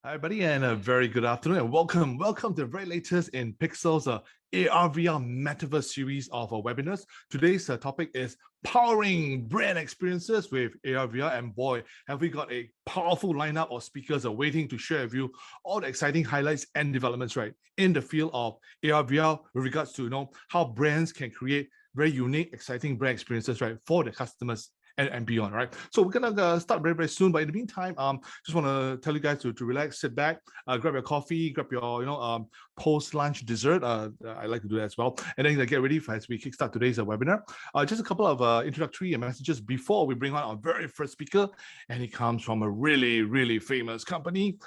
Hi, buddy, and a very good afternoon, and welcome to the very latest in Pixel's ARVR Metaverse series of webinars. Today's topic is powering brand experiences with ARVR, and boy, have we got a powerful lineup of speakers waiting to share with you all the exciting highlights and developments right in the field of ARVR with regards to how brands can create very unique, exciting brand experiences right for the customers and beyond, right? So we're gonna start very soon. But in the meantime, just want to tell you guys to relax, sit back, grab your coffee, grab your post-lunch dessert. I like to do that as well, and then get ready as we kickstart today's webinar. Just a couple of introductory messages before we bring on our very first speaker, and he comes from a really famous company.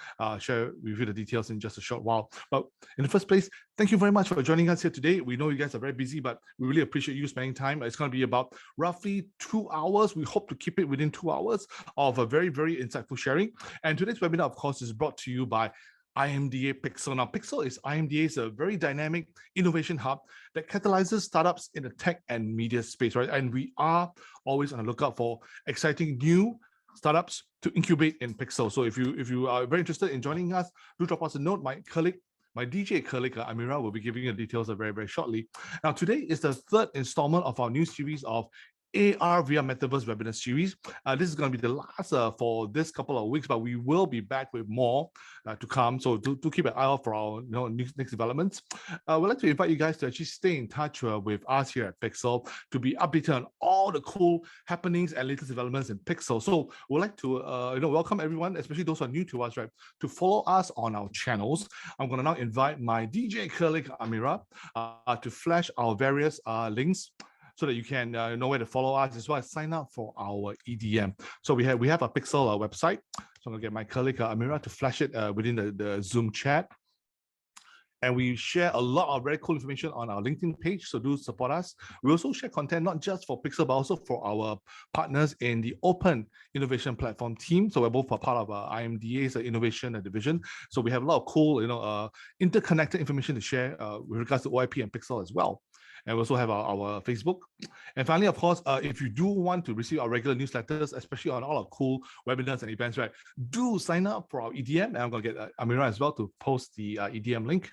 Share with you the details in just a short while. But in the first place, thank you very much for joining us here today. We know you guys are very busy, but we really appreciate you spending time. It's going to be about roughly 2 hours. We hope to keep it within 2 hours of a very insightful sharing. And today's webinar, of course, is brought to you by IMDA Pixel. Now, Pixel is IMDA's a very dynamic innovation hub that catalyzes startups in the tech and media space, right? And we are always on the lookout for exciting new startups to incubate in Pixel. So if you are very interested in joining us, do drop us a note. My DJ colleague, Amira, will be giving you the details very shortly. Now, today is the third installment of our new series of ARVR Metaverse webinar series. This is going to be the last for this couple of weeks, but we will be back with more to come. So do keep an eye out for our next developments. We'd like to invite you guys to actually stay in touch with us here at Pixel to be updated on all the cool happenings and latest developments in Pixel. So we'd like to welcome everyone, especially those who are new to us, right, to follow us on our channels. I'm going to now invite my DJ colleague Amira to flash our various links, so that you can know where to follow us as well as sign up for our EDM. So we have a Pixel website. So I'm gonna get my colleague Amira to flash it within the Zoom chat. And we share a lot of very cool information on our LinkedIn page, so do support us. We also share content not just for Pixel, but also for our partners in the Open Innovation Platform team. So we're both a part of IMDA's innovation division. So we have a lot of cool, interconnected information to share with regards to OIP and Pixel as well. And we also have our Facebook. And finally, of course, if you do want to receive our regular newsletters, especially on all our cool webinars and events, right, do sign up for our EDM. And I'm going to get Amira as well to post the EDM link.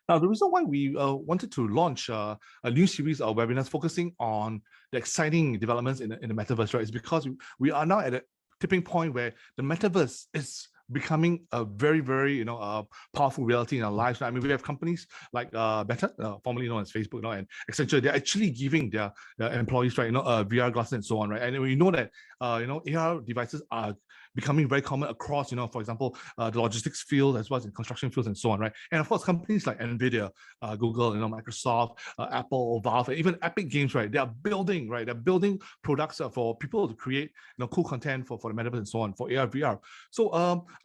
Now, the reason why we wanted to launch a new series of webinars focusing on the exciting developments in the Metaverse, right, is because we are now at a tipping point where the Metaverse is becoming a very powerful reality in our lives. I mean, we have companies like Meta, formerly known as Facebook, and Accenture. They're actually giving their employees, right, VR glasses and so on, right. And we know that AR devices are becoming very common across, for example, the logistics field as well as in construction fields and so on, right. And of course, companies like NVIDIA, Google, Microsoft, Apple, Valve, and even Epic Games, right, they're building products for people to create cool content for the Metaverse and so on, for AR, VR. So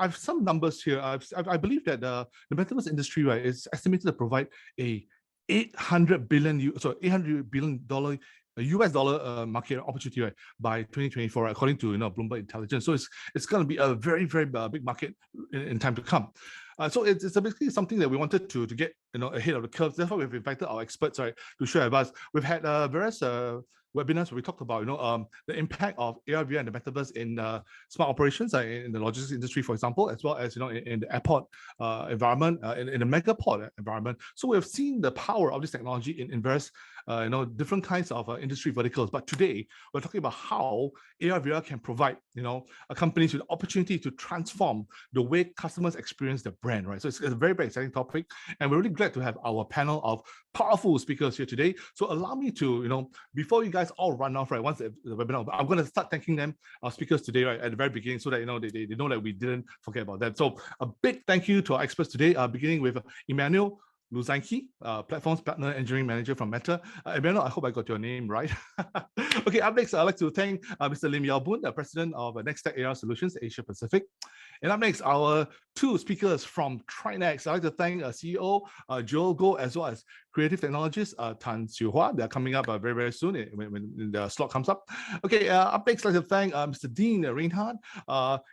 I have some numbers here. I believe that the Metaverse industry, right, is estimated to provide a $800 billion US dollar market opportunity, right, by 2024, according to Bloomberg Intelligence. So it's going to be a very big market in time to come. So it's basically something that we wanted to get ahead of the curve. Therefore, we've invited our experts, right, to share with us. We've had various webinars where we talked about the impact of AR, VR, and the Metaverse in smart operations in the logistics industry, for example, as well as in the airport environment, in the megaport environment. So we have seen the power of this technology in various different kinds of industry verticals. But today we're talking about how AR, VR can provide companies with the opportunity to transform the way customers experience their brand, right? So it's a very exciting topic, and we're really glad to have our panel of powerful speakers here today. So allow me to before you guys all run off, right, once the webinar, I'm going to start thanking them, our speakers today, right, at the very beginning, so that they know that we didn't forget about them. So a big thank you to our experts today, beginning with Emmanuel Luzanki, Platforms Partner Engineering Manager from Meta. Emmanuel, I hope I got your name right. Okay, up next, I'd like to thank Mr. Lim Yao Boon, the President of Nextech AR Solutions, Asia Pacific. And up next, our two speakers from Trinex. I'd like to thank CEO Joel Goh, as well as Creative Technologist Tan Siu Hua. They're coming up very soon when the slot comes up. Okay, up next, I'd like to thank Mr. Dean Reinhardt,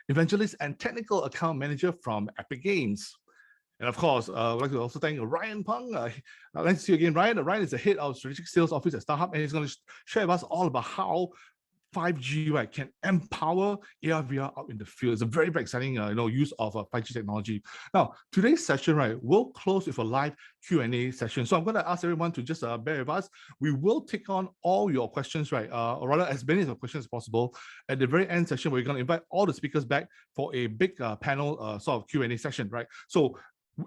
Evangelist and Technical Account Manager from Epic Games. And of course, I'd like to also thank Ryan Pang. I'd like to see you again, Ryan. Ryan is the head of Strategic Sales Office at StarHub, and he's going to share with us all about how 5G, right, can empower AR/VR out in the field. It's a very, very exciting, use of 5G technology. Now, today's session, right, we'll close with a live Q&A session. So I'm going to ask everyone to just bear with us. We will take on all your questions, right, or rather as many of the questions as possible. At the very end session, we're going to invite all the speakers back for a big panel sort of Q&A session, right? So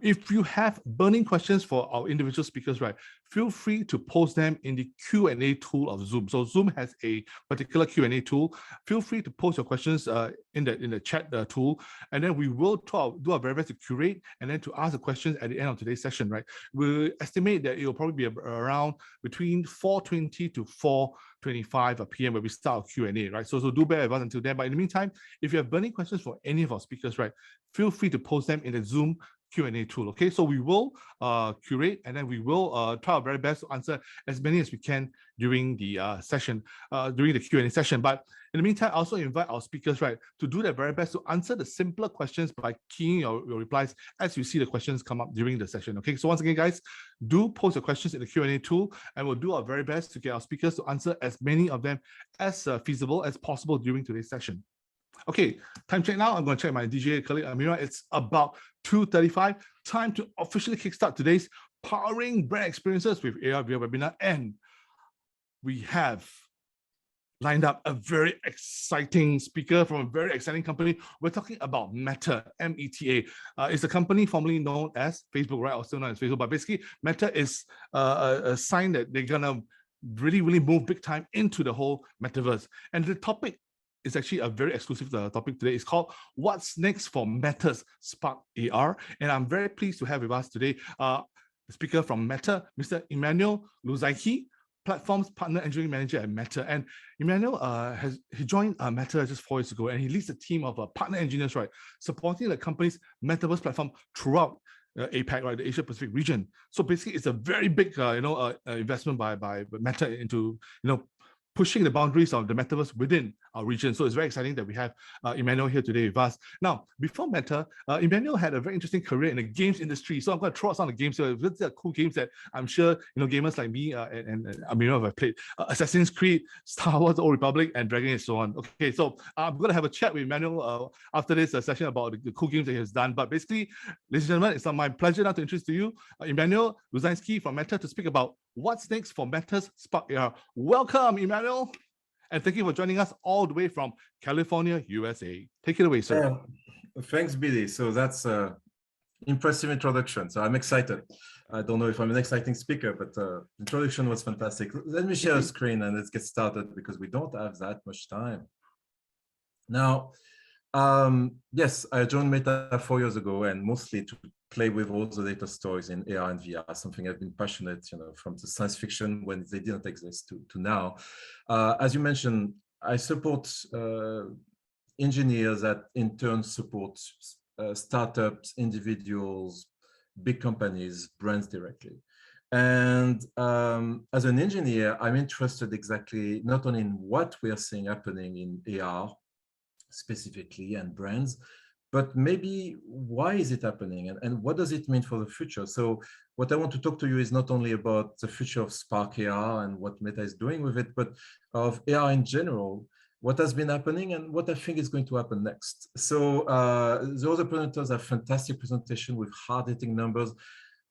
if you have burning questions for our individual speakers, right, feel free to post them in the Q&A tool of Zoom. So Zoom has a particular Q&A tool. Feel free to post your questions in the chat tool, and then we will do our very best to curate and then to ask the questions at the end of today's session, right? We estimate that it will probably be around between 4:20 to 4:25 p.m. where we start our Q&A, right? So do bear with us until then. But in the meantime, if you have burning questions for any of our speakers, right, feel free to post them in the Zoom Q&A tool. Okay, so we will curate and then we will try our very best to answer as many as we can during the session, during the Q&A session. But in the meantime, I also invite our speakers, right, to do their very best to answer the simpler questions by keying your replies as you see the questions come up during the session. Okay, so once again, guys, do post your questions in the Q&A tool, and we'll do our very best to get our speakers to answer as many of them as feasible as possible during today's session. Okay, time check now. I'm going to check my DJ colleague Amira. It's about 2:35. Time to officially kickstart today's Powering Brand Experiences with ARVR webinar. And we have lined up a very exciting speaker from a very exciting company. We're talking about Meta, M-E-T-A. It's a company formerly known as Facebook, right? Or still known as Facebook. But basically, Meta is a sign that they're going to really, really move big time into the whole metaverse. And the topic is actually a very exclusive topic today. It's called What's Next for Meta's Spark AR. And I'm very pleased to have with us today the speaker from Meta, Mr. Emmanuel Luzaiki, Platforms Partner Engineering Manager at Meta. And Emmanuel he joined Meta just 4 years ago, and he leads a team of partner engineers, right, supporting the company's Metaverse platform throughout APAC, right, the Asia Pacific region. So basically, it's a very big, investment by Meta into, pushing the boundaries of the metaverse within our region. So it's very exciting that we have Emmanuel here today with us. Now, before Meta, Emmanuel had a very interesting career in the games industry. So I'm going to throw out some of the games. So these are cool games that I'm sure gamers like me and Emmanuel have played: Assassin's Creed, Star Wars: The Old Republic, and Dragon Age, so on. Okay, so I'm going to have a chat with Emmanuel after this session about the cool games that he has done. But basically, ladies and gentlemen, it's my pleasure now to introduce to you Emmanuel Luzansky from Meta to speak about what's next for Meta's Spark AR. Welcome, Emmanuel, and thank you for joining us all the way from California, USA. Take it away, sir. Thanks, Billy. So that's an impressive introduction. So I'm excited. I don't know if I'm an exciting speaker, but the introduction was fantastic. Let me share a screen and let's get started because we don't have that much time. Now, yes, I joined Meta 4 years ago, and mostly to play with all the latest toys in AR and VR, something I've been passionate, from the science fiction when they didn't exist to now. As you mentioned, I support engineers that in turn support startups, individuals, big companies, brands directly. And as an engineer, I'm interested exactly not only in what we are seeing happening in AR specifically and brands, but maybe why is it happening and what does it mean for the future? So what I want to talk to you is not only about the future of Spark AR and what Meta is doing with it, but of AR in general, what has been happening and what I think is going to happen next. So the other presenters have fantastic presentation with hard-hitting numbers.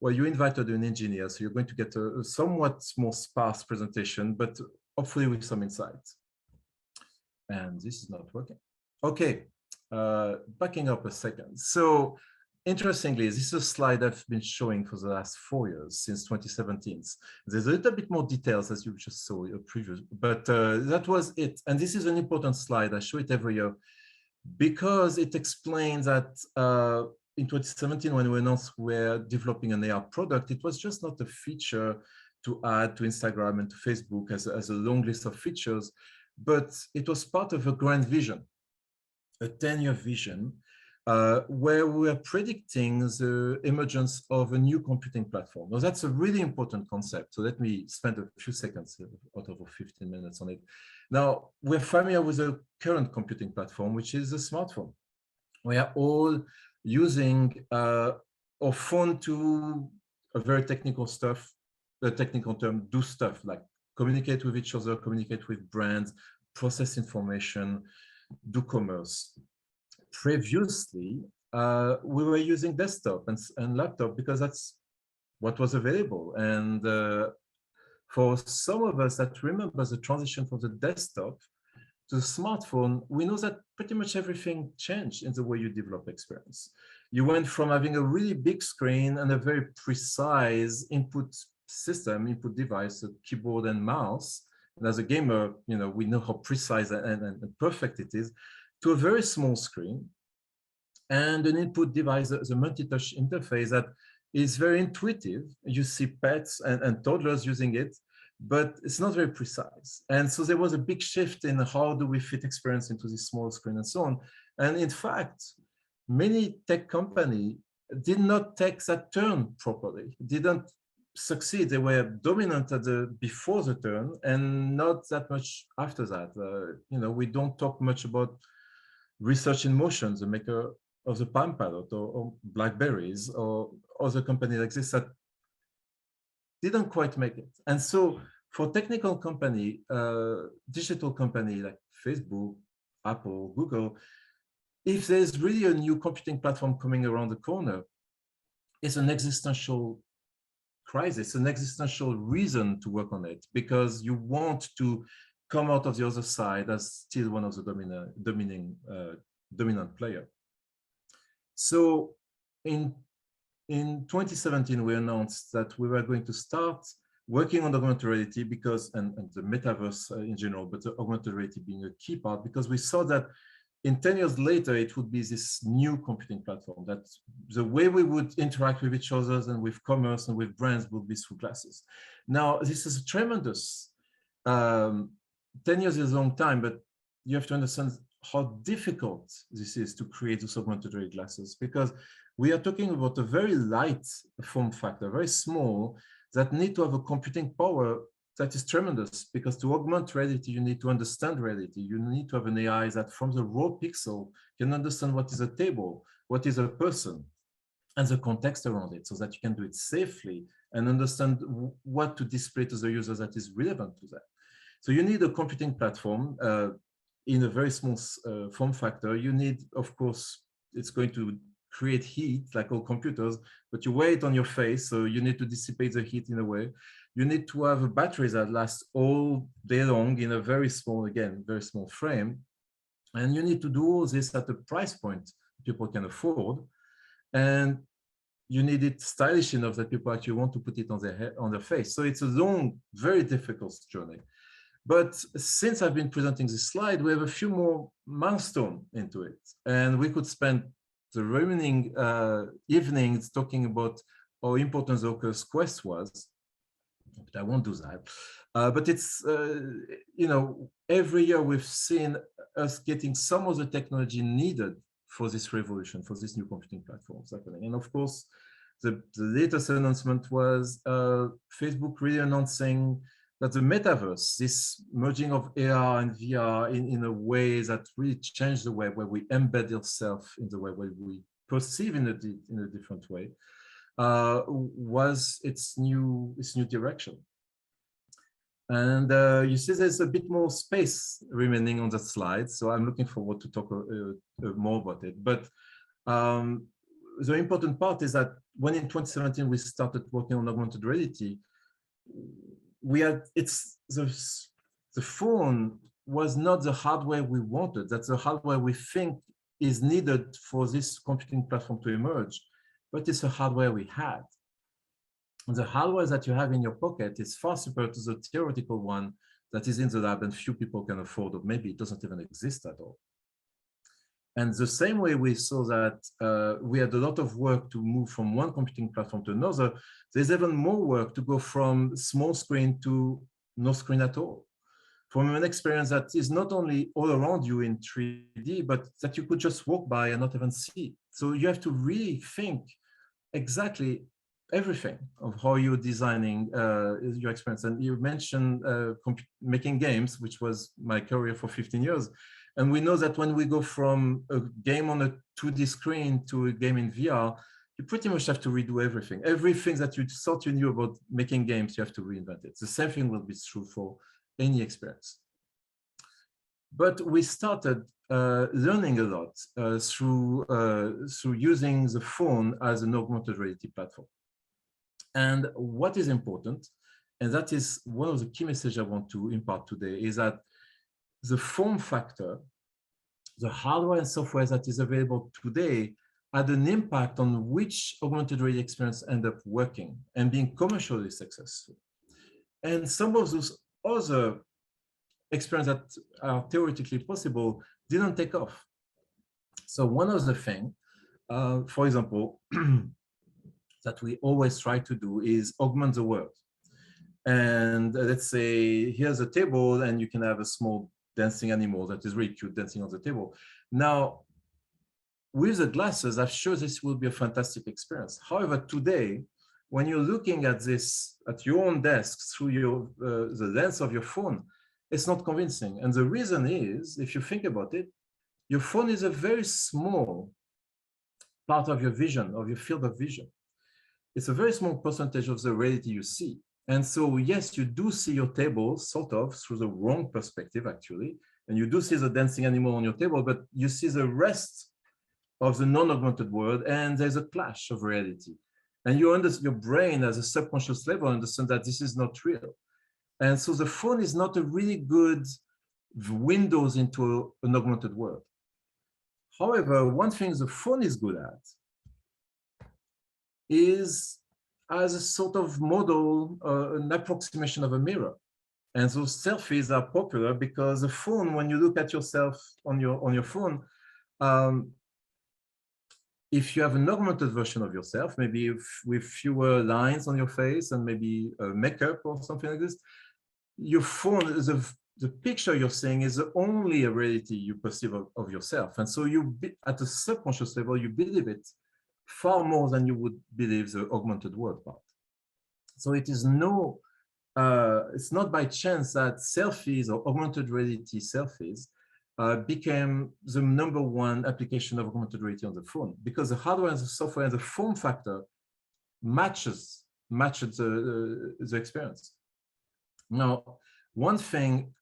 Well, you invited an engineer, so you're going to get a somewhat more sparse presentation, but hopefully with some insights. And this is not working. Okay, backing up a second. So interestingly, this is a slide I've been showing for the last 4 years, since 2017. There's a little bit more details as you just saw your previous, but that was it. And this is an important slide. I show it every year because it explains that in 2017, when we announced we're developing an AR product, it was just not a feature to add to Instagram and to Facebook as a long list of features, but it was part of a grand vision, a 10-year vision, where we are predicting the emergence of a new computing platform. Now, that's a really important concept. So let me spend a few seconds out of 15 minutes on it. Now, we're familiar with the current computing platform, which is a smartphone. We are all using our phone to a very technical stuff, the technical term, do stuff like communicate with each other, communicate with brands, process information, do commerce. Previously, we were using desktop and laptop because that's what was available. And for some of us that remember the transition from the desktop to the smartphone, we know that pretty much everything changed in the way you develop experience. You went from having a really big screen and a very precise input system, input device, a keyboard and mouse. And as a gamer, we know how precise and perfect it is, to a very small screen and an input device, the multi-touch interface that is very intuitive. You see pets and toddlers using it, but it's not very precise. And so there was a big shift in how do we fit experience into this small screen and so on. And in fact, many tech companies did not take that turn properly, didn't succeed. They were dominant before the turn and not that much after that. We don't talk much about Research in Motion, the maker of the Palm Pilot or Blackberries or other companies like this that didn't quite make it. And so for technical company, digital company like Facebook, Apple, Google, if there's really a new computing platform coming around the corner, it's an existential crisis, an existential reason to work on it, because you want to come out of the other side as still one of the dominant player. So in 2017, we announced that we were going to start working on augmented reality because, and the metaverse in general, but the augmented reality being a key part, because we saw that in 10 years later, it would be this new computing platform, that the way we would interact with each other and with commerce and with brands would be through glasses. Now, this is a tremendous, 10 years is a long time, but you have to understand how difficult this is to create those augmented reality glasses, because we are talking about a very light form factor, very small, that need to have a computing power that is tremendous, because to augment reality, you need to understand reality. You need to have an AI that from the raw pixel can understand what is a table, what is a person, and the context around it, so that you can do it safely and understand what to display to the user that is relevant to that. So you need a computing platform in a very small form factor. You need, of course, it's going to create heat like all computers, but you wear it on your face, so you need to dissipate the heat in a way. You need to have a battery that lasts all day long in a very small, again, very small frame. And you need to do all this at a price point people can afford. And you need it stylish enough that people actually want to put it on their head, on their face. So it's a long, very difficult journey. But since I've been presenting this slide, we have a few more milestones into it. And we could spend the remaining evenings talking about how important the Oculus Quest was. But I won't do that. But it's, every year we've seen us getting some of the technology needed for this revolution, for these new computing platforms happening. And of course, the latest announcement was Facebook really announcing that the metaverse, this merging of AR and VR in a way that really changed the way where we embed yourself in the way where we perceive in a different way, was its new direction. And you see there's a bit more space remaining on the slide, so I'm looking forward to talk more about it. But the important part is that when in 2017 we started working on augmented reality, the phone was not the hardware we wanted. That's the hardware we think is needed for this computing platform to emerge, but it's a hardware we had. And the hardware that you have in your pocket is far superior to the theoretical one that is in the lab and few people can afford, or maybe it doesn't even exist at all. And the same way we saw that we had a lot of work to move from one computing platform to another, there's even more work to go from small screen to no screen at all. From an experience that is not only all around you in 3D, but that you could just walk by and not even see. So you have to really think exactly everything of how you're designing your experience. And you mentioned making games, which was my career for 15 years. And we know that when we go from a game on a 2D screen to a game in VR, you pretty much have to redo everything. Everything that you thought you knew about making games, you have to reinvent it. The same thing will be true for any experience. But we started learning a lot through using the phone as an augmented reality platform. And what is important, and that is one of the key messages I want to impart today, is that the form factor, the hardware and software that is available today had an impact on which augmented reality experience end up working and being commercially successful. And some of those other experiences that are theoretically possible didn't take off. So one of the things, for example, that we always try to do is augment the world. And let's say, here's a table and you can have a small dancing animal that is really cute dancing on the table. Now, with the glasses, I'm sure this will be a fantastic experience. However, today, when you're looking at this at your own desk through the lens of your phone, it's not convincing. And the reason is, if you think about it, your phone is a very small part of your vision, of your field of vision. It's a very small percentage of the reality you see. And so, yes, you do see your table sort of through the wrong perspective, actually. And you do see the dancing animal on your table, but you see the rest of the non-augmented world, and there's a clash of reality. And your brain, as a subconscious level, understands that this is not real. And so the phone is not a really good windows into an augmented world. However, one thing the phone is good at is as a sort of model, an approximation of a mirror. And those selfies are popular because the phone, when you look at yourself on your phone, if you have an augmented version of yourself, maybe with fewer lines on your face and maybe makeup or something like this, your phone is the picture you're seeing is only a reality you perceive of yourself. And so at a subconscious level, you believe it far more than you would believe the augmented world part. So it is it's not by chance that selfies or augmented reality selfies became the #1 application of augmented reality on the phone, because the hardware and the software and the form factor matches the experience. Now, one thing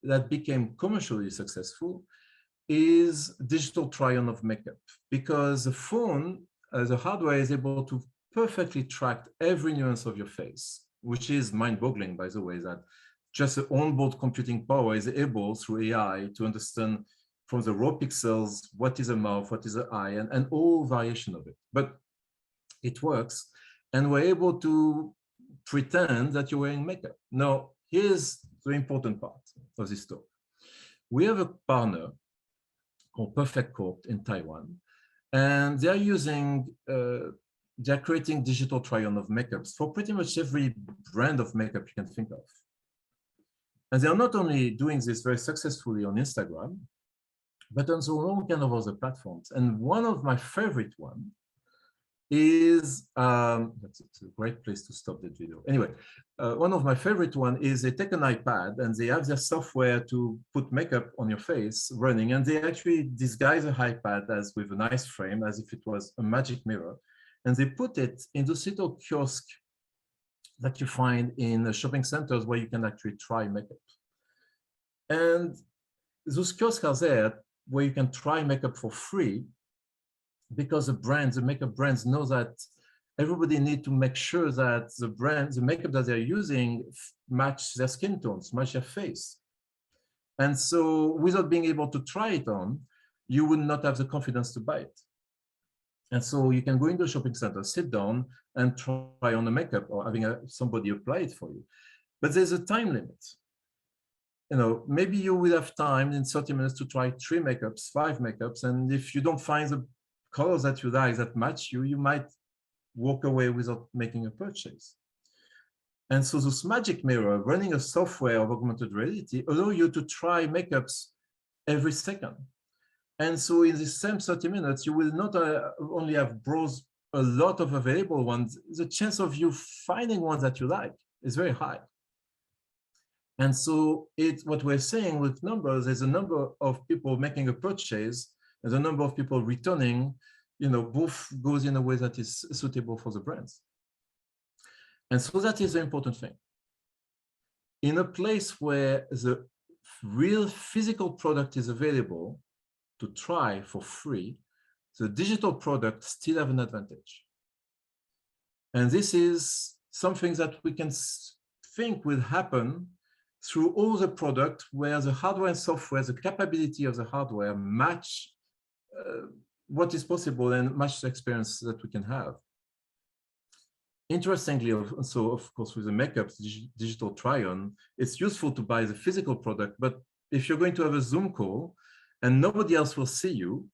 that became commercially successful is digital try-on of makeup, because the phone, the hardware is able to perfectly track every nuance of your face, which is mind-boggling, by the way, that just the onboard computing power is able, through AI, to understand from the raw pixels what is a mouth, what is an eye, and all variation of it. But it works, and we're able to pretend that you're wearing makeup. Now, here's the important part of this talk. We have a partner called Perfect Corp in Taiwan, and they're creating digital try-on of makeups for pretty much every brand of makeup you can think of. And they are not only doing this very successfully on Instagram, but on all kind of other platforms. And one of my favorite ones is, that's a great place to stop that video. Anyway, one of my favorite one is they take an iPad and they have their software to put makeup on your face running, and they actually disguise a iPad as with a nice frame, as if it was a magic mirror. And they put it in this little kiosk that you find in shopping centers where you can actually try makeup. And those kiosks are there where you can try makeup for free, because the makeup brands know that everybody needs to make sure that the makeup that they're using match their skin tones, match their face. And so without being able to try it on, you would not have the confidence to buy it. And so you can go into a shopping center, sit down and try on the makeup, or having somebody apply it for you. But there's a time limit. You know, maybe you will have time in 30 minutes to try 3 makeups, 5 makeups. And if you don't find the colors that you like that match you, you might walk away without making a purchase. And so this magic mirror running a software of augmented reality allow you to try makeups every second. And so in the same 30 minutes, you will not only have browsed a lot of available ones, the chance of you finding ones that you like is very high. And so what we're saying with numbers is a number of people making a purchase and the number of people returning, both goes in a way that is suitable for the brands. And so that is the important thing. In a place where the real physical product is available to try for free, the digital product still have an advantage. And this is something that we can think will happen through all the product where the hardware and software, the capability of the hardware match what is possible and match the experience that we can have. Interestingly, also, of course, with the makeups, digital try-on, it's useful to buy the physical product, but if you're going to have a Zoom call and nobody else will see you,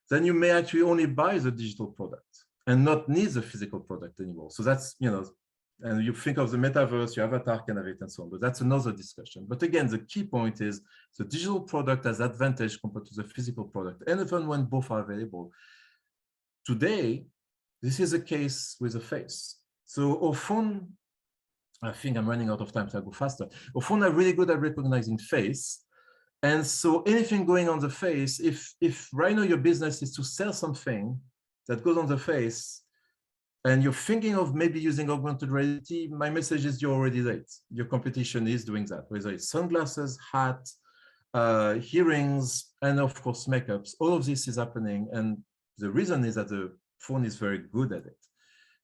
then you may actually only buy the digital product and not need the physical product anymore. So that's, you know, and you think of the metaverse, your avatar can have it and so on, but that's another discussion. But again, the key point is the digital product has advantage compared to the physical product, and even when both are available. Today, this is the case with the face. So our phone, I think I'm running out of time, so I'll go faster. Our phone are really good at recognizing face. And so anything going on the face, if right now your business is to sell something that goes on the face, and you're thinking of maybe using augmented reality, my message is you're already late. Your competition is doing that, whether it's sunglasses, hat, hearings, and of course, makeups. All of this is happening. And the reason is that the phone is very good at it.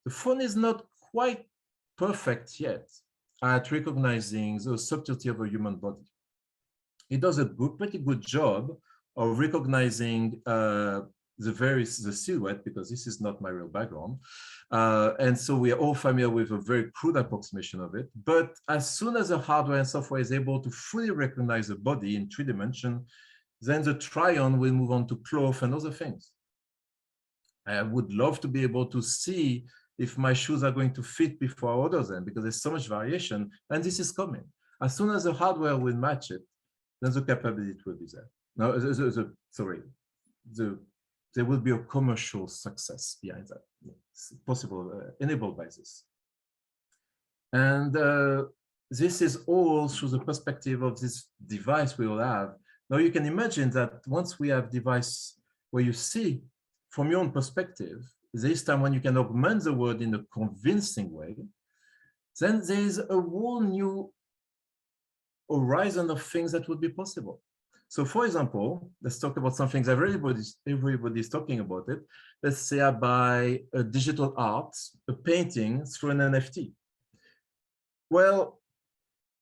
The phone is not quite perfect yet at recognizing the subtlety of a human body. It does a pretty good job of recognizing the silhouette, because this is not my real background. And so we are all familiar with a very crude approximation of it. But as soon as the hardware and software is able to fully recognize the body in 3 dimensions, then the try-on will move on to cloth and other things. I would love to be able to see if my shoes are going to fit before I order them, because there's so much variation, and this is coming. As soon as the hardware will match it, then the capability will be there. Now, there will be a commercial success behind that. It's possible, enabled by this. And this is all through the perspective of this device we all have. Now you can imagine that once we have device where you see from your own perspective, this time when you can augment the world in a convincing way, then there is a whole new horizon of things that would be possible. So for example, let's talk about something that everybody's talking about it. Let's say I buy a digital art, a painting through an NFT. Well,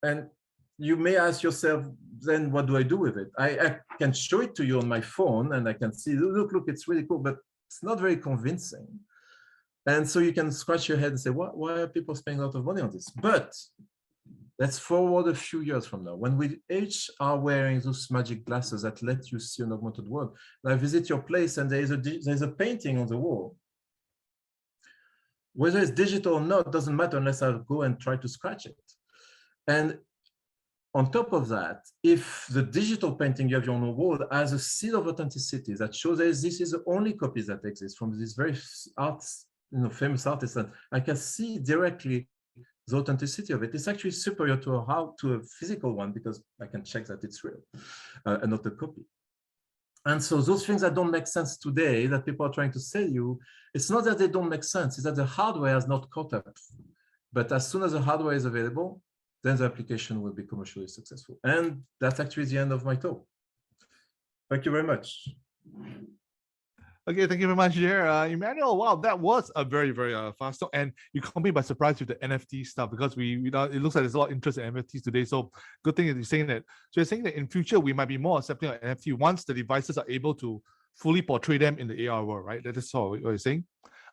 and you may ask yourself, then what do I do with it? I can show it to you on my phone and I can see, look, it's really cool, but it's not very convincing. And so you can scratch your head and say, why are people spending a lot of money on this? But let's forward a few years from now, when we each are wearing those magic glasses that let you see an augmented world. And I visit your place and there's a painting on the wall. Whether it's digital or not doesn't matter unless I go and try to scratch it. And on top of that, if the digital painting you have on the wall has a seal of authenticity that shows that this is the only copies that exist from this very famous artist, and I can see directly the authenticity of it, is actually superior to a physical one, because I can check that it's real and not a copy. And so those things that don't make sense today, that people are trying to sell you, it's not that they don't make sense, it's that the hardware has not caught up. But as soon as the hardware is available, then the application will be commercially successful. And that's actually the end of my talk. Thank you very much. Okay, thank you very much, there, Emmanuel. Wow, that was a very, very fast talk, and you caught me by surprise with the NFT stuff, because it looks like there's a lot of interest in NFTs today. So good thing that you're saying that. So you're saying that in future we might be more accepting of NFT once the devices are able to fully portray them in the AR world, right? That is all what you're saying.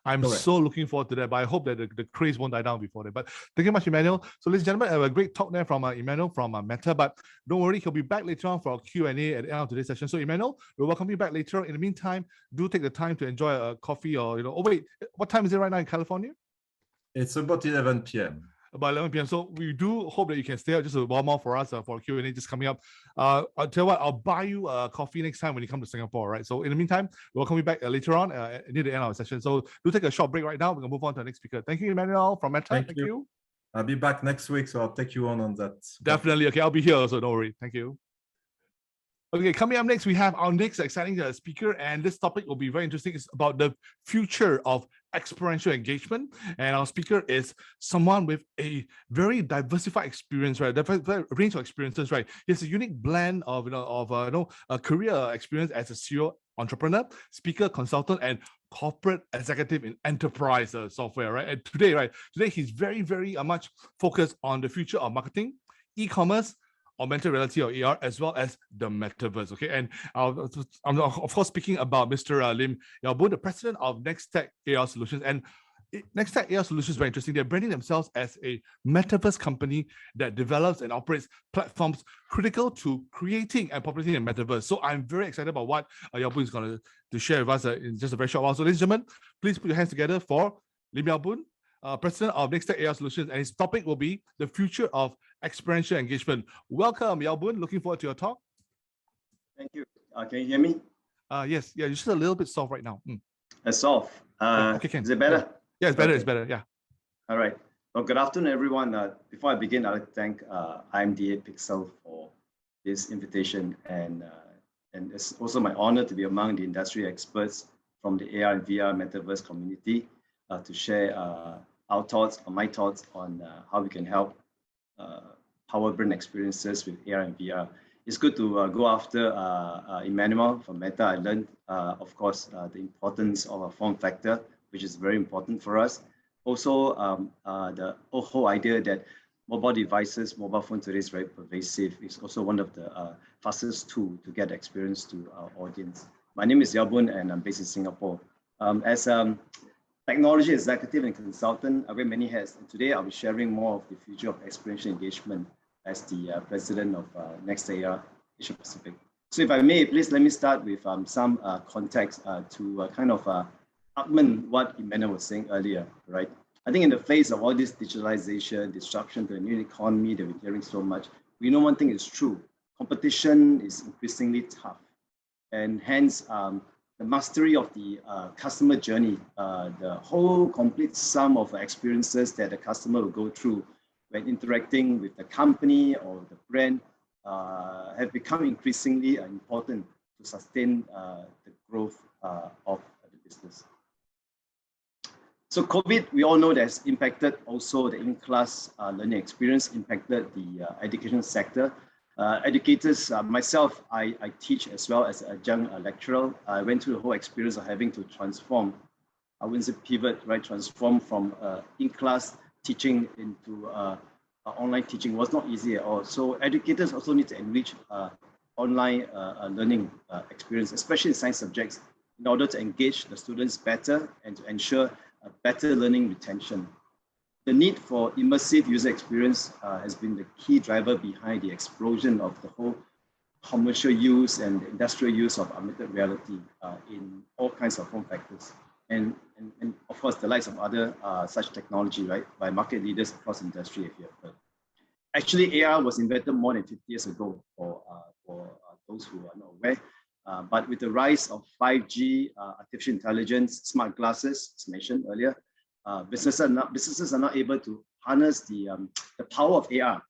I'm Correct. So looking forward to that, but I hope that the craze won't die down before that. But thank you much, Emmanuel. So ladies and gentlemen, I have a great talk there from Emmanuel from Meta, but don't worry, he'll be back later on for our Q&A at the end of today's session. So Emmanuel, we'll welcome you back later on. In the meantime, do take the time to enjoy a coffee, or, oh wait, what time is it right now in California? It's about 11 p.m. About 11 p.m. So we do hope that you can stay out just a while more for us for Q&A just coming up. I'll tell you what, I'll buy you a coffee next time when you come to Singapore, right? So in the meantime, we'll welcome you back later on near the end of our session. So do take a short break right now. We're going to move on to the next speaker. Thank you, Emmanuel from Meta. Thank you. I'll be back next week, so I'll take you on that. Definitely. Okay, I'll be here, so don't worry. Thank you. Okay, coming up next, we have our next exciting speaker, and this topic will be very interesting. It's about the future of experiential engagement. And our speaker is someone with a very diversified experience, right? Diverse range of experiences, right? He has a unique blend of a career experience as a serial entrepreneur, speaker, consultant, and corporate executive in enterprise software, right? And today he's very much focused on the future of marketing, e-commerce, augmented reality or AR, as well as the metaverse. Okay, and I'm of course speaking about Mr. Lim Yao Boon, the president of Nextech AR Solutions. And Nextech AR Solutions is very interesting. They're branding themselves as a metaverse company that develops and operates platforms critical to creating and populating a metaverse. So I'm very excited about what Yao Boon is going to share with us in just a very short while. So ladies and gentlemen, please put your hands together for Lim Yao Boon, president of Nextech AR Solutions, and his topic will be the future of experiential engagement. Welcome, Yao Boon. Looking forward to your talk. Thank you. Can you hear me? Yes. Yeah, you're just a little bit soft right now. Soft. Okay, is it better? Yeah, it's better. Okay. It's better. Yeah. All right. Well, good afternoon, everyone. Before I begin, I'd like to thank IMDA Pixel for this invitation, and it's also my honor to be among the industry experts from the AR and VR Metaverse community to share our thoughts, or my thoughts on how we can help power brand experiences with AR and VR. It's good to go after Emmanuel from Meta. I learned, of course, the importance of a form factor, which is very important for us. Also, the whole idea that mobile devices, mobile phone today is very pervasive. It's also one of the fastest tools to get experience to our audience. My name is Yao Boon, and I'm based in Singapore. As a technology executive and consultant, I wear many hats, and today I'll be sharing more of the future of experiential engagement as the president of Nextech AR Asia Pacific. So if I may, please let me start with some context to kind of augment what Emmanuel was saying earlier, right? I think in the face of all this digitalization, disruption to the new economy that we're hearing so much, we know one thing is true. Competition is increasingly tough. And hence, the mastery of the customer journey, the whole complete sum of experiences that the customer will go through when interacting with the company or the brand have become increasingly important to sustain the growth of the business. So COVID, we all know, that's impacted also the in-class learning experience, impacted the education sector. Educators, myself, I teach as well as a young lecturer. I went through the whole experience of having to transform, I wouldn't say pivot, right? Transform from in-class teaching into online teaching was not easy at all. So educators also need to enrich online learning experience, especially in science subjects, in order to engage the students better and to ensure better learning retention. The need for immersive user experience has been the key driver behind the explosion of the whole commercial use and industrial use of augmented reality in all kinds of form factors. And of course, the likes of other such technology, right, by market leaders across industry, if you have heard. Actually, AR was invented more than 50 years ago for those who are not aware. But with the rise of 5G, artificial intelligence, smart glasses, as mentioned earlier, businesses are not able to harness the power of AR.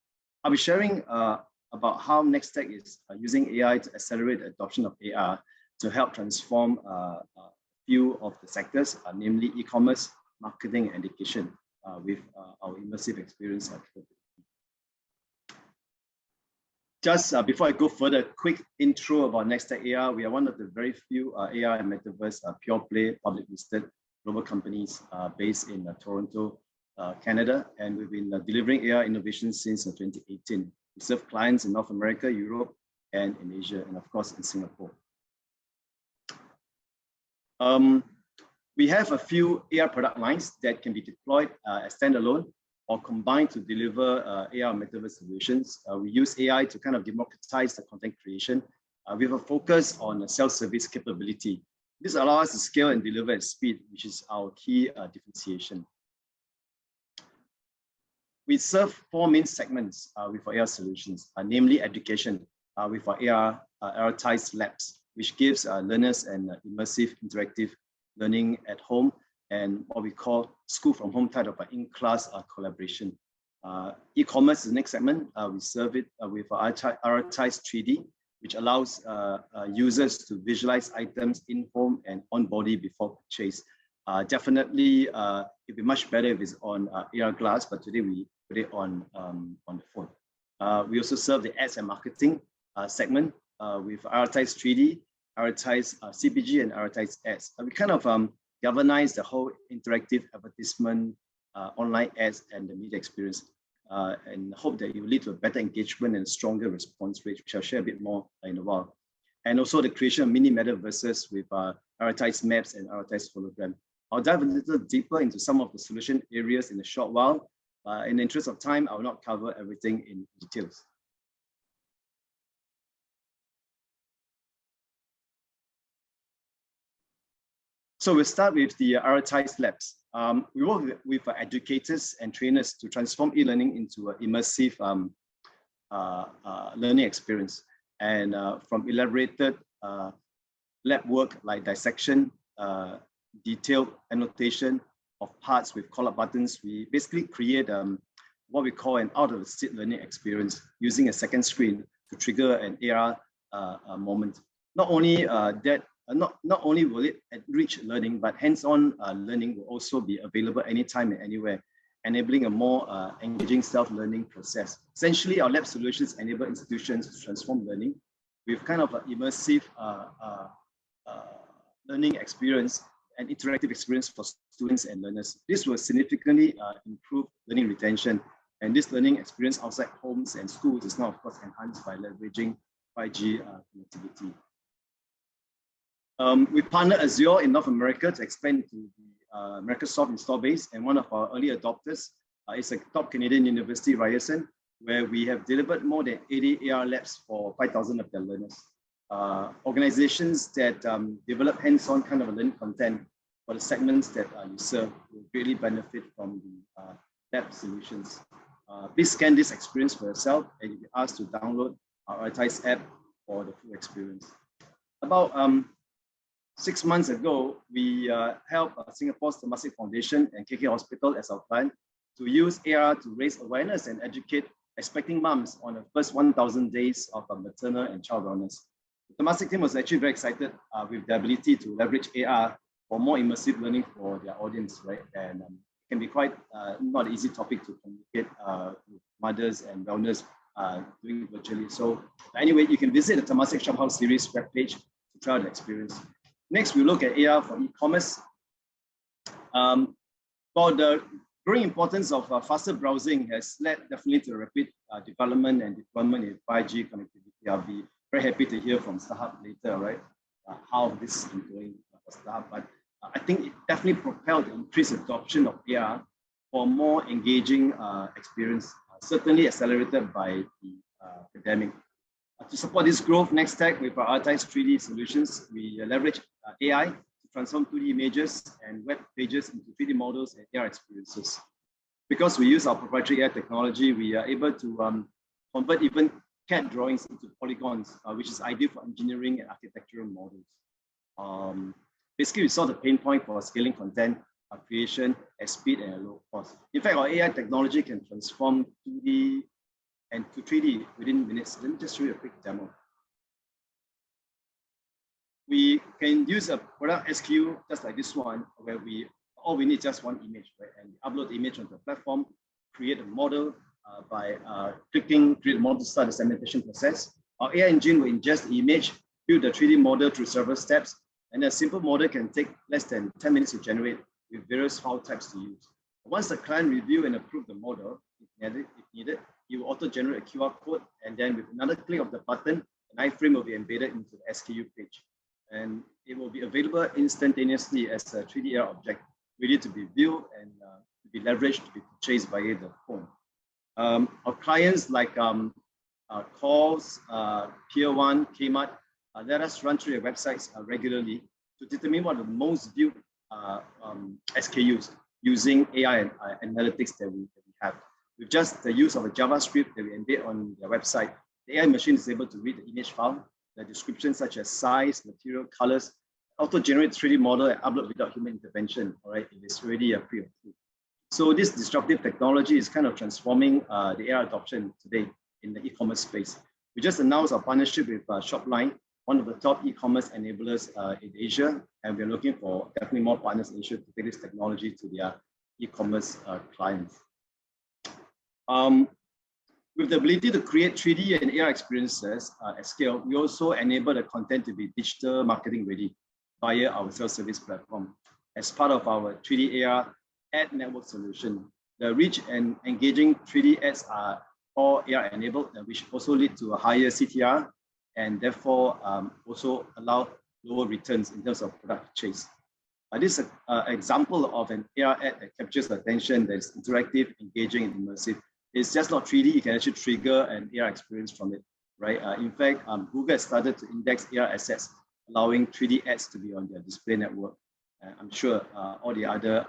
I'll be sharing about how Nextech is using AI to accelerate the adoption of AR to help transform few of the sectors, namely e-commerce, marketing, and education, with our immersive experience capability. Just before I go further, quick intro about Nextech AR. We are one of the very few AR and Metaverse pure play public listed global companies based in Toronto, Canada, and we've been delivering AR innovations since 2018. We serve clients in North America, Europe, and in Asia, and of course in Singapore. We have a few AR product lines that can be deployed as standalone or combined to deliver AR Metaverse solutions. We use AI to kind of democratize the content creation with a focus on self-service capability. This allows us to scale and deliver at speed, which is our key differentiation. We serve 4 main segments with our AR solutions, namely education with our AR prioritized labs, which gives learners an immersive interactive learning at home, and what we call school from home type of in-class collaboration. E-commerce is the next segment. We serve it with our prioritized 3D, which allows users to visualize items in home and on body before purchase. Definitely, it'd be much better if it's on AR glass, but today we put it on the phone. We also serve the ads and marketing segment with Advertise 3D, Advertise CPG, and Advertise ads. We kind of galvanize the whole interactive advertisement, online ads, and the media experience, and hope that it will lead to a better engagement and stronger response rate, which I'll share a bit more in a while. And also the creation of mini metaverses with Advertise Maps and Advertise Hologram. I'll dive a little deeper into some of the solution areas in a short while. In the interest of time, I will not cover everything in details. So we'll start with the Advertise Labs. We work with educators and trainers to transform e-learning into an immersive learning experience. And from elaborated lab work like dissection, detailed annotation of parts with call-up buttons, we basically create what we call an out-of-the-seat learning experience using a second screen to trigger an AR moment. Not only not only will it enrich learning, but hands-on learning will also be available anytime and anywhere, enabling a more engaging self-learning process. Essentially, our lab solutions enable institutions to transform learning with kind of an immersive learning experience and interactive experience for students and learners. This will significantly improve learning retention. And this learning experience outside homes and schools is now, of course, enhanced by leveraging 5G connectivity. We partnered Azure in North America to expand to the Microsoft install base, and one of our early adopters is a top Canadian university, Ryerson, where we have delivered more than 80 AR labs for 5,000 of their learners. Organizations that develop hands-on kind of learning content for the segments that you serve will really benefit from the lab solutions. Please scan this experience for yourself, and you'll be asked to download our Advertise app for the full experience. About 6 months ago, we helped Singapore's Temasek Foundation and KK Hospital as our client to use AR to raise awareness and educate expecting moms on the first 1,000 days of maternal and child wellness. The Temasek team was actually very excited with the ability to leverage AR for more immersive learning for their audience, right? And it can be quite not an easy topic to communicate with mothers and wellness doing it virtually. So anyway, you can visit the Temasek Shop House series webpage to try the experience. Next, we look at AR for e-commerce. For the growing importance of faster browsing has led definitely to rapid development and deployment in 5G connectivity. I'll be very happy to hear from StarHub later, right? How this is going for StarHub. But I think it definitely propelled the increased adoption of AR for more engaging experience, certainly accelerated by the pandemic. To support this growth, next tech with our Advertise 3D solutions, we leverage AI to transform 2D images and web pages into 3D models and AR experiences. Because we use our proprietary AI technology, we are able to convert even CAD drawings into polygons, which is ideal for engineering and architectural models. Basically, we saw the pain point for scaling content creation at speed and at low cost. In fact, our AI technology can transform 2D and to 3D within minutes. Let me just show you a quick demo. We can use a product SKU just like this one, where all we need is just one image, right? And upload the image onto the platform, create a model by clicking create a model to start the segmentation process. Our AI engine will ingest the image, build the 3D model through several steps, and a simple model can take less than 10 minutes to generate with various file types to use. Once the client review and approve the model, if needed, it will auto-generate a QR code, and then with another click of the button, an iframe will be embedded into the SKU page. And it will be available instantaneously as a 3D AR object, ready to be viewed and to be leveraged to be purchased via the phone. Our clients like Calls, Pier 1, Kmart, let us run through their websites regularly to determine what are the most viewed SKUs using AI and analytics that we have. With just the use of a JavaScript that we embed on their website, the AI machine is able to read the image file, the descriptions such as size, material, colors, auto-generate 3D model and upload without human intervention, all right, it is already pre-approved. So this disruptive technology is kind of transforming the AR adoption today in the e-commerce space. We just announced our partnership with Shopline one of the top e-commerce enablers in Asia, and we're looking for definitely more partners in Asia to take this technology to their e-commerce clients. With the ability to create 3D and AR experiences at scale, we also enable the content to be digital marketing ready via our self-service platform. As part of our 3D AR ad network solution, the rich and engaging 3D ads are all AR enabled, which also lead to a higher CTR and therefore also allow lower returns in terms of product chase. This is an example of an AR ad that captures attention, that is interactive, engaging, and immersive. It's just not 3D, you can actually trigger an AR experience from it, right? In fact, Google has started to index AR assets, allowing 3D ads to be on their display network. I'm sure all the other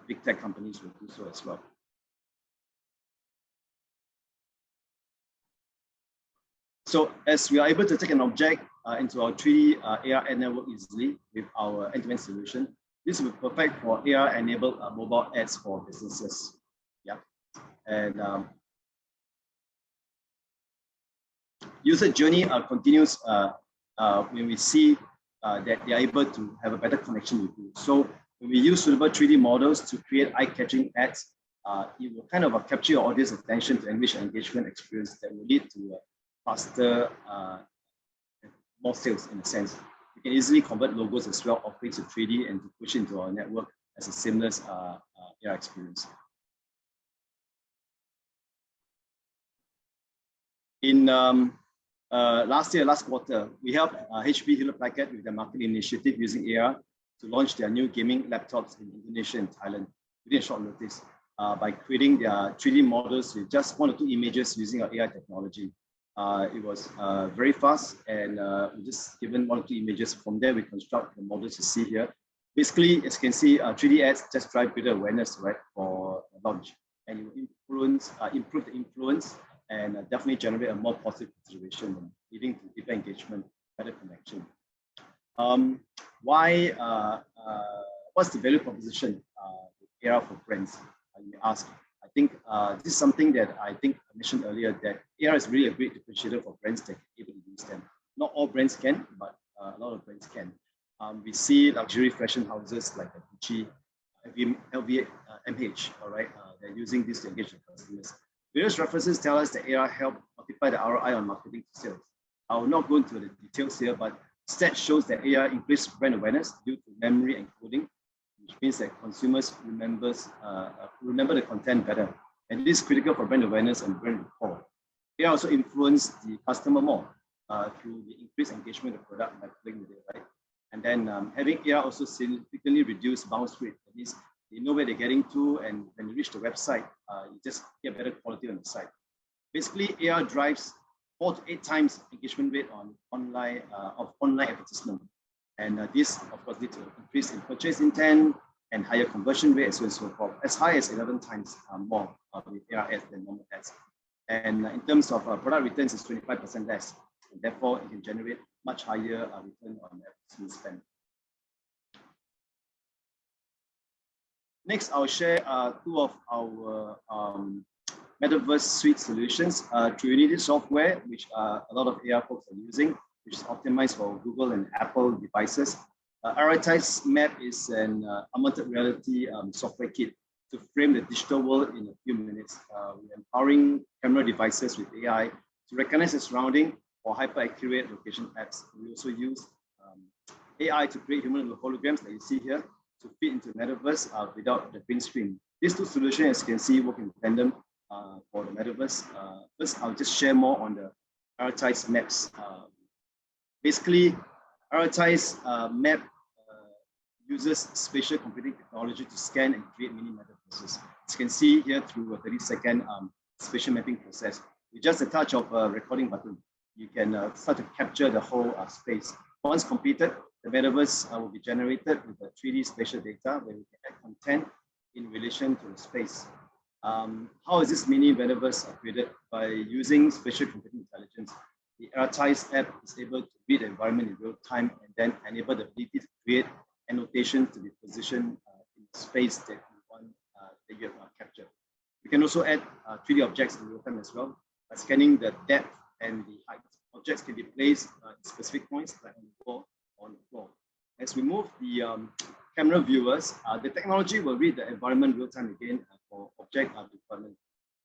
big tech companies will do so as well. So as we are able to take an object into our 3D AR ad network easily with our end-to-end solution, this will be perfect for AR-enabled mobile ads for businesses. Yeah, and user journey continues when we see that they are able to have a better connection with you. So when we use suitable 3D models to create eye-catching ads, it will kind of capture your audience attention to enrich engagement experience that will lead to faster, more sales in a sense. We can easily convert logos as well, of to 3D and to push into our network as a seamless AR experience. In last quarter, we helped HP Hewlett-Packard with their marketing initiative using AR to launch their new gaming laptops in Indonesia and Thailand within short notice by creating their 3D models with just 1 or 2 images using our AI technology. It was very fast, and we just given 1 or 2 images. From there, we construct the models you see here. Basically, as you can see, 3D ads just drive greater awareness, right, for launch, and it will improve the influence, and definitely generate a more positive consideration, leading to deeper engagement, better connection. What's the value proposition with AR for brands? You may ask. I think this is something that I mentioned earlier, that AR is really a great differentiator for brands that can able to use them. Not all brands can, but a lot of brands can. We see luxury fashion houses like Gucci, LVMH, all right, they're using this to engage their customers. Various references tell us that AR help multiply the ROI on marketing sales. I will not go into the details here, but stats shows that AR increased brand awareness due to memory encoding, which means that consumers remember the content better. And this is critical for brand awareness and brand recall. AR also influence the customer more through the increased engagement of the product by playing with it, right? And then having AR also significantly reduce bounce rate. That means they know where they're getting to, and when you reach the website, you just get better quality on the site. Basically, AR drives 4 to 8 times engagement rate on online advertisement. And this, of course, leads to an increase in purchase intent and higher conversion rate, as well as so forth, as high as 11 times more with AR ads than normal ads. And in terms of product returns, it's 25% less. And therefore, it can generate much higher return on advertisement spend. Next, I'll share 2 of our Metaverse suite solutions through Unity software, which a lot of AR folks are using, which is optimized for Google and Apple devices. Aritize Map is an augmented reality software kit to frame the digital world in a few minutes. We're empowering camera devices with AI to recognize the surrounding for hyper-accurate location apps. We also use AI to create human holograms that you see here to fit into Metaverse without the print screen. These 2 solutions, as you can see, work in tandem for the Metaverse. First, I'll just share more on the Aritize Maps. Basically, Aritize Map uses spatial computing technology to scan and create mini metaverses. As you can see here through a 30-second spatial mapping process. With just a touch of a recording button, you can start to capture the whole space. Once completed, the metaverse will be generated with the 3D spatial data where we can add content in relation to the space. How is this mini metaverse created? By using spatial computing intelligence. The Aritize app is able to read the environment in real time and then enable the ability to create annotations to be positioned in the space that you want that you have captured. We can also add 3D objects in real time as well by scanning the depth and the height objects can be placed in specific points, like on the wall or on the floor. As we move the camera viewers, the technology will read the environment real time again for object deployment.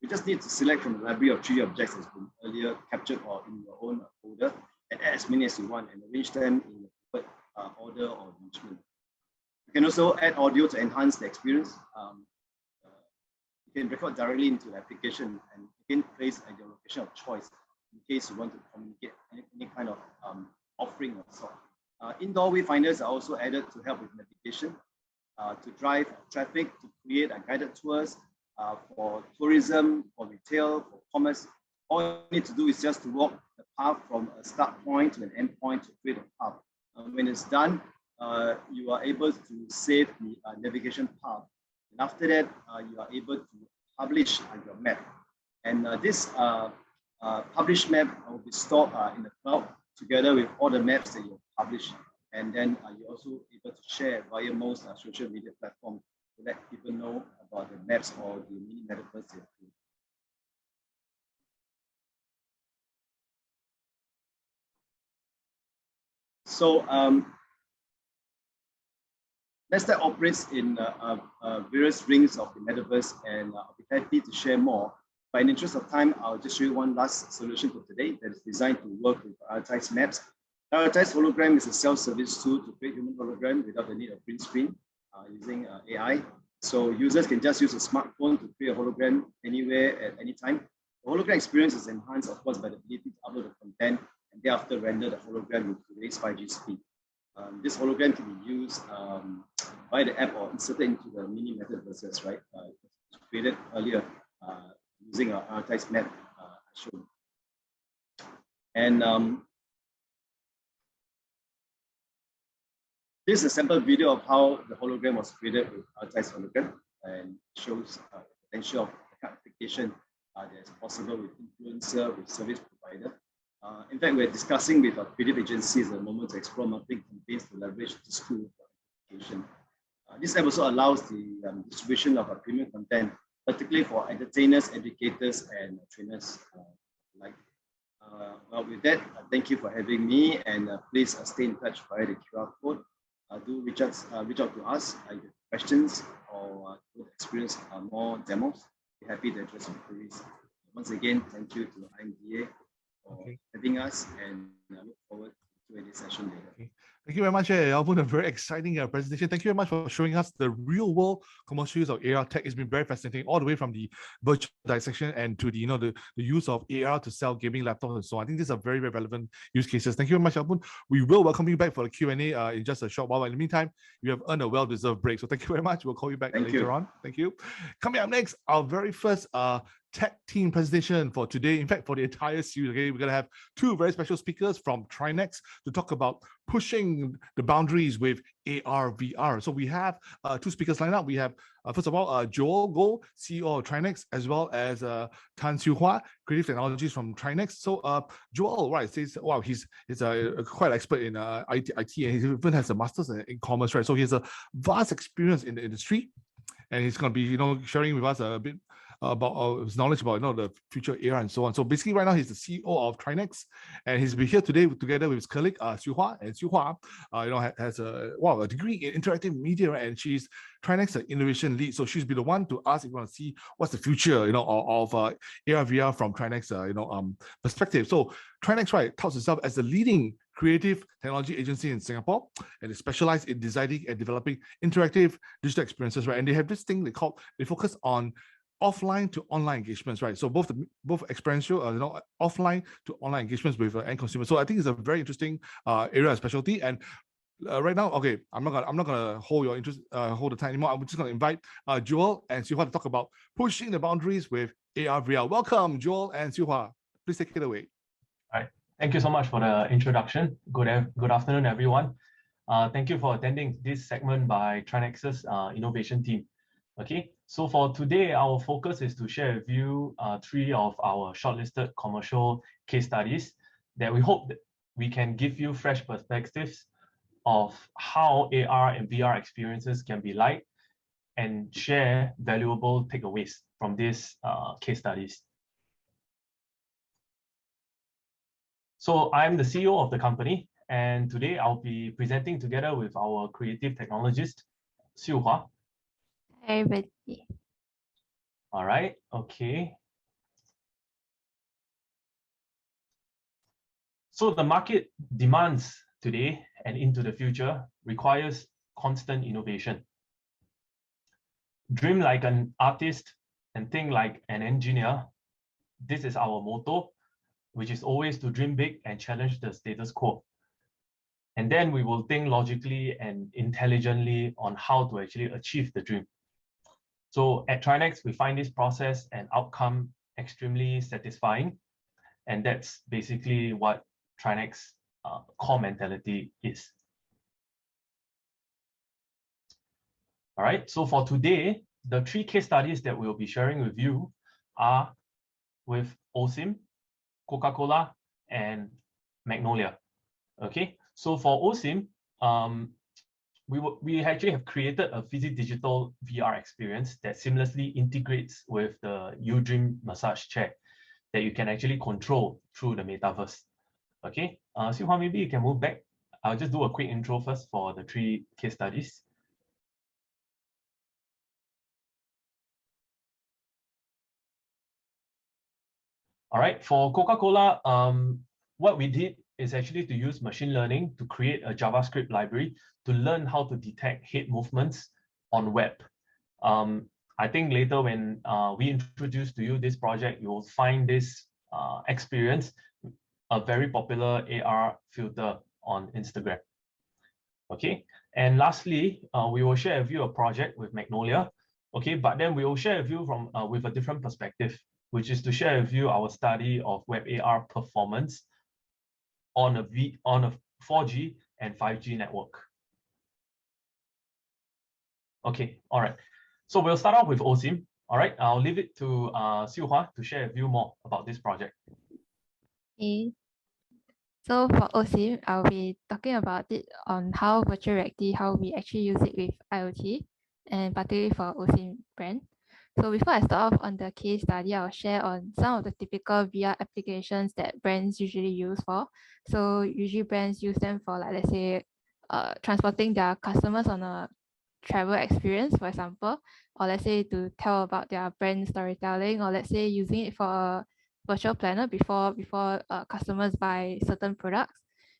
We just need to select from the library of 3 objects that's been earlier captured or in your own folder, and add as many as you want and arrange them in the preferred order or arrangement. You can also add audio to enhance the experience. You can record directly into the application and again place at your location of choice in case you want to communicate any kind of offering or sort. Indoor wayfinders are also added to help with navigation, to drive traffic, to create guided tours for tourism, for retail, for commerce. All you need to do is just to walk the path from a start point to an end point to create a path. When it's done, you are able to save the navigation path. And after that, you are able to publish your map. And this published map will be stored in the cloud together with all the maps that you publish. And then you're also able to share via most social media platforms to let people know about the maps or the mini metaverse. So Metaverse operates in various rings of the metaverse, and I'll be happy to share more. But in the interest of time, I'll just show you one last solution for today that is designed to work with prioritized maps. Prioritized hologram is a self-service tool to create human hologram without the need of print screen using AI. So users can just use a smartphone to create a hologram anywhere at any time. The hologram experience is enhanced, of course, by the ability to upload the content and thereafter render the hologram with today's 5G speed. This hologram can be used by the app or inserted into the mini metaverses, right? Created earlier using our prioritized map shown. And this is a sample video of how the hologram was created with prioritized hologram, and shows the potential of the application that is possible with influencer, with service provider. In fact, we're discussing with our creative agencies at the moment to explore marketing campaigns to leverage this tool for application. This app also allows the distribution of our premium content, particularly for entertainers, educators, and trainers alike. Well, with that, thank you for having me, and please stay in touch via the QR code. Do reach out to us if you have questions or would experience more demos. We're happy to address your queries. Once again, thank you to IMDA for having us, and I look forward to a Q&A session later. Thank you very much, Alvin. A very exciting presentation. Thank you very much for showing us the real world commercial use of AR tech. It's been very fascinating, all the way from the virtual dissection and to the the use of AR to sell gaming laptops and so on. I think these are very, very relevant use cases. Thank you very much, Alvin. We will welcome you back for the Q&A in just a short while. In the meantime, you have earned a well-deserved break. So thank you very much. We'll call you back later on. Thank you. Coming up next, our very first tech team presentation for today. In fact, for the entire series, okay, we're going to have 2 very special speakers from Trinex to talk about pushing the boundaries with ARVR. So we have 2 speakers lined up. We have, first of all, Joel Goh, CEO of Trinex, as well as Tan Siu Hua, Creative Technologies from Trinex. So Joel, right, says, wow, he's quite expert in IT, and he even has a master's in commerce, right? So he has a vast experience in the industry, and he's going to be, sharing with us a bit about his knowledge about the future AR and so on. So basically, right now he's the CEO of Trinex, and he's been here today together with his colleague Siu Hua. And Siu Hua, has a degree in interactive media, and she's Trinex innovation lead. So she's been the one to ask if you want to see what's the future, of AR/VR from Trinex, perspective. So Trinex, right, touts itself as the leading creative technology agency in Singapore, and they specialize in designing and developing interactive digital experiences, right? And they have this thing they focus on offline to online engagements, right? So both experiential, offline to online engagements with end consumers. So I think it's a very interesting area of specialty. And right now, okay, I'm not gonna hold your interest, hold the time anymore. I'm just gonna invite Joel and Siu Hua to talk about pushing the boundaries with AR/VR. Welcome, Joel and Siu Hua. Please take it away. All right. Thank you so much for the introduction. Good afternoon, everyone. Thank you for attending this segment by Trinex's innovation team. Okay, so for today, our focus is to share with you 3 of our shortlisted commercial case studies that we hope that we can give you fresh perspectives of how AR and VR experiences can be like, and share valuable takeaways from these case studies. So I'm the CEO of the company, and today I'll be presenting together with our creative technologist, Xiu Hua. Hi, everybody. All right, okay. So the market demands today and into the future requires constant innovation. Dream like an artist and think like an engineer. This is our motto, which is always to dream big and challenge the status quo. And then we will think logically and intelligently on how to actually achieve the dream. So at Trinex, we find this process and outcome extremely satisfying. And that's basically what Trinex core mentality is. All right, so for today, the 3 case studies that we'll be sharing with you are with OSIM, Coca-Cola, and Magnolia. Okay, so for OSIM, we actually have created a physi-digital VR experience that seamlessly integrates with the UDream massage chair that you can actually control through the metaverse. Okay, Xiu-Hua, maybe you can move back. I'll just do a quick intro first for the 3 case studies. All right, for Coca-Cola, what we did is actually to use machine learning to create a JavaScript library to learn how to detect head movements on web. I think later when we introduce to you this project, you will find this experience a very popular AR filter on Instagram. Okay, and lastly, we will share with you a project with Magnolia. Okay, but then we will share with you from with a different perspective, which is to share with you our study of web AR performance on a 4G and 5G network. Okay, all right. So we'll start off with OSIM. All right, I'll leave it to Xiu-Hua to share with you more about this project. Okay. So for OSIM, I'll be talking about it on how virtual reality, how we actually use it with IoT, and particularly for OSIM brand. So before I start off on the case study, I'll share on some of the typical VR applications that brands usually use for. So usually brands use them for, like, let's say, transporting their customers on a travel experience, for example, or let's say to tell about their brand storytelling, or let's say using it for a virtual planner before customers buy certain products,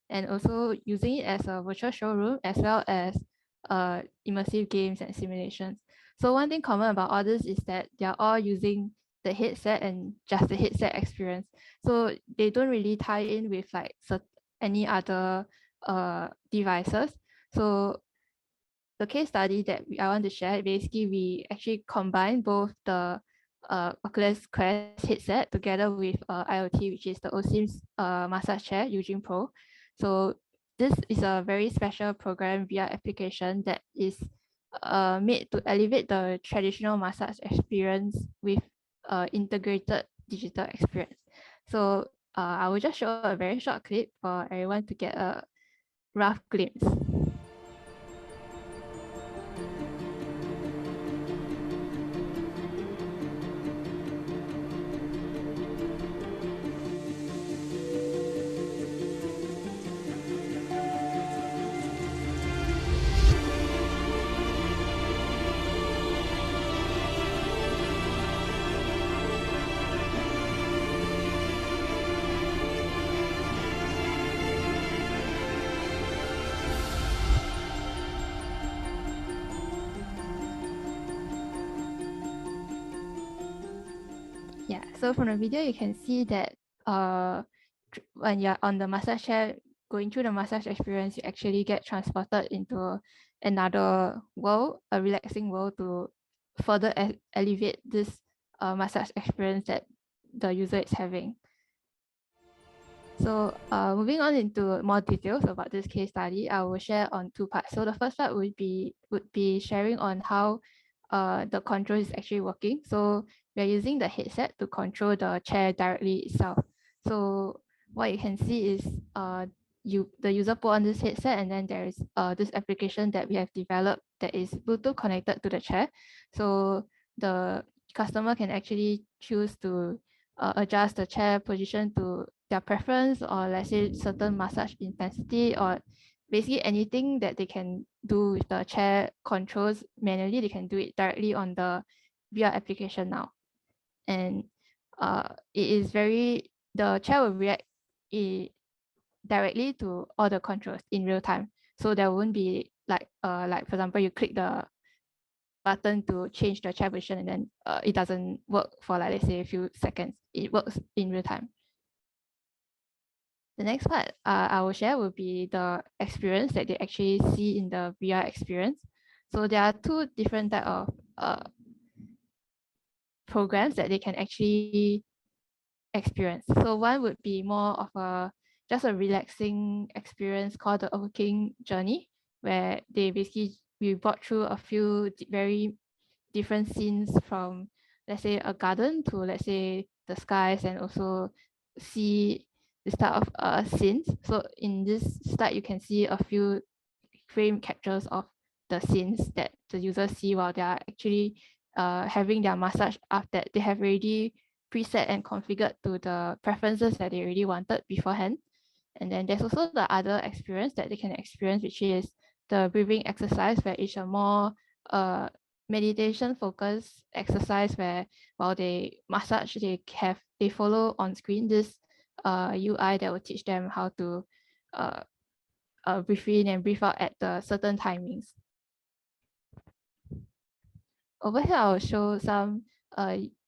and also using it as a virtual showroom as well as immersive games and simulations. So one thing common about all this is that they're all using the headset and just the headset experience. So they don't really tie in with like any other devices. So the case study that I want to share, basically we actually combine both the Oculus Quest headset together with IoT, which is the OSIM's massage chair, UDream Pro. So this is a very special program VR application that is made to elevate the traditional massage experience with integrated digital experience. So I will just show a very short clip for everyone to get a rough glimpse. Yeah, so from the video, you can see that when you're on the massage chair, going through the massage experience, you actually get transported into another world, a relaxing world, to further elevate this massage experience that the user is having. So moving on into more details about this case study, I will share on 2 parts. So the first part would be sharing on how the control is actually working. So we are using the headset to control the chair directly itself. So what you can see is the user put on this headset, and then there is this application that we have developed that is Bluetooth connected to the chair. So the customer can actually choose to adjust the chair position to their preference, or let's say certain massage intensity, or basically anything that they can do with the chair controls manually, they can do it directly on the VR application now. And it is the chair will react directly to all the controls in real time. So there won't be like for example, you click the button to change the chair position and then it doesn't work for like, let's say, a few seconds. It works in real time. The next part I will share will be the experience that they actually see in the VR experience. So there are two different type of programs that they can actually experience. So one would be more of just a relaxing experience called the Overking Journey, where we brought through a few very different scenes from, let's say, a garden to, let's say, the skies, and also see the start of scenes. So in this slide, you can see a few frame captures of the scenes that the users see while they are actually having their massage after they have already preset and configured to the preferences that they already wanted beforehand. And then there's also the other experience that they can experience, which is the breathing exercise, where it's a more meditation focused exercise where while they massage, they follow on screen this UI that will teach them how to breathe in and breathe out at the certain timings. Over here, I'll show some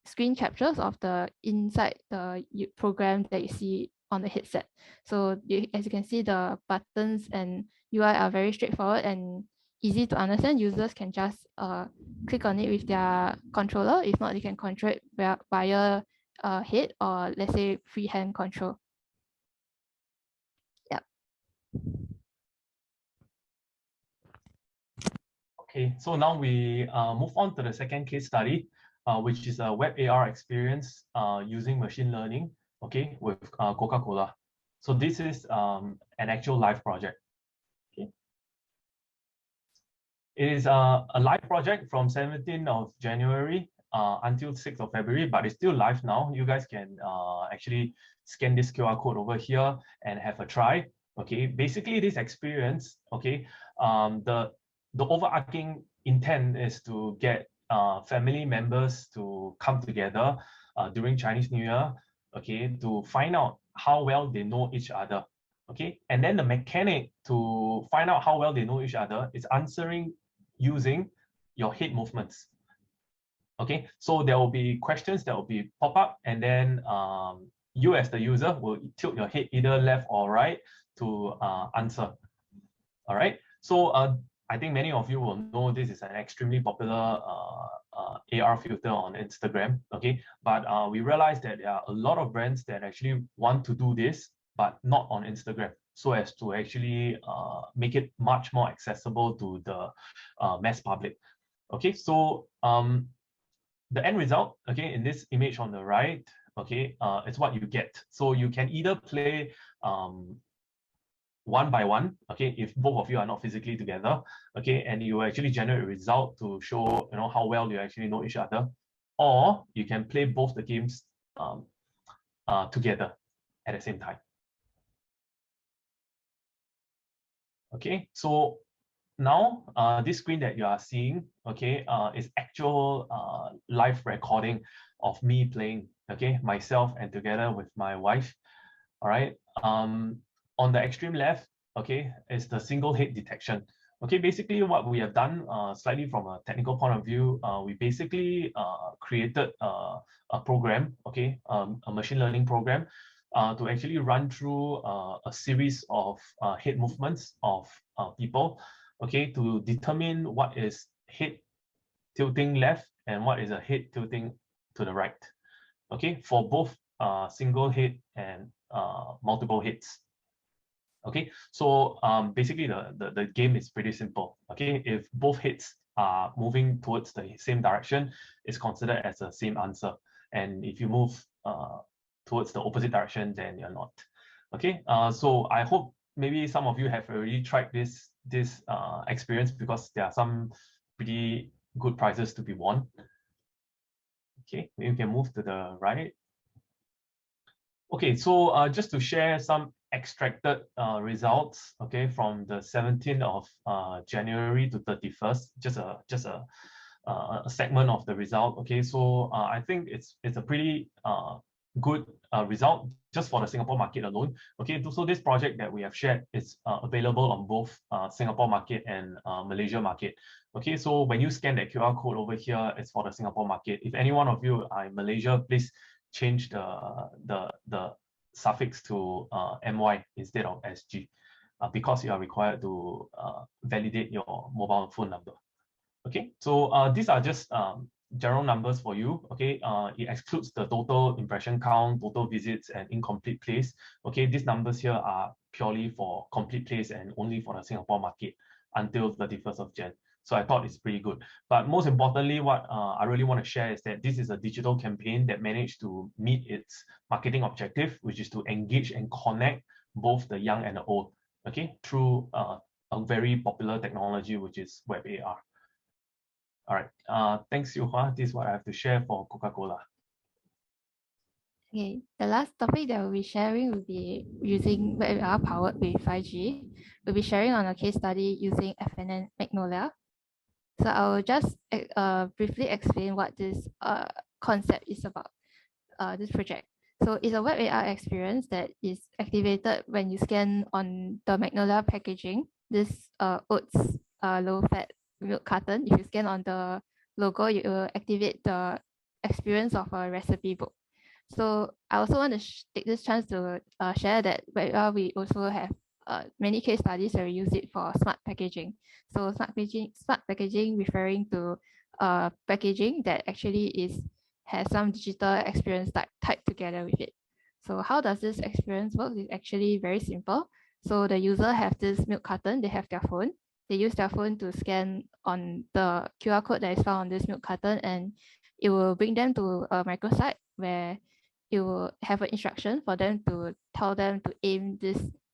screen captures of the inside the program that you see on the headset. So as you can see, the buttons and UI are very straightforward and easy to understand. Users can just click on it with their controller. If not, they can control it via head or, let's say, freehand control. Yep. Okay, so now we move on to the second case study, which is a web AR experience using machine learning, okay, with Coca-Cola. So this is an actual live project. Okay. It is a live project from 17th of January until 6th of February, but it's still live now. You guys can actually scan this QR code over here and have a try. Okay, basically this experience, okay, the overarching intent is to get family members to come together during Chinese New Year, okay, to find out how well they know each other, okay? And then the mechanic to find out how well they know each other is answering using your head movements, okay? So there will be questions that will be pop up, and then you as the user will tilt your head either left or right to answer, all right? So I think many of you will know this is an extremely popular AR filter on Instagram, okay? But we realized that there are a lot of brands that actually want to do this, but not on Instagram, so as to actually make it much more accessible to the mass public. Okay, so the end result, okay, in this image on the right, okay, it's what you get. So you can either play one by one, okay, if both of you are not physically together, okay, and you actually generate a result to show, you know, how well you actually know each other, or you can play both the games together at the same time. Okay, so now this screen that you are seeing, okay, is actual live recording of me playing, okay, myself and together with my wife. All right. On the extreme left, okay, is the single head detection. Okay, basically what we have done, slightly from a technical point of view, we basically created a program, okay, a machine learning program to actually run through a series of head movements of people, okay, to determine what is head tilting left and what is a head tilting to the right, okay, for both single head and multiple heads. Okay, so basically the game is pretty simple. Okay, if both heads are moving towards the same direction, it's considered as the same answer. And if you move towards the opposite direction, then you're not. Okay, so I hope maybe some of you have already tried this experience, because there are some pretty good prizes to be won. Okay, maybe we can move to the right. Okay, so just to share some extracted results, okay, from the 17th of January to 31st, just a segment of the result. Okay, so I think it's a pretty good result just for the Singapore market alone. Okay, so this project that we have shared is available on both Singapore market and Malaysia market. Okay, so when you scan that QR code over here, it's for the Singapore market. If any one of you are in Malaysia, please change the suffix to MY instead of SG because you are required to validate your mobile phone number. Okay, so these are just general numbers for you. Okay, it excludes the total impression count, total visits, and incomplete plays. Okay, these numbers here are purely for complete plays and only for the Singapore market until 31st of Jan. So I thought it's pretty good. But most importantly, what I really want to share is that this is a digital campaign that managed to meet its marketing objective, which is to engage and connect both the young and the old, okay, through a very popular technology, which is Web AR. All right. Thanks, Yuhua. This is what I have to share for Coca-Cola. Okay, the last topic that we'll be sharing will be using ARVR powered with 5G. We'll be sharing on a case study using FNN Magnolia. So I will just briefly explain what this concept is about, this project. So it's a web AR experience that is activated when you scan on the Magnolia packaging, this oats low-fat milk carton. If you scan on the logo, you will activate the experience of a recipe book. So I also want to take this chance to share that we also have many case studies where we use it for smart packaging. So smart packaging referring to packaging that actually has some digital experience typed together with it. So how does this experience work? It's actually very simple. So the user have this milk carton, they have their phone. They use their phone to scan on the QR code that is found on this milk carton, and it will bring them to a microsite where it will have an instruction for them to tell them to aim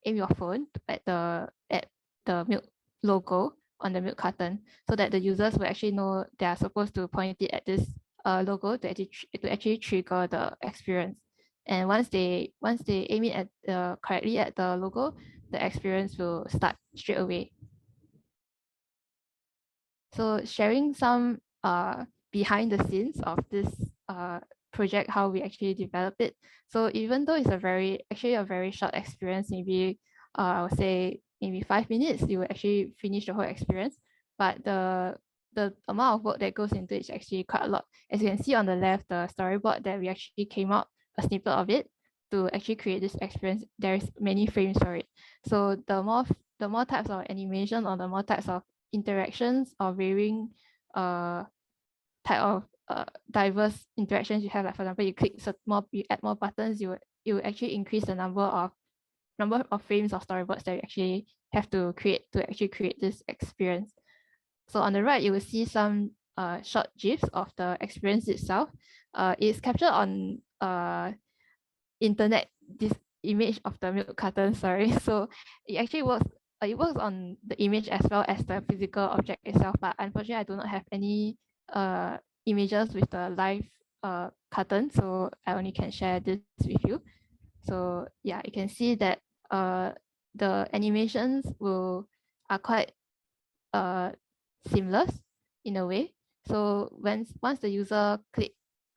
your phone at the milk logo on the milk carton, so that the users will actually know they are supposed to point it at this logo to actually trigger the experience. And once they aim it at correctly at the logo, the experience will start straight away. So sharing some behind the scenes of this project, how we actually develop it. So even though it's a very short experience, maybe I would say maybe 5 minutes, you will actually finish the whole experience. But the amount of work that goes into it is actually quite a lot. As you can see on the left, the storyboard that we actually came out a snippet of it to actually create this experience. There's many frames for it. So the more types of animation or the more types of interactions or varying type of diverse interactions you have, like for example, you add more buttons, you actually increase the number of frames of storyboards that you actually have to create this experience. So on the right, you will see some short GIFs of the experience itself. It's captured on internet, this image of the milk carton, sorry. So it actually works. It works on the image as well as the physical object itself, but unfortunately, I do not have any images with the live carton, so I only can share this with you. So yeah, you can see that the animations are quite seamless in a way. So once the user click,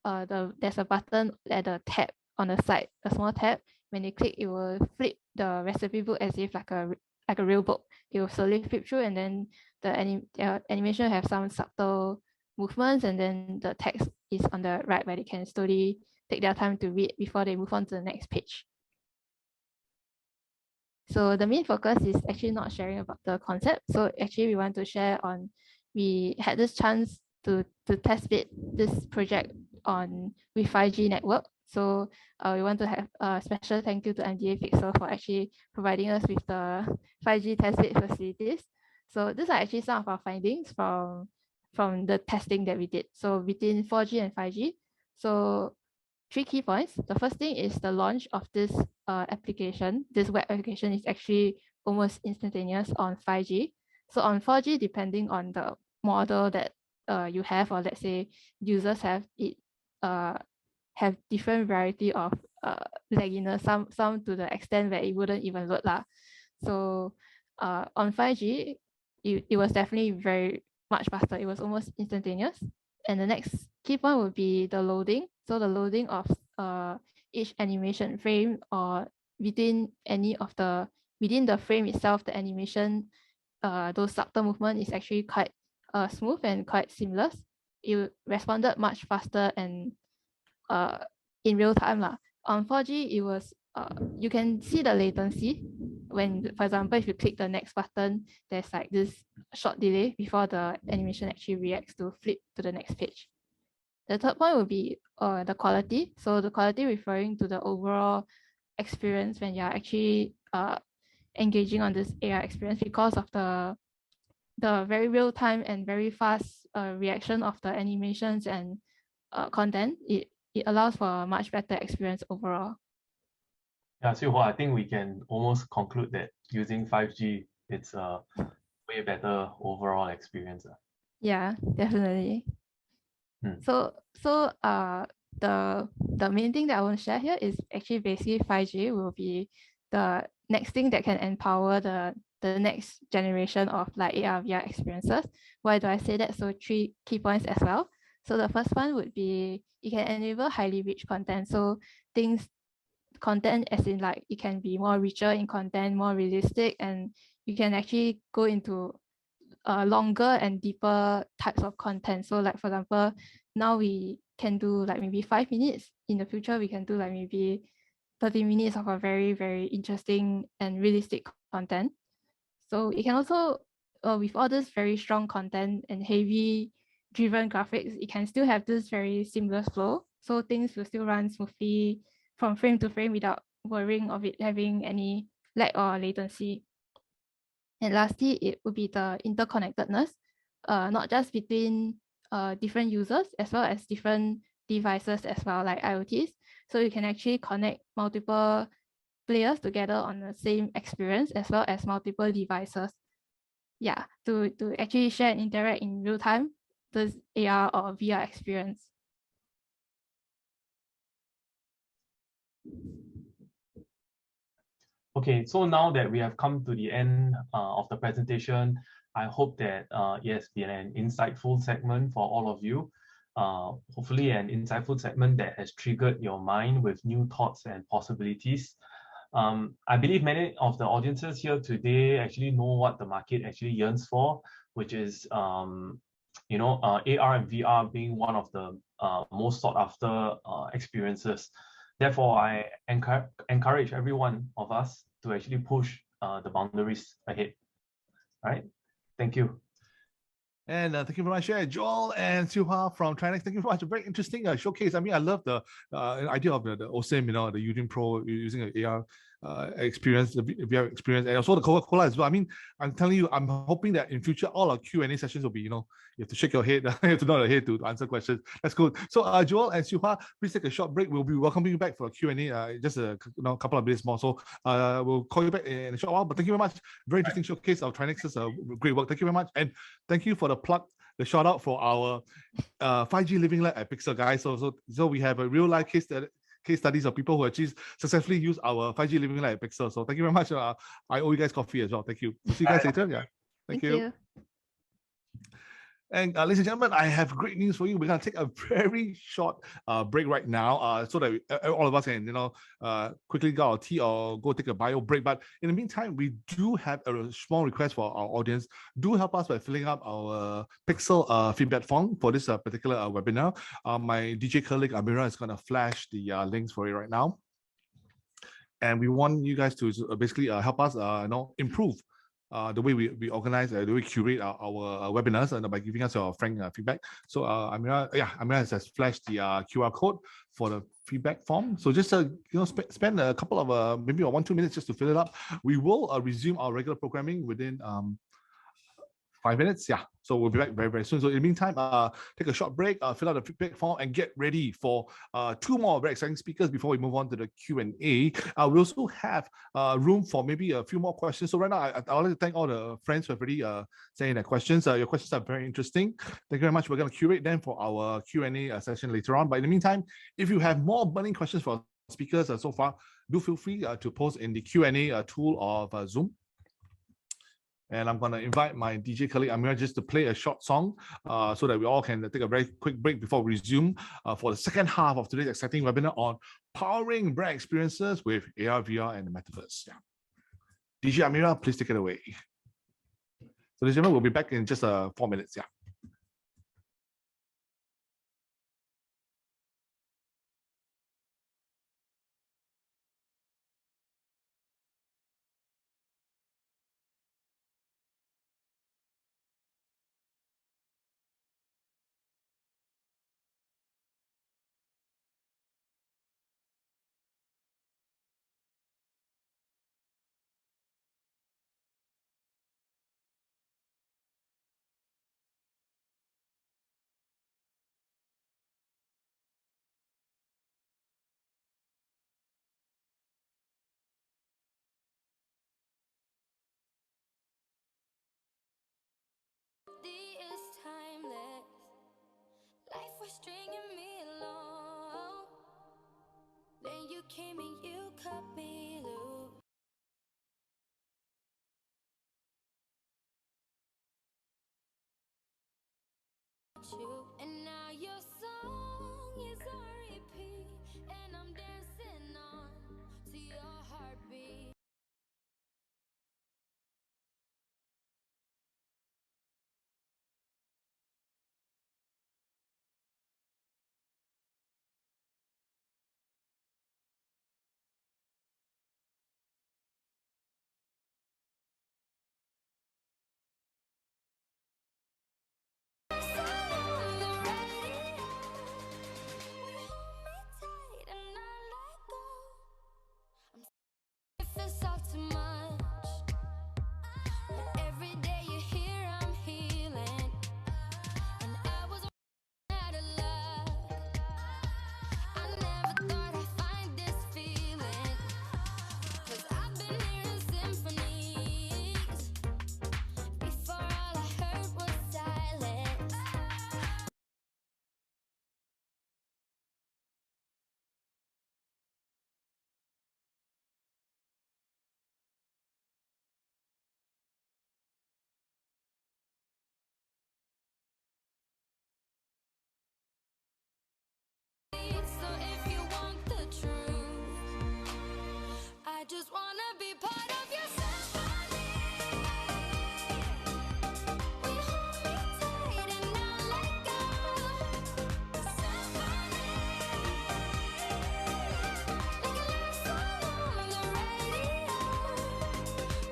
there's a button at the tab on the side, a small tab. When they click, it will flip the recipe book as if like a real book. It will slowly flip through, and then the animation have some subtle movements, and then the text is on the right where they can slowly take their time to read before they move on to the next page. So the main focus is actually not sharing about the concept. So actually we want to share on, we had this chance to test fit this project with 5G network. So we want to have a special thank you to IMDA Pixel for actually providing us with the 5G test fit facilities. So these are actually some of our findings from the testing that we did. So between 4G and 5G. So 3 key points. The first thing is the launch of this application. This web application is actually almost instantaneous on 5G. So on 4G, depending on the model that you have, or let's say users have different variety of lagginess, some to the extent that it wouldn't even load lah. So on 5G, it was definitely very much faster. It was almost instantaneous. And the next key point would be the loading. So the loading of each animation frame or within the frame itself, the animation, those subtle movement is actually quite smooth and quite seamless. It responded much faster and in real time lah. On 4G, it was you can see the latency when, for example, if you click the next button, there's like this short delay before the animation actually reacts to flip to the next page. The third point would be the quality. So the quality referring to the overall experience when you're actually engaging on this AR experience, because of the very real time and very fast reaction of the animations and content. It allows for a much better experience overall. Yeah, so I think we can almost conclude that using 5G, it's a way better overall experience. Yeah, definitely. So the main thing that I want to share here is actually basically 5G will be the next thing that can empower the next generation of like AR/VR experiences. Why do I say that? So 3 key points as well. So the first one would be it can enable highly rich content. So content as in like it can be more richer in content, more realistic, and you can actually go into longer and deeper types of content. So like for example, now we can do like maybe 5 minutes. In the future, we can do like maybe 30 minutes of a very, very interesting and realistic content. So it can also, with all this very strong content and heavy driven graphics, it can still have this very seamless flow. So things will still run smoothly from frame to frame without worrying of it having any lag or latency. And lastly, it would be the interconnectedness, not just between different users as well as different devices as well, like IoTs. So you can actually connect multiple players together on the same experience as well as multiple devices. Yeah, to actually share and interact in real time, this AR or VR experience. Okay, so now that we have come to the end of the presentation, I hope that it has been an insightful segment for all of you. Hopefully an insightful segment that has triggered your mind with new thoughts and possibilities. I believe many of the audiences here today actually know what the market actually yearns for, which is AR and VR being one of the most sought after experiences. Therefore, I encourage every one of us to actually push the boundaries ahead. All right, thank you. And thank you very much, Joel and Siu-Hua from Trinex. Thank you very much. A very interesting showcase. I mean, I love the idea of the OSIM, the Udemy Pro using an AR experience, the VR experience, and also the Coca-Cola as well. I mean, I'm telling you, I'm hoping that in future, all our Q&A sessions will be, you have to shake your head, you have to nod your head to answer questions. That's good. So Joel and Siu-Hua, please take a short break. We'll be welcoming you back for a Q&A, just a couple of minutes more. So we'll call you back in a short while. But thank you very much. Very interesting showcase of Trinex's great work. Thank you very much. And thank you for the plug, the shout out for our 5G Living Lab at Pixel, guys. So we have a real life case studies of people who actually successfully use our 5G Living Lab at Pixel. So thank you very much. I owe you guys coffee as well. Thank you. We'll see you guys later. Yeah. Thank you. And ladies and gentlemen, I have great news for you. We're going to take a very short break right now so that all of us can, quickly get our tea or go take a bio break. But in the meantime, we do have a small request for our audience. Do help us by filling up our Pixel feedback form for this particular webinar. My DJ colleague, Amira, is going to flash the links for you right now. And we want you guys to basically help us improve the way we organize, the way we curate our webinars, and by giving us your frank feedback. So Amira has flashed the QR code for the feedback form. So just spend a couple of maybe 1-2 minutes just to fill it up. We will resume our regular programming within 5 minutes. Yeah, so we'll be back very, very soon. So in the meantime, take a short break, fill out the feedback form, and get ready for 2 more very exciting speakers before we move on to the Q&A. We also have room for maybe a few more questions. So right now, I'd like to thank all the friends who have already saying their questions. Your questions are very interesting. Thank you very much. We're going to curate them for our Q&A session later on. But in the meantime, if you have more burning questions for speakers so far, do feel free to post in the Q&A tool of Zoom. And I'm going to invite my DJ colleague Amira just to play a short song so that we all can take a very quick break before we resume for the second half of today's exciting webinar on powering brand experiences with AR, VR, and the Metaverse. Yeah. DJ Amira, please take it away. So, ladies and gentlemen, we'll be back in just 4 minutes. Yeah. Is timeless. Life was stringing me along. Then you came and you cut me loose. And now your song is on repeat, and I'm dancing on to your heartbeat. I just wanna be part of your symphony. We hold me tight and not let go. Symphony, like a love song on the radio.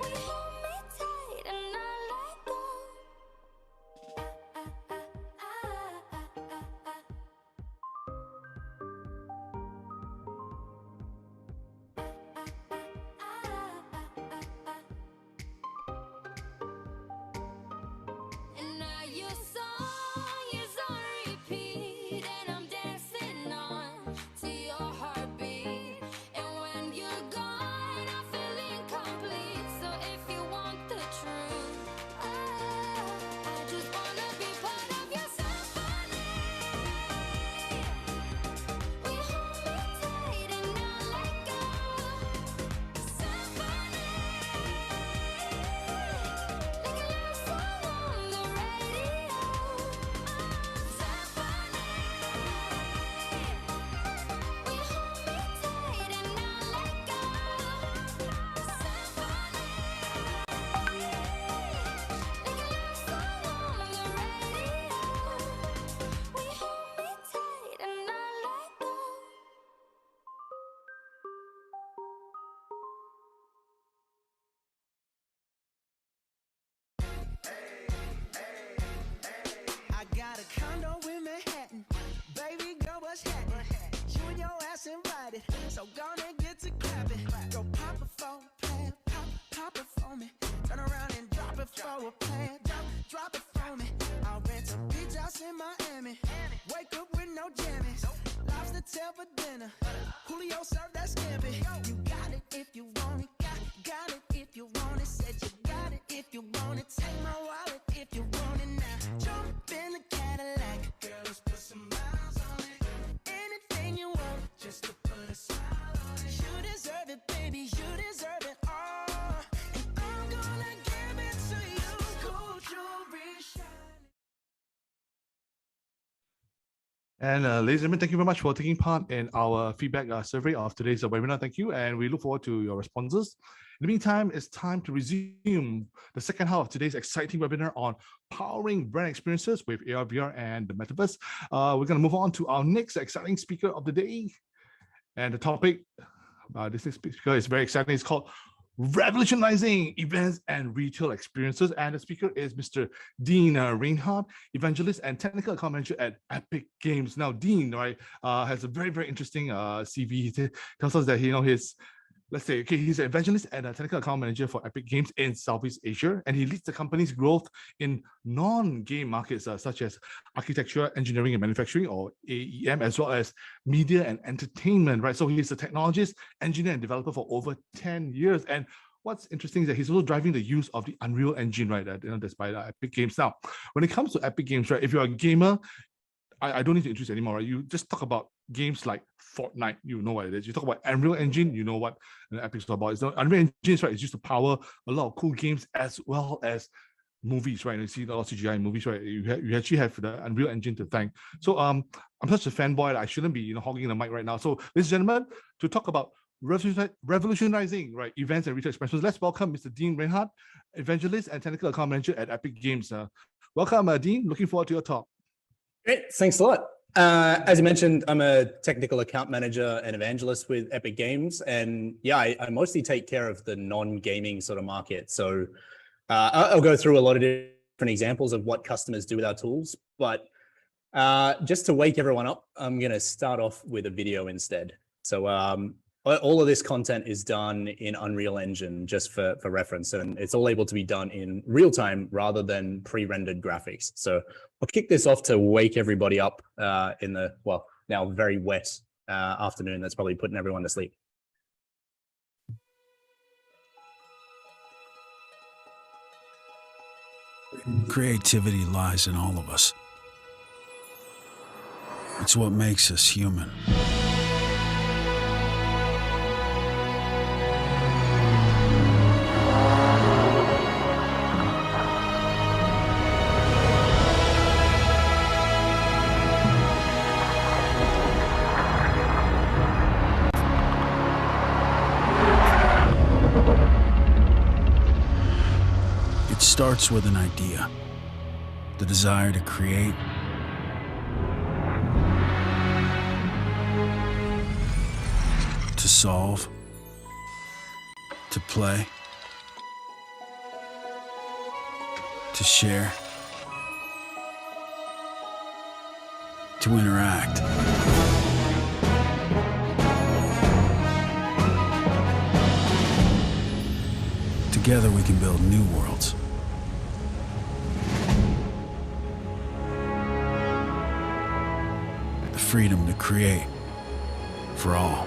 We hold me tight and not let go. And now your song is on repeat, and I'm dancing on to your heartbeat. And when you're gone, I feel incomplete. So if you want the truth, I just wanna be part of your symphony. We hold me tight and not let go. Symphony, like a love song on the radio. Symphony, we hold me tight and not let go. Symphony, like a love song on the radio. We hold me tight and not let go. I got a condo in Manhattan. Baby girl, what's happening? You and your ass invited, so gonna get to clapping. Go pop it for a plan, pop it for me. Turn around and drop it for a plan, drop it for me. I'll rent a beach house in Miami. Wake up with no jammies. Lobster tail for dinner. Julio served that scampi. You got it if you want it. Got it if you want it. Said you got it if you want it. Take my wallet if you want it now. Jump in the Cadillac. Girl, let's put some miles on it. Anything you want, just to put a smile And ladies and gentlemen, thank you very much for taking part in our feedback survey of today's webinar. Thank you, and we look forward to your responses. In the meantime, it's time to resume the second half of today's exciting webinar on powering brand experiences with ARVR and the Metaverse. We're going to move on to our next exciting speaker of the day. And the topic, this next speaker is very exciting. It's called Revolutionizing Events and Retail Experiences. And the speaker is Mr. Dean Reinhardt, evangelist and technical account manager at Epic Games. Now, Dean, right, has a very, very interesting CV. He tells us that he's an evangelist and a technical account manager for Epic Games in Southeast Asia, and he leads the company's growth in non-game markets such as architecture, engineering, and manufacturing, or AEM, as well as media and entertainment, right? So he's a technologist, engineer, and developer for over 10 years. And what's interesting is that he's also driving the use of the Unreal Engine, right? That's by Epic Games. Now, when it comes to Epic Games, right, if you're a gamer, I don't need to introduce anymore, right? You just talk about games like Fortnite, you know what it is. You talk about Unreal Engine, you know what Epic's about. So Unreal Engine, right, is used to power a lot of cool games as well as movies, right? And you see a lot of CGI movies, right? You actually have the Unreal Engine to thank. So I'm such a fanboy that I shouldn't be hogging the mic right now. So ladies and gentlemen, to talk about revolutionizing right events and retail experiences, let's welcome Mr. Dean Reinhardt, evangelist and technical account manager at Epic Games. Welcome, Dean. Looking forward to your talk. Great, thanks a lot. As you mentioned, I'm a technical account manager and evangelist with Epic Games. And yeah, I mostly take care of the non-gaming sort of market. So I'll go through a lot of different examples of what customers do with our tools. But just to wake everyone up, I'm going to start off with a video instead. So all of this content is done in Unreal Engine, just for reference, and it's all able to be done in real time rather than pre-rendered graphics. So I'll kick this off to wake everybody up in the, well, now very wet afternoon that's probably putting everyone to sleep. Creativity lies in all of us. It's what makes us human. It starts with an idea, the desire to create, to solve, to play, to share, to interact. Together we can build new worlds. The freedom to create for all.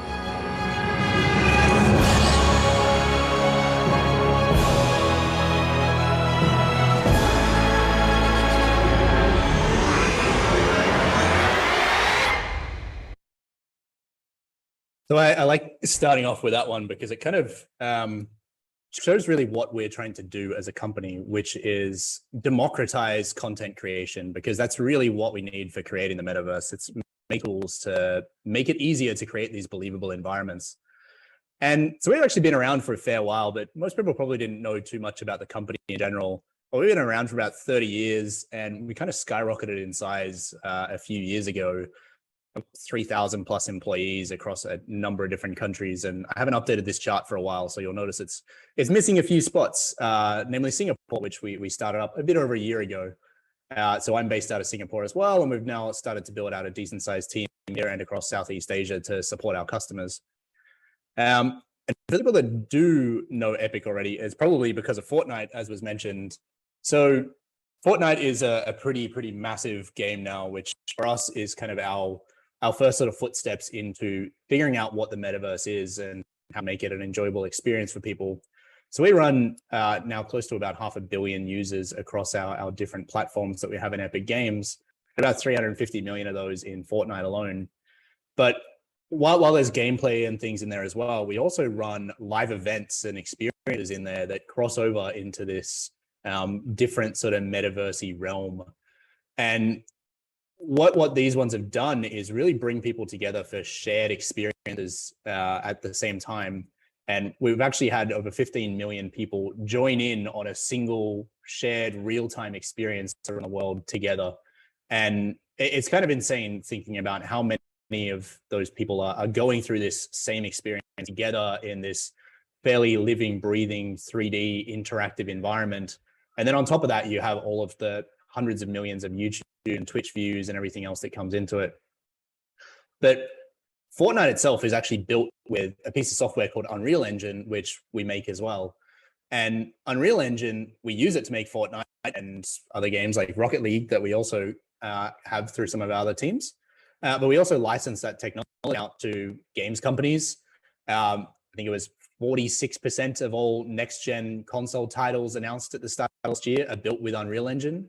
So I like starting off with that one because it kind of shows really what we're trying to do as a company, which is democratize content creation, because that's really what we need for creating the metaverse. It's make tools to make it easier to create these believable environments. And so we've actually been around for a fair while, but most people probably didn't know too much about the company in general. Well, we've been around for about 30 years and we kind of skyrocketed in size a few years ago. 3,000 plus employees across a number of different countries. And I haven't updated this chart for a while, so you'll notice it's missing a few spots, namely Singapore, which we started up a bit over a year ago. So I'm based out of Singapore as well, and we've now started to build out a decent sized team here and across Southeast Asia to support our customers. And for the people that do know Epic already, it's probably because of Fortnite, as was mentioned. So Fortnite is a pretty massive game now, which for us is kind of our first sort of footsteps into figuring out what the metaverse is and how to make it an enjoyable experience for people. So we run now close to about 500 million users across our different platforms that we have in Epic Games, about 350 million of those in Fortnite alone. But while there's gameplay and things in there as well, we also run live events and experiences in there that cross over into this different sort of metaversey realm. And what these ones have done is really bring people together for shared experiences at the same time. And we've actually had over 15 million people join in on a single shared real-time experience around the world together. And it's kind of insane thinking about how many of those people are going through this same experience together in this fairly living, breathing 3D interactive environment. And then on top of that, you have all of the hundreds of millions of YouTube and Twitch views and everything else that comes into it. But Fortnite itself is actually built with a piece of software called Unreal Engine, which we make as well. And Unreal Engine, we use it to make Fortnite and other games like Rocket League that we also have through some of our other teams. But we also license that technology out to games companies. I think it was 46% of all next-gen console titles announced at the start of last year are built with Unreal Engine.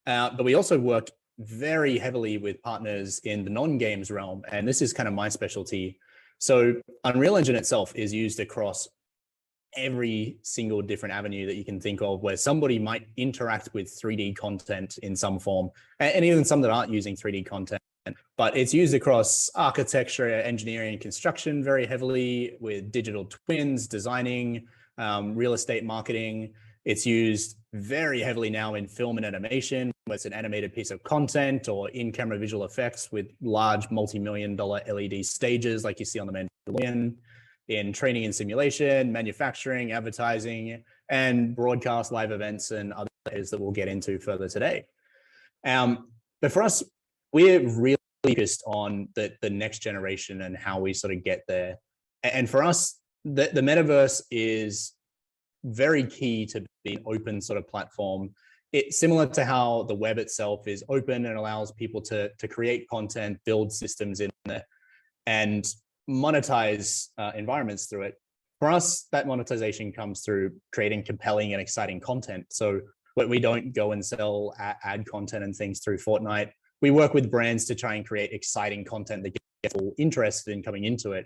But we also work very heavily with partners in the non-games realm, and this is kind of my specialty. So Unreal Engine itself is used across every single different avenue that you can think of where somebody might interact with 3D content in some form, and even some that aren't using 3D content. But it's used across architecture, engineering, and construction very heavily with digital twins, designing, real estate marketing. It's used very heavily now in film and animation, whether it's an animated piece of content or in-camera visual effects with large multi-million-dollar LED stages like you see on The Mandalorian, in training and simulation, manufacturing, advertising, and broadcast live events and other areas that we'll get into further today. But for us, we're really focused on the next generation and how we sort of get there. And for us, the metaverse is very key to be an open sort of platform. It's similar to how the web itself is open and allows people to create content, build systems in there, and monetize environments through it. For us, that monetization comes through creating compelling and exciting content. So we don't go and sell ad content and things through Fortnite. We work with brands to try and create exciting content that gets people interested in coming into it.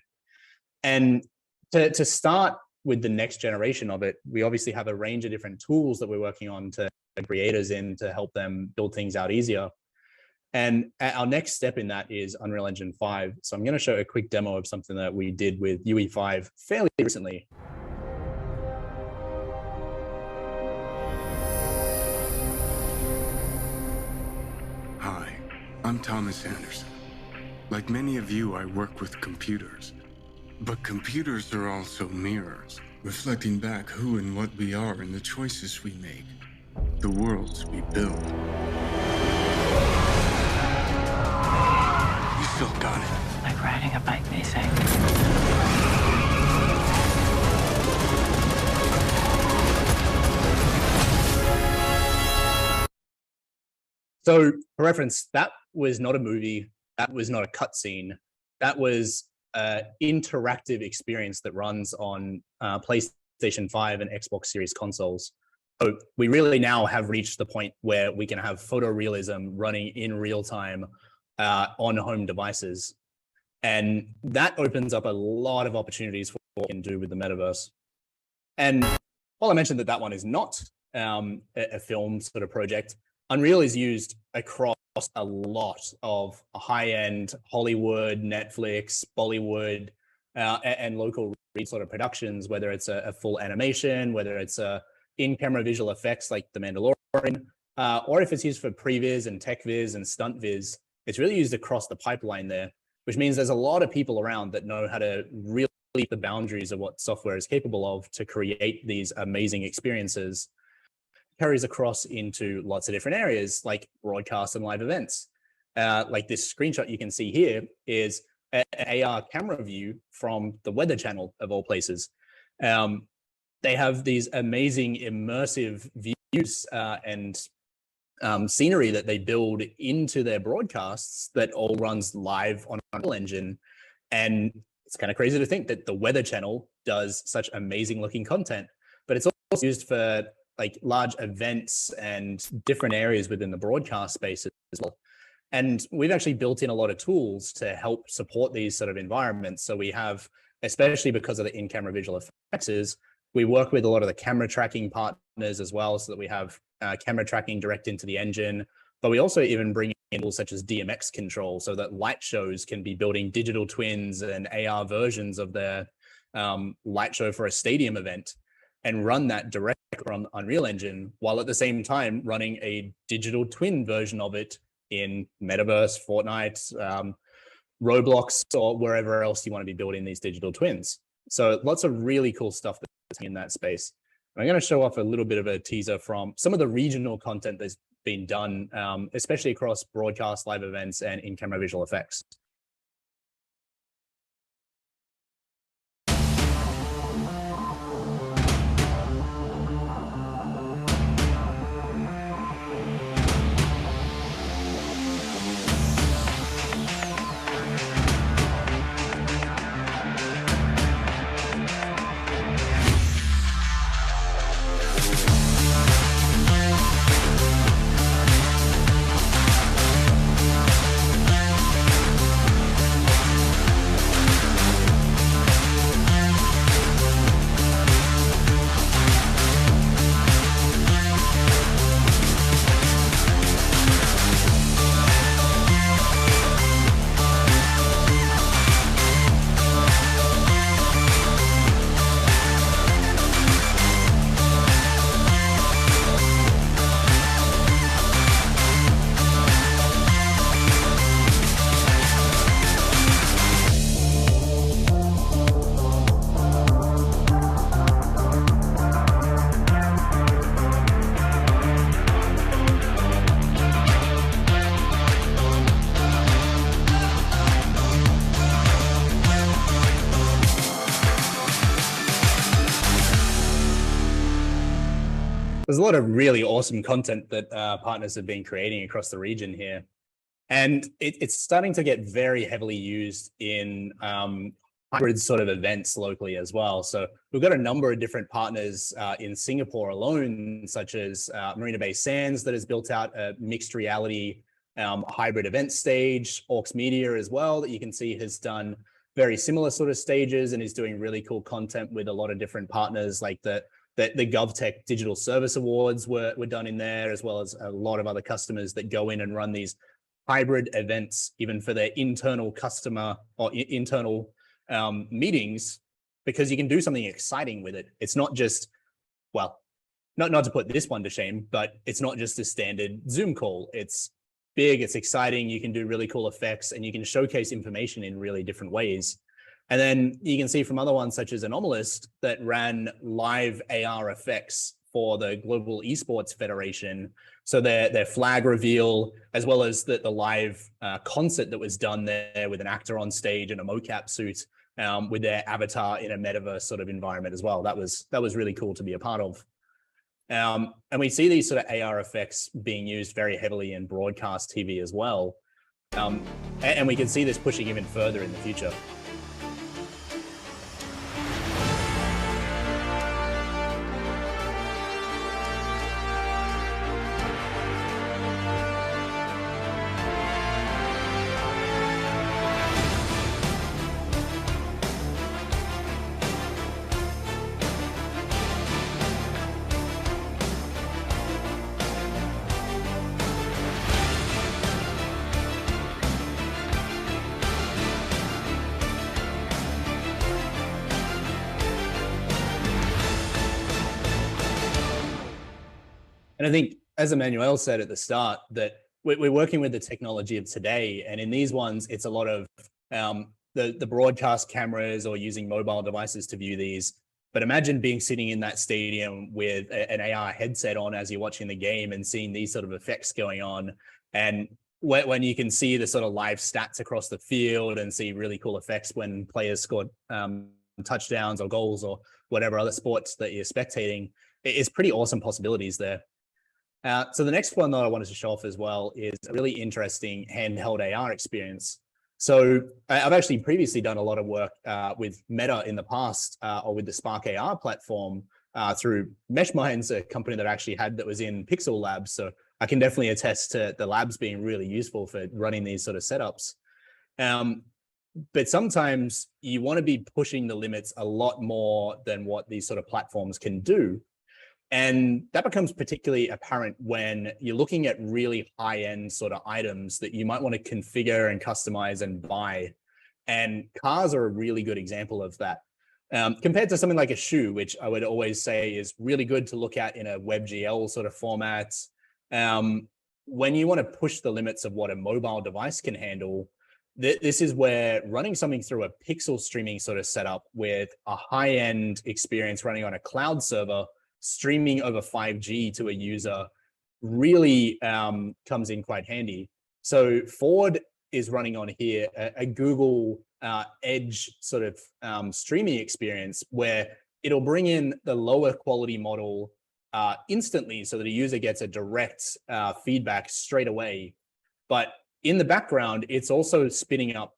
And to start with the next generation of it, we obviously have a range of different tools that we're working on to creators in to help them build things out easier. And our next step in that is Unreal Engine 5. So I'm going to show a quick demo of something that we did with UE5 fairly recently. Hi, I'm Thomas Anderson. Like many of you, I work with computers. But computers are also mirrors, reflecting back who and what we are and the choices we make, the worlds we build. You still got it. Like riding a bike, they say. So for reference, that was not a movie. That was not a cutscene. That was an interactive experience that runs on PlayStation 5 and Xbox Series consoles. So we really now have reached the point where we can have photorealism running in real time on home devices. And that opens up a lot of opportunities for what we can do with the metaverse. And while I mentioned that one is not a film sort of project, Unreal is used across a lot of high-end Hollywood, Netflix, Bollywood, and local sort of productions, whether it's a full animation, whether it's in-camera visual effects like The Mandalorian, or if it's used for previs and tech viz and stunt viz. It's really used across the pipeline there, which means there's a lot of people around that know how to really the boundaries of what software is capable of to create these amazing experiences. Carries across into lots of different areas like broadcast and live events. Like this screenshot you can see here is an AR camera view from the Weather Channel of all places. They have these amazing immersive views and scenery that they build into their broadcasts that all runs live on Unreal Engine. And it's kind of crazy to think that the Weather Channel does such amazing looking content, but it's also used for like large events and different areas within the broadcast space as well. And we've actually built in a lot of tools to help support these sort of environments. So we have, especially because of the in-camera visual effects, we work with a lot of the camera tracking partners as well, so that we have camera tracking direct into the engine, but we also even bring tools such as DMX control, so that light shows can be building digital twins and AR versions of their light show for a stadium event and run that directly from Unreal Engine, while at the same time running a digital twin version of it in Metaverse, Fortnite, Roblox, or wherever else you want to be building these digital twins. So lots of really cool stuff that's in that space. I'm going to show off a little bit of a teaser from some of the regional content that's been done, especially across broadcast, live events, and in-camera visual effects. There's a lot of really awesome content that partners have been creating across the region here. And it's starting to get very heavily used in hybrid sort of events locally as well. So we've got a number of different partners in Singapore alone, such as Marina Bay Sands, that has built out a mixed reality hybrid event stage. Orcs Media as well, that you can see has done very similar sort of stages and is doing really cool content with a lot of different partners, like the GovTech Digital Service Awards were done in there, as well as a lot of other customers that go in and run these hybrid events, even for their internal customer or internal meetings, because you can do something exciting with it. It's not just, well, not to put this one to shame, but it's not just a standard Zoom call. It's big, it's exciting, you can do really cool effects, and you can showcase information in really different ways. And then you can see from other ones such as Anomalist that ran live AR effects for the Global Esports Federation. So their flag reveal, as well as the live concert that was done there with an actor on stage in a mocap suit with their avatar in a metaverse sort of environment as well. That was really cool to be a part of. And we see these sort of AR effects being used very heavily in broadcast TV as well. And we can see this pushing even further in the future. And I think, as Emmanuel said at the start, that we're working with the technology of today. And in these ones, it's a lot of the broadcast cameras or using mobile devices to view these. But imagine sitting in that stadium with an AR headset on as you're watching the game and seeing these sort of effects going on. And when you can see the sort of live stats across the field and see really cool effects when players scored touchdowns or goals or whatever other sports that you're spectating, it's pretty awesome possibilities there. So the next one that I wanted to show off as well is a really interesting handheld AR experience. So I've actually previously done a lot of work with Meta in the past, or with the Spark AR platform through MeshMinds, a company that was in Pixel Labs. So I can definitely attest to the labs being really useful for running these sort of setups. But sometimes you want to be pushing the limits a lot more than what these sort of platforms can do. And that becomes particularly apparent when you're looking at really high-end sort of items that you might want to configure and customize and buy. And cars are a really good example of that. Compared to something like a shoe, which I would always say is really good to look at in a WebGL sort of format. When you want to push the limits of what a mobile device can handle, this is where running something through a pixel streaming sort of setup with a high-end experience running on a cloud server, streaming over 5G to a user really comes in quite handy. So Ford is running on here a Google Edge sort of streaming experience where it'll bring in the lower quality model instantly so that a user gets a direct feedback straight away. But in the background, it's also spinning up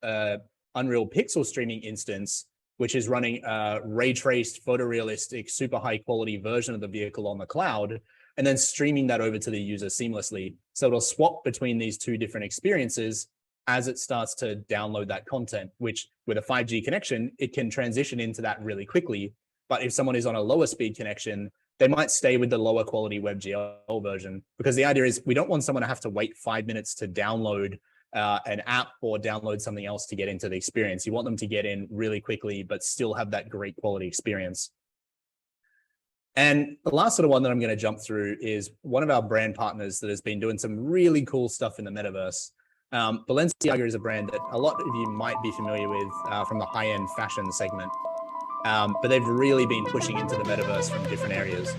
Unreal Pixel streaming instance, which is running a ray traced, photorealistic, super high quality version of the vehicle on the cloud, and then streaming that over to the user seamlessly. So it'll swap between these two different experiences as it starts to download that content, which with a 5G connection, it can transition into that really quickly. But if someone is on a lower speed connection, they might stay with the lower quality WebGL version, because the idea is we don't want someone to have to wait 5 minutes to download an app or download something else to get into the experience. You want them to get in really quickly, but still have that great quality experience. And the last sort of one that I'm going to jump through is one of our brand partners that has been doing some really cool stuff in the metaverse. Balenciaga is a brand that a lot of you might be familiar with from the high-end fashion segment, but they've really been pushing into the metaverse from different areas.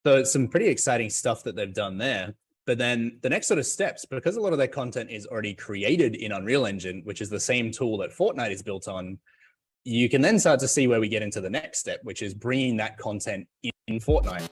So it's some pretty exciting stuff that they've done there. But then the next sort of steps, because a lot of their content is already created in Unreal Engine, which is the same tool that Fortnite is built on, you can then start to see where we get into the next step, which is bringing that content in Fortnite.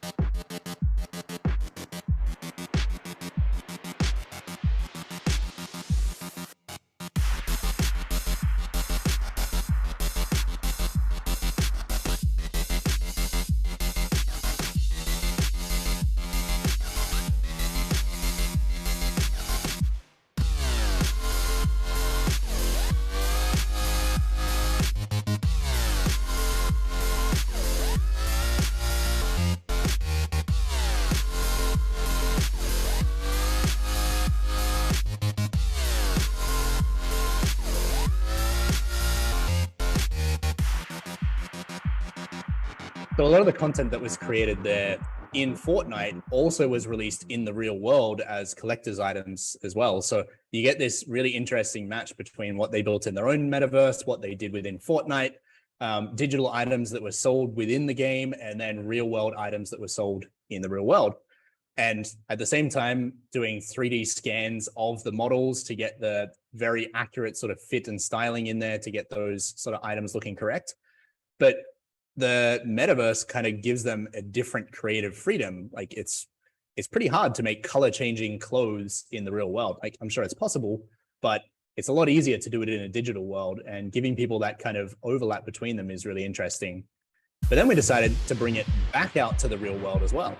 So a lot of the content that was created there in Fortnite also was released in the real world as collector's items as well. So you get this really interesting match between what they built in their own metaverse, what they did within Fortnite, digital items that were sold within the game, and then real world items that were sold in the real world. And at the same time, doing 3D scans of the models to get the very accurate sort of fit and styling in there to get those sort of items looking correct. But the metaverse kind of gives them a different creative freedom. Like it's pretty hard to make color changing clothes in the real world. Like I'm sure it's possible, but it's a lot easier to do it in a digital world, and giving people that kind of overlap between them is really interesting. But then we decided to bring it back out to the real world as well.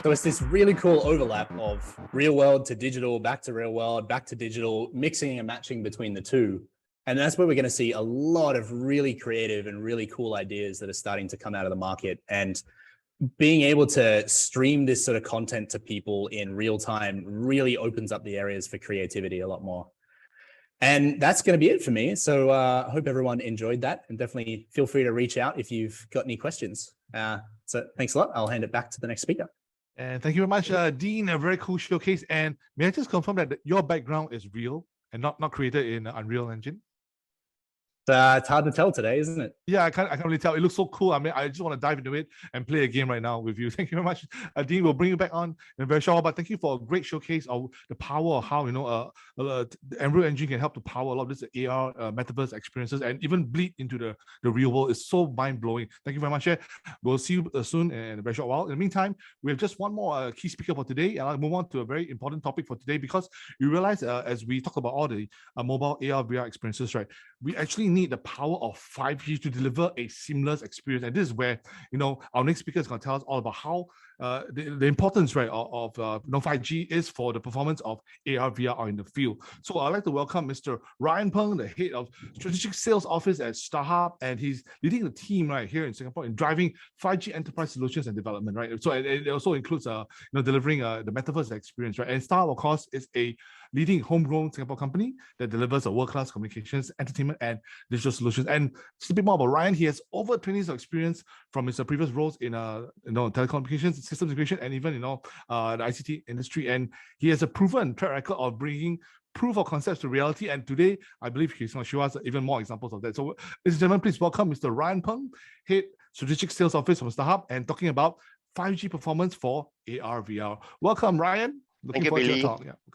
So it's this really cool overlap of real world to digital, back to real world, back to digital, mixing and matching between the two. And that's where we're going to see a lot of really creative and really cool ideas that are starting to come out of the market. And being able to stream this sort of content to people in real time really opens up the areas for creativity a lot more. And that's going to be it for me. So I hope everyone enjoyed that, and definitely feel free to reach out if you've got any questions. So thanks a lot. I'll hand it back to the next speaker. And thank you very much, Dean. A very cool showcase. And may I just confirm that your background is real and not created in Unreal Engine? It's hard to tell today, isn't it? Yeah, I can't really tell. It looks so cool. I mean, I just want to dive into it and play a game right now with you. Thank you very much, Dean. We'll bring you back on in a very short while, but thank you for a great showcase of the power of how the Unreal Engine can help to power a lot of this AR metaverse experiences and even bleed into the real world. It's so mind blowing. Thank you very much. We'll see you soon in a very short while. In the meantime, we have just one more key speaker for today, and I'll move on to a very important topic for today, because you realize as we talk about all the mobile AR VR experiences, right? We actually need the power of 5G to deliver a seamless experience. And this is where, our next speaker is going to tell us all about how the importance, right, of 5G is for the performance of AR, VR in the field. So I'd like to welcome Mr. Ryan Peng, the head of strategic sales office at StarHub, and he's leading the team right here in Singapore in driving 5G enterprise solutions and development, right? So it also includes, delivering the metaverse experience, right? And StarHub, of course, is a leading homegrown Singapore company that delivers a world-class communications, entertainment, and digital solutions. And just a bit more about Ryan. He has over 20 years of experience from his previous roles in telecommunications, systems integration, and even the ICT industry. And he has a proven track record of bringing proof of concepts to reality. And today, I believe he's going to show us even more examples of that. So, ladies and gentlemen, please welcome Mr. Ryan Peng, Head Strategic Sales Office from StarHub, and talking about 5G performance for AR, VR. Welcome, Ryan. Thank you, Billy.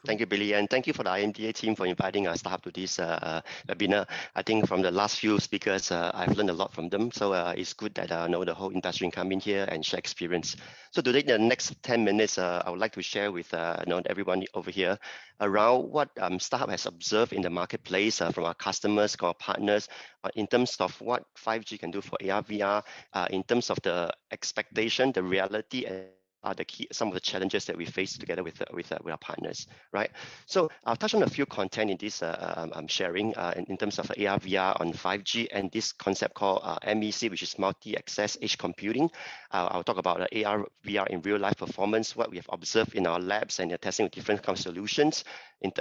Thank you, Billy, and thank you for the IMDA team for inviting StarHub to this webinar. I think from the last few speakers, I've learned a lot from them. So it's good that the whole industry can come in here and share experience. So today, in the next 10 minutes, I would like to share with everyone over here around what StarHub has observed in the marketplace from our customers, our partners, in terms of what 5G can do for AR, VR, in terms of the expectation, the reality, and are some of the challenges that we face together with our partners, right? So I'll touch on a few content in this I'm sharing in terms of AR, VR on 5G and this concept called MEC, which is multi-access edge computing. I'll talk about AR, VR in real life performance, what we have observed in our labs and testing with different kind of solutions, and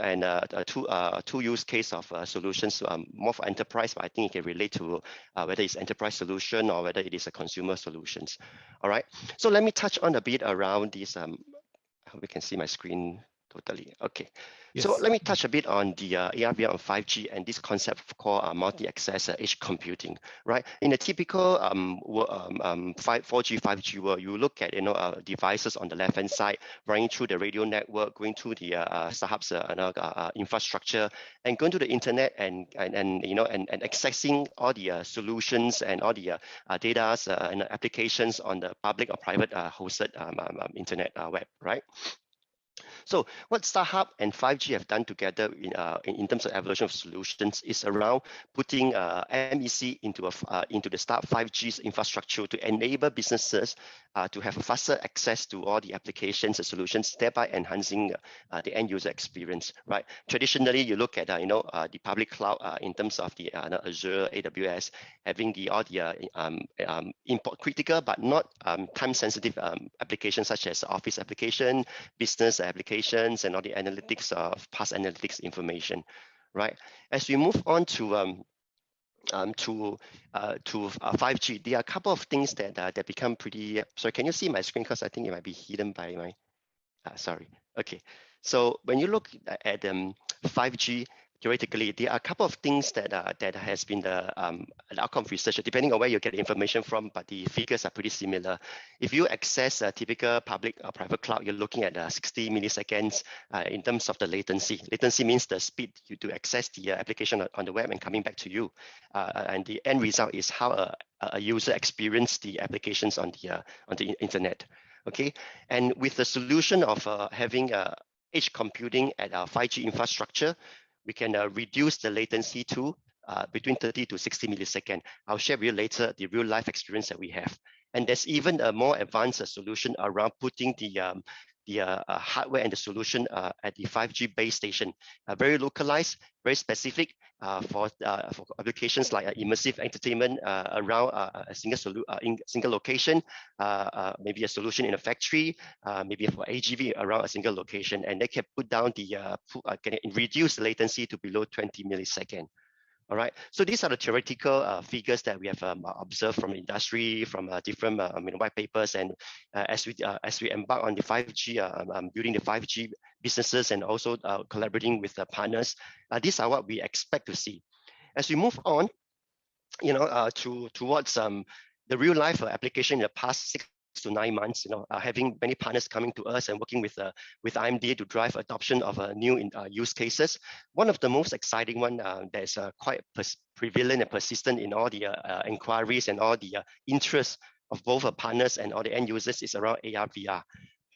two use case of solutions, more for enterprise, but I think it can relate to whether it's enterprise solution or whether it is a consumer solutions. All right, so let me touch on a bit around this. I hope you can see my screen totally. Okay. Yes. So let me touch a bit on the AR/VR on 5G and this concept called multi-access edge computing, right? In a typical 4G, 5G world, you look at devices on the left-hand side running through the radio network, going through the StarHub's infrastructure, and going to the internet and accessing all the solutions and all the data and applications on the public or private hosted internet web, right? So what StarHub and 5G have done together in terms of evolution of solutions is around putting MEC into the Start 5G's infrastructure to enable businesses to have faster access to all the applications and solutions, thereby enhancing the end user experience. Right? Traditionally, you look at the public cloud in terms of the Azure, AWS, having all the import critical but not time sensitive applications such as Office application, business applications, and all the analytics of past analytics information, right? As we move on to 5G, there are a couple of things that become pretty. Sorry, can you see my screen? Because I think it might be hidden by my. Sorry. Okay. So when you look at 5G. Theoretically, there are a couple of things that has been the outcome of research, depending on where you get the information from, but the figures are pretty similar. If you access a typical public or private cloud, you're looking at 60 milliseconds in terms of the latency. Latency means the speed to access the application on the web and coming back to you. And the end result is how a user experiences the applications on the internet. Okay, and with the solution of having edge computing at our 5G infrastructure, we can reduce the latency to between 30 to 60 milliseconds. I'll share with you later the real life experience that we have. And there's even a more advanced solution around putting the hardware and the solution at the 5G base station, very localized, very specific for applications like immersive entertainment around a single location, maybe a solution in a factory, maybe for AGV around a single location, and they can put down can reduce the latency to below 20 milliseconds. All right, so these are the theoretical figures that we have observed from industry, from different white papers, and as we embark on the 5G, building the 5G businesses, and also collaborating with the partners, these are what we expect to see. As we move on, towards the real life application in the past 6 to 9 months, having many partners coming to us and working with IMDA to drive adoption of new use cases. One of the most exciting one that's quite prevalent and persistent in all the inquiries and all the interests of both partners and all the end users is around ARVR.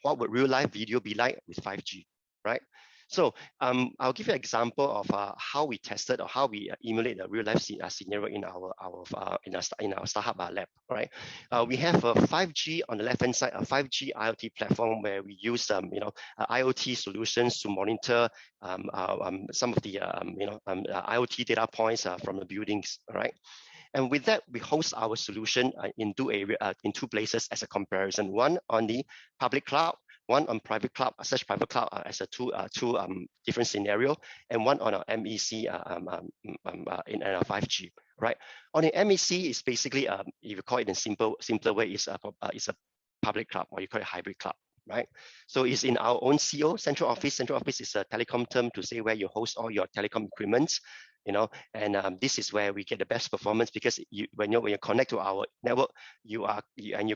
What would real life video be like with 5G, right? So I'll give you an example of how we tested or how we emulate a real life scenario in our startup lab. Right, we have a 5G on the left hand side, a 5G IoT platform where we use IoT solutions to monitor some of the IoT data points from the buildings. Right. And with that, we host our solution in two places as a comparison. One on the public cloud, one on private cloud, such private cloud as a two different scenario, and one on our MEC in our 5G. Right. On the MEC is basically, if you call it in simpler way, is a public cloud, or you call it hybrid cloud. Right, so it's in our own CO, central office. Central office is a telecom term to say where you host all your telecom equipment. And this is where we get the best performance, because when you connect to our network, you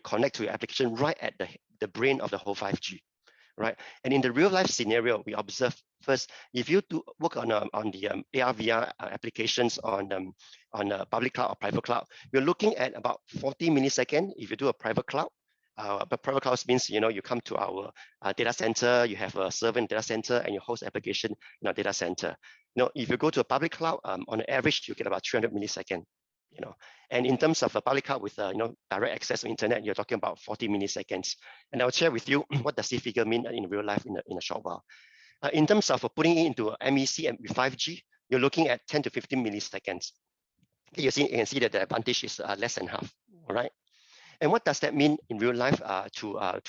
connect to your application right at the brain of the whole 5G, right? And in the real life scenario, we observe first, if you do work on the ARVR applications on a public cloud or private cloud, you're looking at about 40 milliseconds if you do a private cloud. But private cloud means, you come to our data center, you have a server in data center, and you host application in our data center. If you go to a public cloud, on average, you get about 300 milliseconds. And in terms of a public cloud with direct access to internet, you're talking about 40 milliseconds. And I'll share with you what does this figure mean in real life in a short while. In terms of putting it into a MEC and with 5G, you're looking at 10 to 15 milliseconds. You can see that the advantage is less than half. All right. And what does that mean in real life to a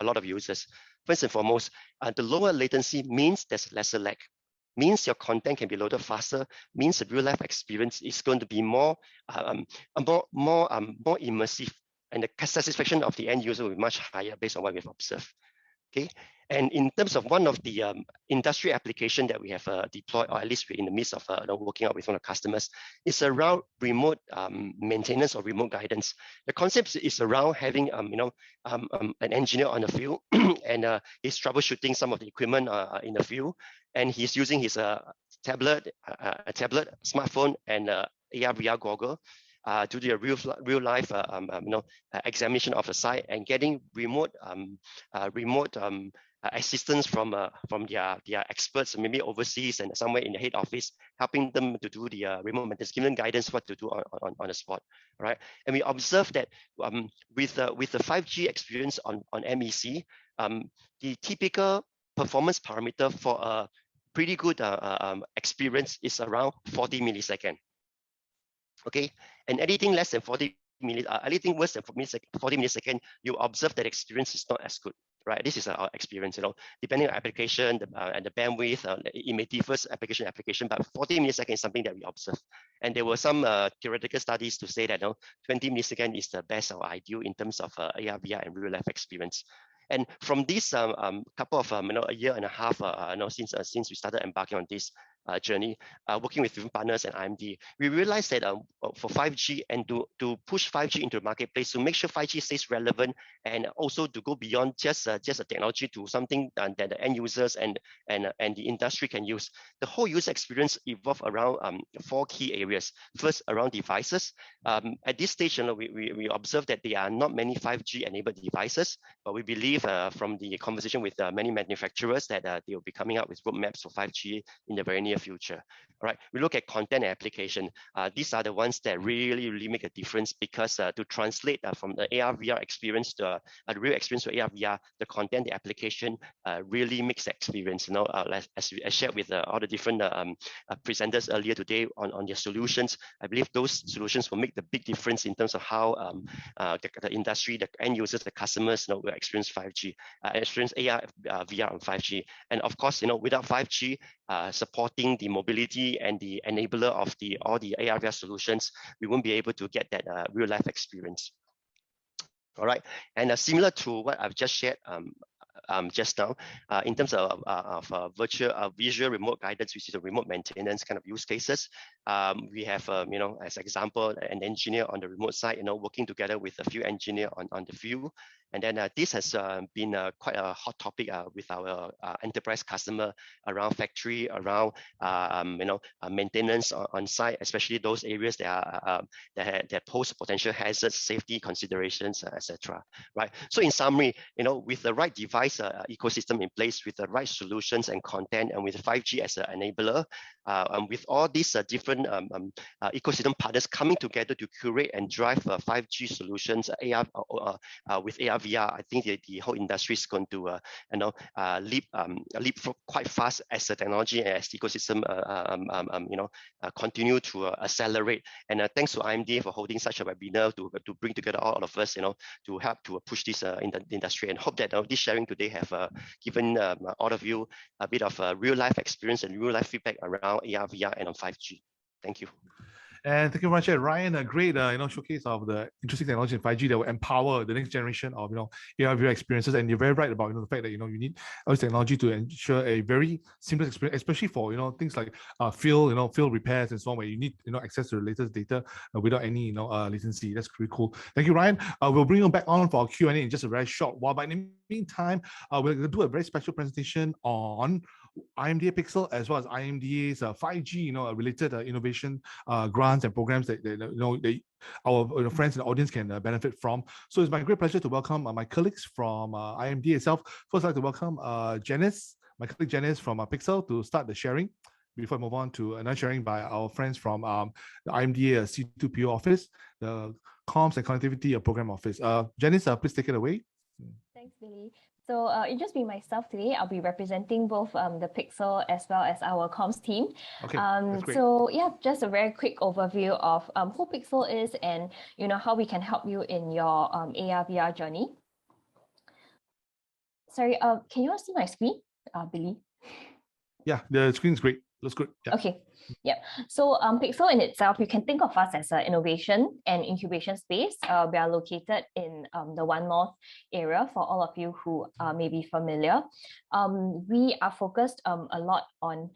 lot of users? First and foremost, the lower latency means there's lesser lag, means your content can be loaded faster, means the real life experience is going to be more immersive, and the satisfaction of the end user will be much higher based on what we've observed. Okay, and in terms of one of the industry application that we have deployed, or at least we're in the midst of working out with one of the customers, is around remote maintenance or remote guidance. The concept is around having an engineer on the field and he's troubleshooting some of the equipment in the field, and he's using his tablet, smartphone, and AR/VR goggle to do a real life examination of the site and getting remote assistance from their experts, maybe overseas and somewhere in the head office, helping them to do the remote maintenance, giving guidance what to do on the spot, right? And we observe that with the 5G experience on MEC, the typical performance parameter for a pretty good experience is around 40 milliseconds. Okay, and anything less than 40 anything worse than 40 milliseconds, you observe that experience is not as good, right? This is our experience, depending on application and the bandwidth, it may differ application, but 40 milliseconds is something that we observe. And there were some theoretical studies to say that 20 milliseconds is the best or ideal in terms of AR/VR and real life experience. And from this couple of a year and a half since we started embarking on this journey, working with different partners and IMD, we realized that for 5G and to push 5G into the marketplace, to make sure 5G stays relevant, and also to go beyond just a technology to something that the end users and the industry can use. The whole user experience evolved around 4 key areas. First, around devices. At this stage, we observed that there are not many 5G enabled devices, but we believe from the conversation with many manufacturers that they will be coming out with roadmaps for 5G in the very near near future. All right, we look at content application. These are the ones that really make a difference, because to translate from the AR/VR experience to the real experience to AR/VR, the content, the application really makes the experience. As I shared with all the different presenters earlier today on their solutions, I believe those solutions will make the big difference in terms of how the industry, the end users, the customers, will experience 5G, experience AR/VR on 5G, and of course, without 5G supporting the mobility and the enabler of all the AR/VR solutions, we won't be able to get that real life experience. All right, and similar to what I've just shared just now, in terms of visual remote guidance, which is a remote maintenance kind of use cases, we have as example, an engineer on the remote side, working together with a few engineers on the field. And then this has been quite a hot topic with our enterprise customer around factory, around maintenance on site, especially those areas that pose potential hazards, safety considerations, etc. Right. So in summary, with the right device ecosystem in place, with the right solutions and content, and with 5G as an enabler, and with all these different ecosystem partners coming together to curate and drive 5G solutions, with AR/VR, I think the whole industry is going to leap quite fast as the technology and as the ecosystem continue to accelerate. And thanks to IMDA for holding such a webinar to bring together all of us, to help to push this in the industry, and hope that this sharing today have given all of you a bit of real life experience and real life feedback around AR/VR and on 5G. Thank you. And thank you very much, Ryan. A great showcase of the interesting technology in 5G that will empower the next generation of AR/VR experiences. And you're very right about the fact that you need all this technology to ensure a very seamless experience, especially for things like field repairs and so on, where you need access to the latest data without any latency. That's pretty cool. Thank you, Ryan. We'll bring you back on for our Q&A in just a very short while. But in the meantime, we're going to do a very special presentation on IMDA Pixel, as well as IMDA's 5G related innovation grants and programs that our friends in the audience can benefit from. So it's my great pleasure to welcome my colleagues from IMDA itself. First, I'd like to welcome Janice, my colleague Janice from Pixel, to start the sharing before I move on to another sharing by our friends from the IMDA C2PO office, the Comms and Connectivity Program Office. Janice, please take it away. Thanks, Billy. So it just be myself today. I'll be representing both the Pixel as well as our comms team. Okay, that's great. So yeah, just a very quick overview of who Pixel is and how we can help you in your AR/VR journey. Sorry, can you all see my screen, Billy? Yeah, the screen's great. Looks good. Yeah. Okay. Yeah. So Pixel in itself, you can think of us as an innovation and incubation space. We are located in the One North area for all of you who may be familiar. We are focused a lot on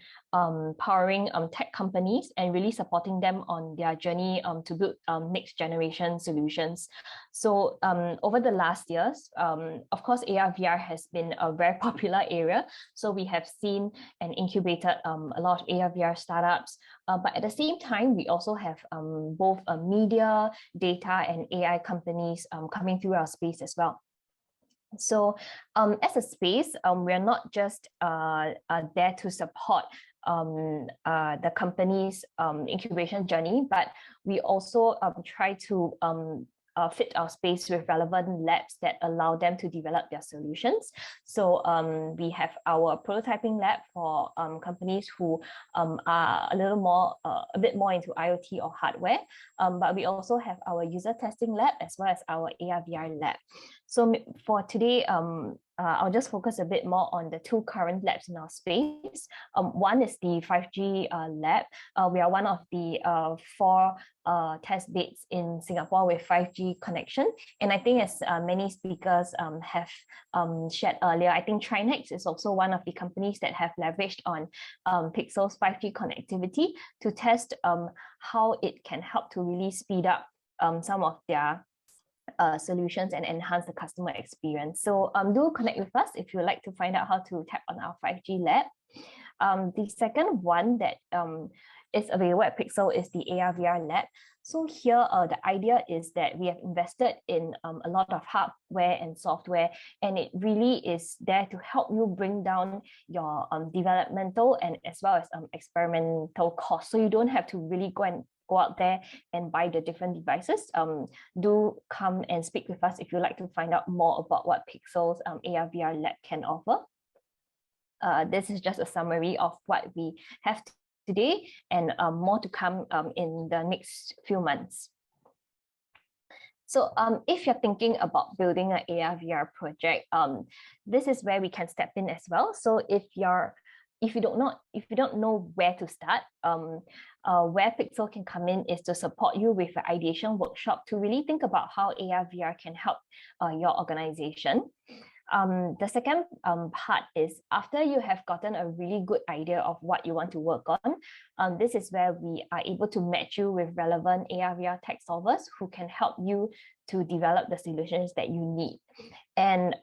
powering tech companies and really supporting them on their journey to build next generation solutions. So over the last years, of course, AR/VR has been a very popular area. So we have seen and incubated a lot of AR/VR startups. But at the same time, we also have both media, data, and AI companies coming through our space as well. So as a space, we're not just there to support the company's incubation journey, but we also try to fit our space with relevant labs that allow them to develop their solutions. So we have our prototyping lab for companies who are a bit more into IoT or hardware, but we also have our user testing lab as well as our AR/VR lab. So for today, I'll just focus a bit more on the two current labs in our space. One is the 5G lab. We are one of the 4 test beds in Singapore with 5G connection. And I think as many speakers have shared earlier, I think Trinex is also one of the companies that have leveraged on Pixel's 5G connectivity to test how it can help to really speed up some of their solutions and enhance the customer experience. So do connect with us if you would like to find out how to tap on our 5G lab. The second one that is available at Pixel is the ARVR lab. So here, the idea is that we have invested in a lot of hardware and software, and it really is there to help you bring down your developmental and as well as experimental costs. So you don't have to really go out there and buy the different devices. Do come and speak with us if you'd like to find out more about what Pixel's ARVR lab can offer. This is just a summary of what we have today, and more to come in the next few months. So if you're thinking about building an ARVR project, this is where we can step in as well. So if you don't know where to start, where Pixel can come in is to support you with an ideation workshop to really think about how ARVR can help your organization. The second part is after you have gotten a really good idea of what you want to work on, this is where we are able to match you with relevant ARVR tech solvers who can help you to develop the solutions that you need. And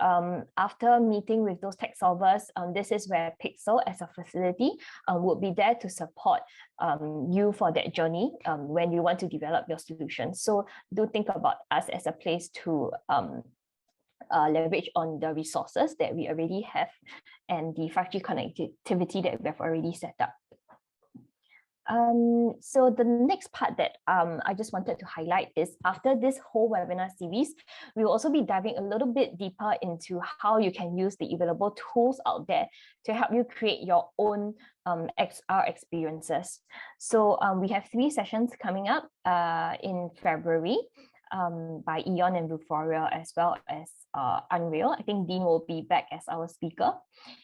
after meeting with those tech solvers, this is where Pixel as a facility would be there to support you for that journey when you want to develop your solution. So do think about us as a place to leverage on the resources that we already have and the 5G connectivity that we have already set up. So the next part that I just wanted to highlight is after this whole webinar series, we will also be diving a little bit deeper into how you can use the available tools out there to help you create your own XR experiences. So we have 3 sessions coming up in February by Eon and Vuforia, as well as Unreal. I think Dean will be back as our speaker.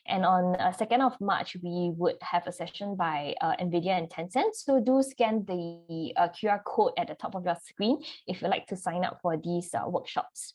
And on 2nd of March, we would have a session by NVIDIA and Tencent. So do scan the QR code at the top of your screen if you'd like to sign up for these workshops.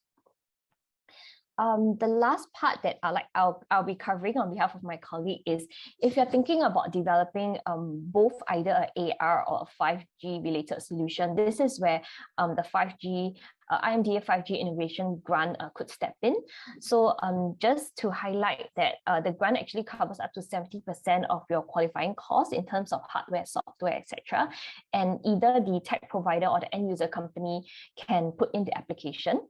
The last part that I'll be covering on behalf of my colleague is if you're thinking about developing both either an AR or a 5G related solution, this is where the 5G IMDA 5G Innovation Grant could step in. So just to highlight that the grant actually covers up to 70% of your qualifying costs in terms of hardware, software, etc. And either the tech provider or the end user company can put in the application.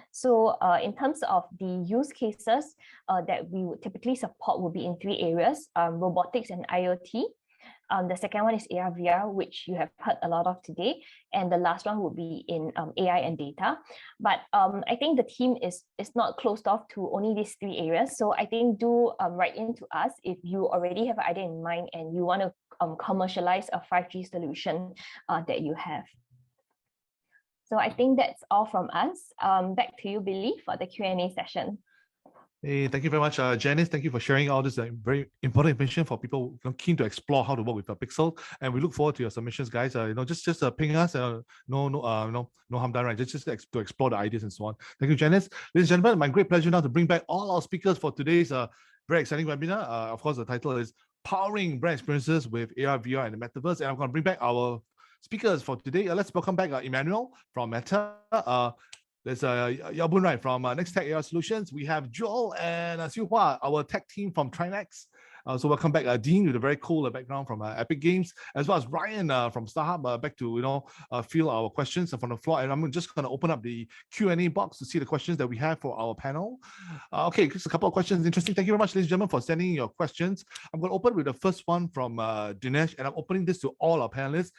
So in terms of the use cases that we would typically support will be in 3 areas, robotics and IoT. The second one is ARVR, which you have heard a lot of today. And the last one would be in AI and data. But I think the team is not closed off to only these 3 areas. So I think do write into us if you already have an idea in mind and you want to commercialize a 5G solution that you have. So I think that's all from us. Back to you, Billy, for the Q&A session. Hey, thank you very much, Janice. Thank you for sharing all this very important information for people keen to explore how to work with Pixel. And we look forward to your submissions, guys. Just ping us. No harm done, right? Just to explore the ideas and so on. Thank you, Janice. Ladies and gentlemen, my great pleasure now to bring back all our speakers for today's very exciting webinar. Of course, the title is Powering Brand Experiences with AR, VR, and the Metaverse. And I'm going to bring back our speakers for today. Let's welcome back Emmanuel from Meta. There's Yabun, right, from Next Tech AR Solutions. We have Joel and Siu Hua, our tech team from Trinex. So welcome back Dean with a very cool background from Epic Games, as well as Ryan from StarHub, back to field our questions from the floor. And I'm just going to open up the Q&A box to see the questions that we have for our panel. Okay, just a couple of questions. Interesting. Thank you very much, ladies and gentlemen, for sending your questions. I'm going to open with the first one from Dinesh, and I'm opening this to all our panelists.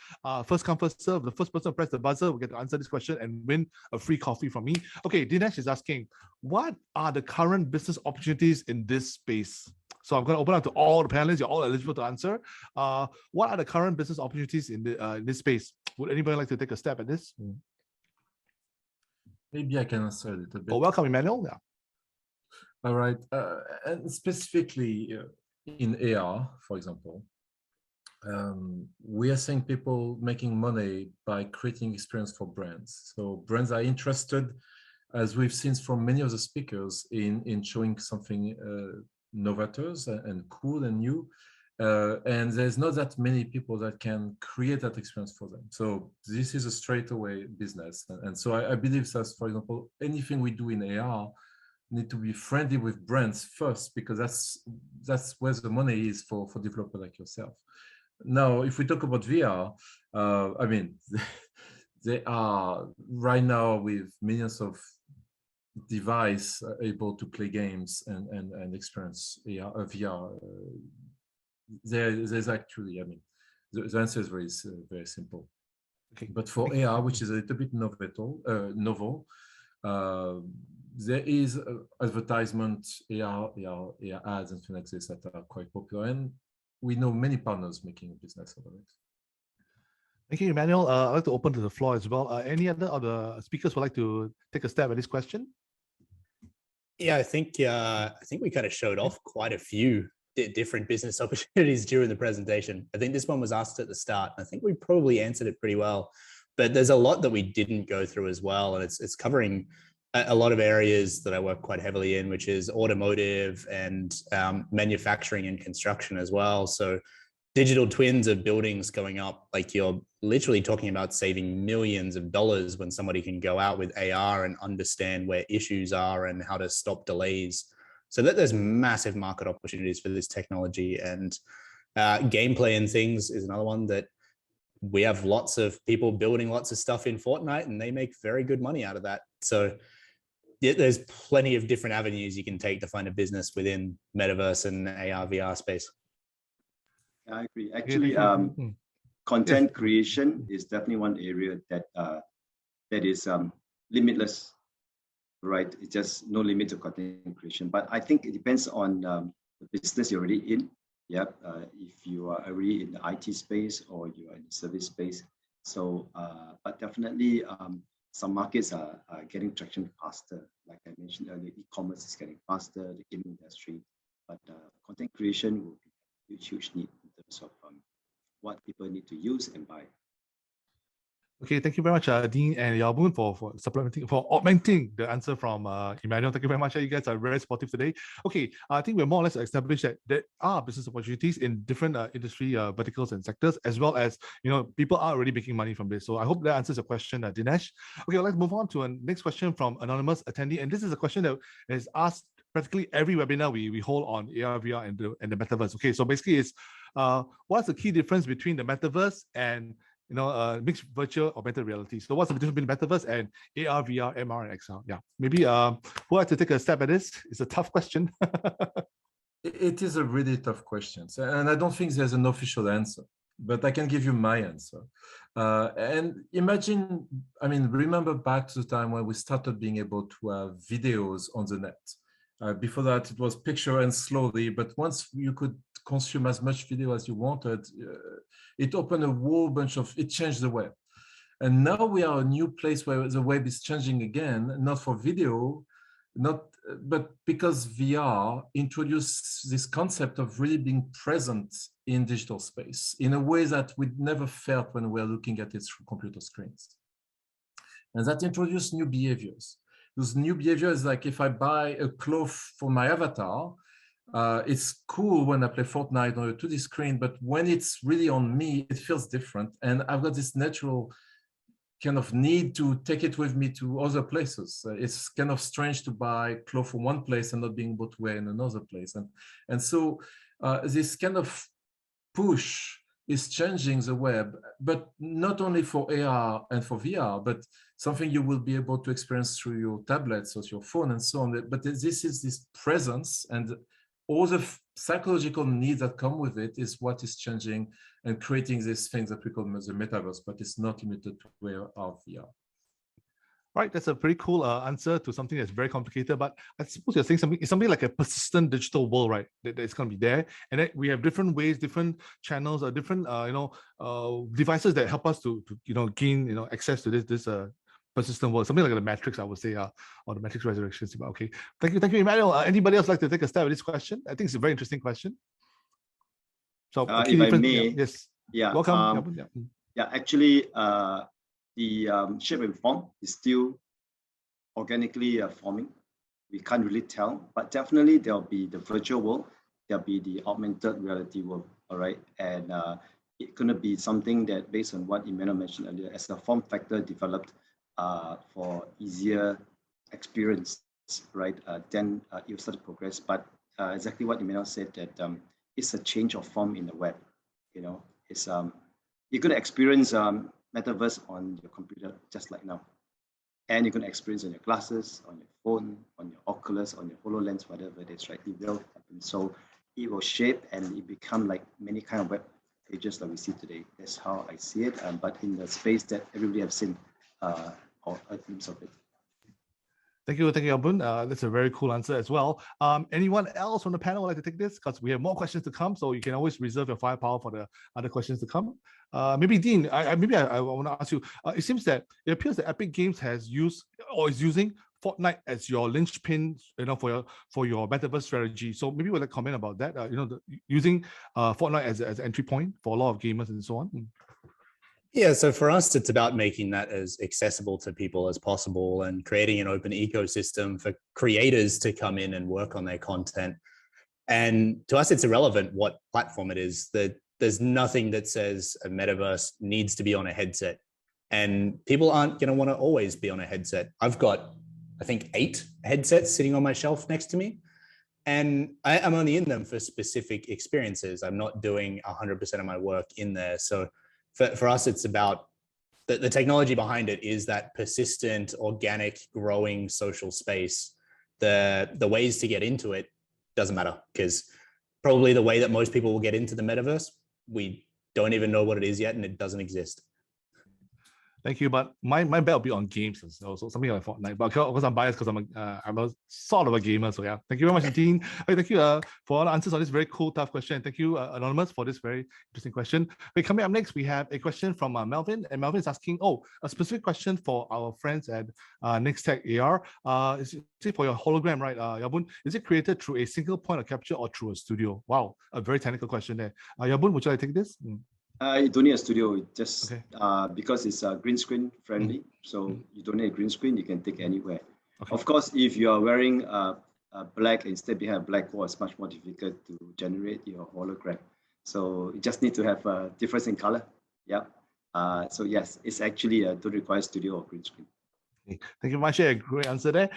First come, first serve. The first person to press the buzzer will get to answer this question and win a free coffee from me. Okay, Dinesh is asking, what are the current business opportunities in this space? So I'm going to open up to all the panelists. You're all eligible to answer. What are the current business opportunities in this space? Would anybody like to take a stab at this? Maybe I can answer a little bit. Oh, welcome, Emmanuel. Yeah. All right. And specifically in AR, for example, we are seeing people making money by creating experience for brands. So brands are interested, as we've seen from many of the speakers, in showing something novators and cool and new, and there's not that many people that can create that experience for them. So this is a straightaway business, and so I believe that, for example, anything we do in AR need to be friendly with brands first, because that's where the money is for developers like yourself. Now, if we talk about VR, I mean, they are right now with millions of device able to play games and experience VR. There's actually, I mean, the answer is very simple. Okay. But for AR, which is a little bit novel, there is advertisement, AR ads and things like this that are quite popular, and we know many partners making a business out of it. Thank you, Emmanuel. I'd like to open to the floor as well. Any other of the speakers would like to take a stab at this question? Yeah, I think we kind of showed off quite a few different business opportunities during the presentation. I think this one was asked at the start. I think we probably answered it pretty well, but there's a lot that we didn't go through as well, and it's covering a lot of areas that I work quite heavily in, which is automotive and manufacturing and construction as well. So digital twins of buildings going up, like you're literally talking about saving millions of dollars when somebody can go out with AR and understand where issues are and how to stop delays. So that there's massive market opportunities for this technology, and gameplay and things is another one that we have lots of people building lots of stuff in Fortnite, and they make very good money out of that. So yeah, there's plenty of different avenues you can take to find a business within Metaverse and AR VR space. I agree. Actually, content creation is definitely one area that that is limitless, right? It's just no limit to content creation. But I think it depends on the business you're already in. Yep. If you are already in the IT space or you are in the service space. So, but definitely some markets are getting traction faster. Like I mentioned earlier, e-commerce is getting faster, the gaming industry. But content creation will be a huge need in terms of what people need to use and buy. Okay, thank you very much, Dean and Yao-Boon, for supplementing, for augmenting the answer from Emmanuel. Thank you very much. You guys are very supportive today. Okay, I think we're more or less established that there are business opportunities in different industry verticals and sectors, as well as, you know, people are already making money from this. So I hope that answers your question, Dinesh. Okay, let's move on to a next question from anonymous attendee, and this is a question that is asked practically every webinar we hold on ARVR and the Metaverse. Okay, so basically it's what's the key difference between the Metaverse and mixed virtual augmented reality? So what's the difference between Metaverse and AR, VR, MR, and XR? Yeah, maybe who had to take a stab at this? It's a tough question. It is a really tough question, and I don't think there's an official answer, but I can give you my answer. And imagine, I mean, remember back to the time when we started being able to have videos on the net. Before that, it was picture and slowly, but once you could consume as much video as you wanted, it opened a whole bunch of, it changed the web. And now we are a new place where the web is changing again, not for video, but because VR introduced this concept of really being present in digital space in a way that we never felt when we were looking at it through computer screens. And that introduced new behaviors. Those new behaviors, like if I buy a cloth for my avatar, it's cool when I play Fortnite on a 2D screen, but when it's really on me, it feels different. And I've got this natural kind of need to take it with me to other places. It's kind of strange to buy clothes from one place and not being able to wear in another place. And so this kind of push is changing the web, but not only for AR and for VR, but something you will be able to experience through your tablets or your phone and so on. But this is this presence, and all the psychological needs that come with it is what is changing and creating these things that we call the Metaverse, but it's not limited to AR, VR. Right, that's a pretty cool answer to something that's very complicated, but I suppose you're saying something like a persistent digital world, right? That's going to be there, and then we have different ways, different channels, or different devices that help us to gain access to this persistent world, something like the Matrix, I would say, or the Matrix Resurrections. Okay, thank you, Emmanuel. Anybody else like to take a stab at this question? I think it's a very interesting question. So, if I may, yes, yeah, welcome. Yeah, actually, the shape and form is still organically forming. We can't really tell, but definitely there'll be the virtual world, there'll be the augmented reality world, all right? And it's going to be something that, based on what Emmanuel mentioned earlier, as a form factor developed for easier experience, right? Then you'll start to progress. But exactly what Emmanuel said, that it's a change of form in the web, is you're going to experience Metaverse on your computer just like now. And you're going to experience on your glasses, on your phone, on your Oculus, on your HoloLens, whatever it is, right? It will happen. So it will shape and it become like many kind of web pages that we see today. That's how I see it, but in the space that everybody have seen or a glimpse of it. Thank you, Yabun. That's a very cool answer as well. Anyone else from the panel would like to take this? Because we have more questions to come, so you can always reserve your firepower for the other questions to come. Maybe Dean, I want to ask you. It seems that it appears that Epic Games has used or is using Fortnite as your linchpin, for your Metaverse strategy. So maybe we'll comment about that. Using Fortnite as an entry point for a lot of gamers and so on. Yeah, so for us, it's about making that as accessible to people as possible and creating an open ecosystem for creators to come in and work on their content. And to us, it's irrelevant what platform it is. That there's nothing that says a metaverse needs to be on a headset. And people aren't going to want to always be on a headset. I've got, I think, 8 headsets sitting on my shelf next to me. And I'm only in them for specific experiences. I'm not doing 100% of my work in there. So for us, it's about the technology behind it is that persistent, organic, growing social space. The ways to get into it doesn't matter, because probably the way that most people will get into the metaverse, we don't even know what it is yet, and it doesn't exist. Thank you, but my bet will be on games, so something like Fortnite. But of course, I'm biased because I'm a sort of a gamer. So yeah, thank you very much, Dean. Thank you for all the answers on this very cool, tough question. Thank you, Anonymous, for this very interesting question. Okay, coming up next, we have a question from Melvin, and Melvin is asking, a specific question for our friends at Nextech AR. Is it for your hologram, right, Yabun? Is it created through a single point of capture or through a studio? Wow, a very technical question there. Yabun, would you like to take this? You don't need a studio, just because it's green screen friendly. So you don't need a green screen, you can take anywhere. Okay. Of course, if you are wearing black instead behind a black wall, it's much more difficult to generate your hologram. So you just need to have a difference in color. Yeah. So yes, it's actually don't require studio or green screen. Okay. Thank you very much. A great answer there.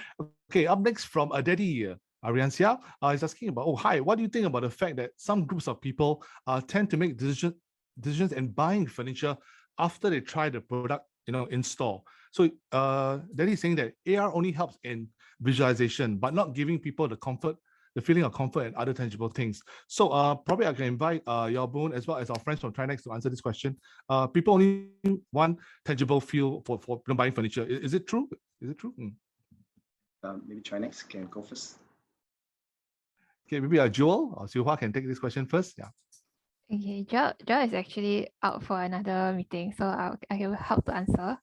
Okay, up next from Daddy Ariancia is asking about, hi, what do you think about the fact that some groups of people tend to make decisions in buying furniture after they try the product, in store? So Daddy is saying that AR only helps in visualization, but not giving people the feeling of comfort and other tangible things. So probably I can invite Yabun as well as our friends from Trinex to answer this question. People only want tangible feel for buying furniture. Is it true? Is it true? Maybe Trinex can go first. Okay, maybe Joel or Siu Hua can take this question first. Yeah. Okay, Joel is actually out for another meeting, so I will help to answer.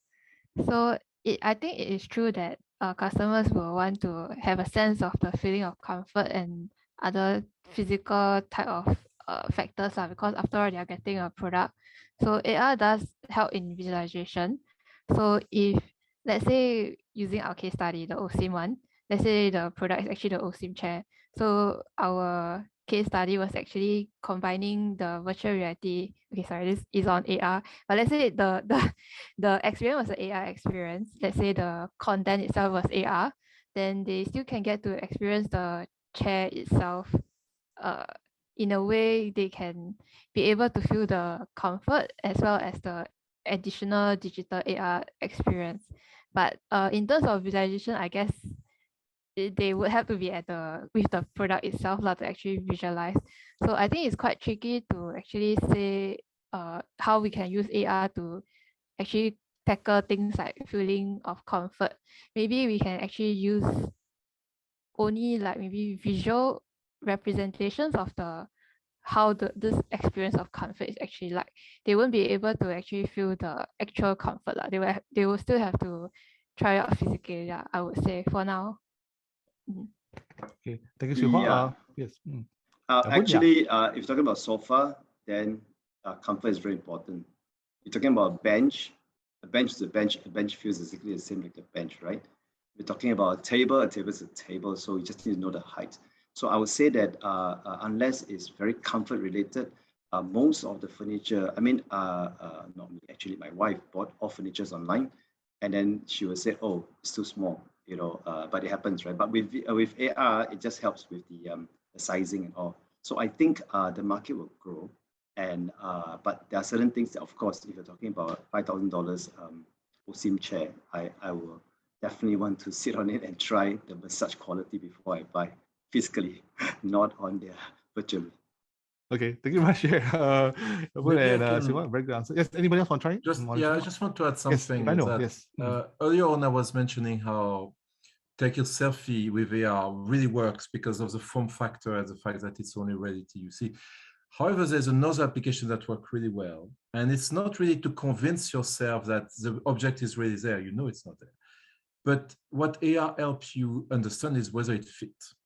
So I think it is true that customers will want to have a sense of the feeling of comfort and other physical type of factors, because after all, they are getting a product. So AR does help in visualization. So if, let's say, using our case study, the OSIM one, let's say the product is actually the OSIM chair. So our case study was actually combining the virtual reality. Okay, sorry, this is on AR, but let's say the experience was an AR experience. Let's say the content itself was AR, then they still can get to experience the chair itself. In a way, they can be able to feel the comfort as well as the additional digital AR experience. But in terms of visualization, I guess they would have to be with the product itself to actually visualize. So I think it's quite tricky to actually say how we can use AR to actually tackle things like feeling of comfort. Maybe we can actually use only maybe visual representations of how this experience of comfort is actually like. They won't be able to actually feel the actual comfort. They will still have to try out physically, I would say, for now. Okay, thank you, Siu Hua. Yes. Actually, if you're talking about sofa, then comfort is very important. You're talking about bench. A bench is a bench. A bench feels exactly the same like a bench, right? We're talking about a table is a table, so you just need to know the height. So I would say that unless it's very comfort related, most of the furniture, not me, actually my wife bought all furnitures online, and then she would say, oh, it's too small, but it happens, right? But with AR, it just helps with the sizing and all. So I think the market will grow. And but there are certain things that, of course, if you're talking about $5,000 OSIM chair, I will definitely want to sit on it and try the massage quality before I buy physically, not on their virtually. Okay, thank you very much. Very good answer. Yes, anybody else want to try? I just want to add something. Yes, Earlier on, I was mentioning how take your selfie with AR really works because of the form factor and the fact that it's only ready to use. However, there's another application that works really well, and it's not really to convince yourself that the object is really there. You know it's not there. But what AR helps you understand is whether it fits.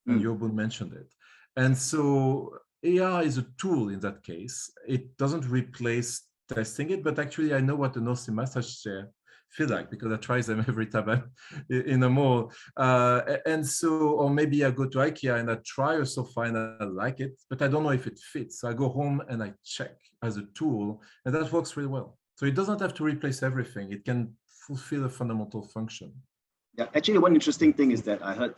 And Yobun mentioned it. And so AR is a tool in that case. It doesn't replace testing it, but actually I know what an OSIM massage chair feel like because I try them every time I'm in a mall. And so, or maybe I go to IKEA and I try a sofa and I like it, but I don't know if it fits. So I go home and I check as a tool, and that works really well. So it doesn't have to replace everything. It can fulfill a fundamental function. Yeah, actually, one interesting thing is that I heard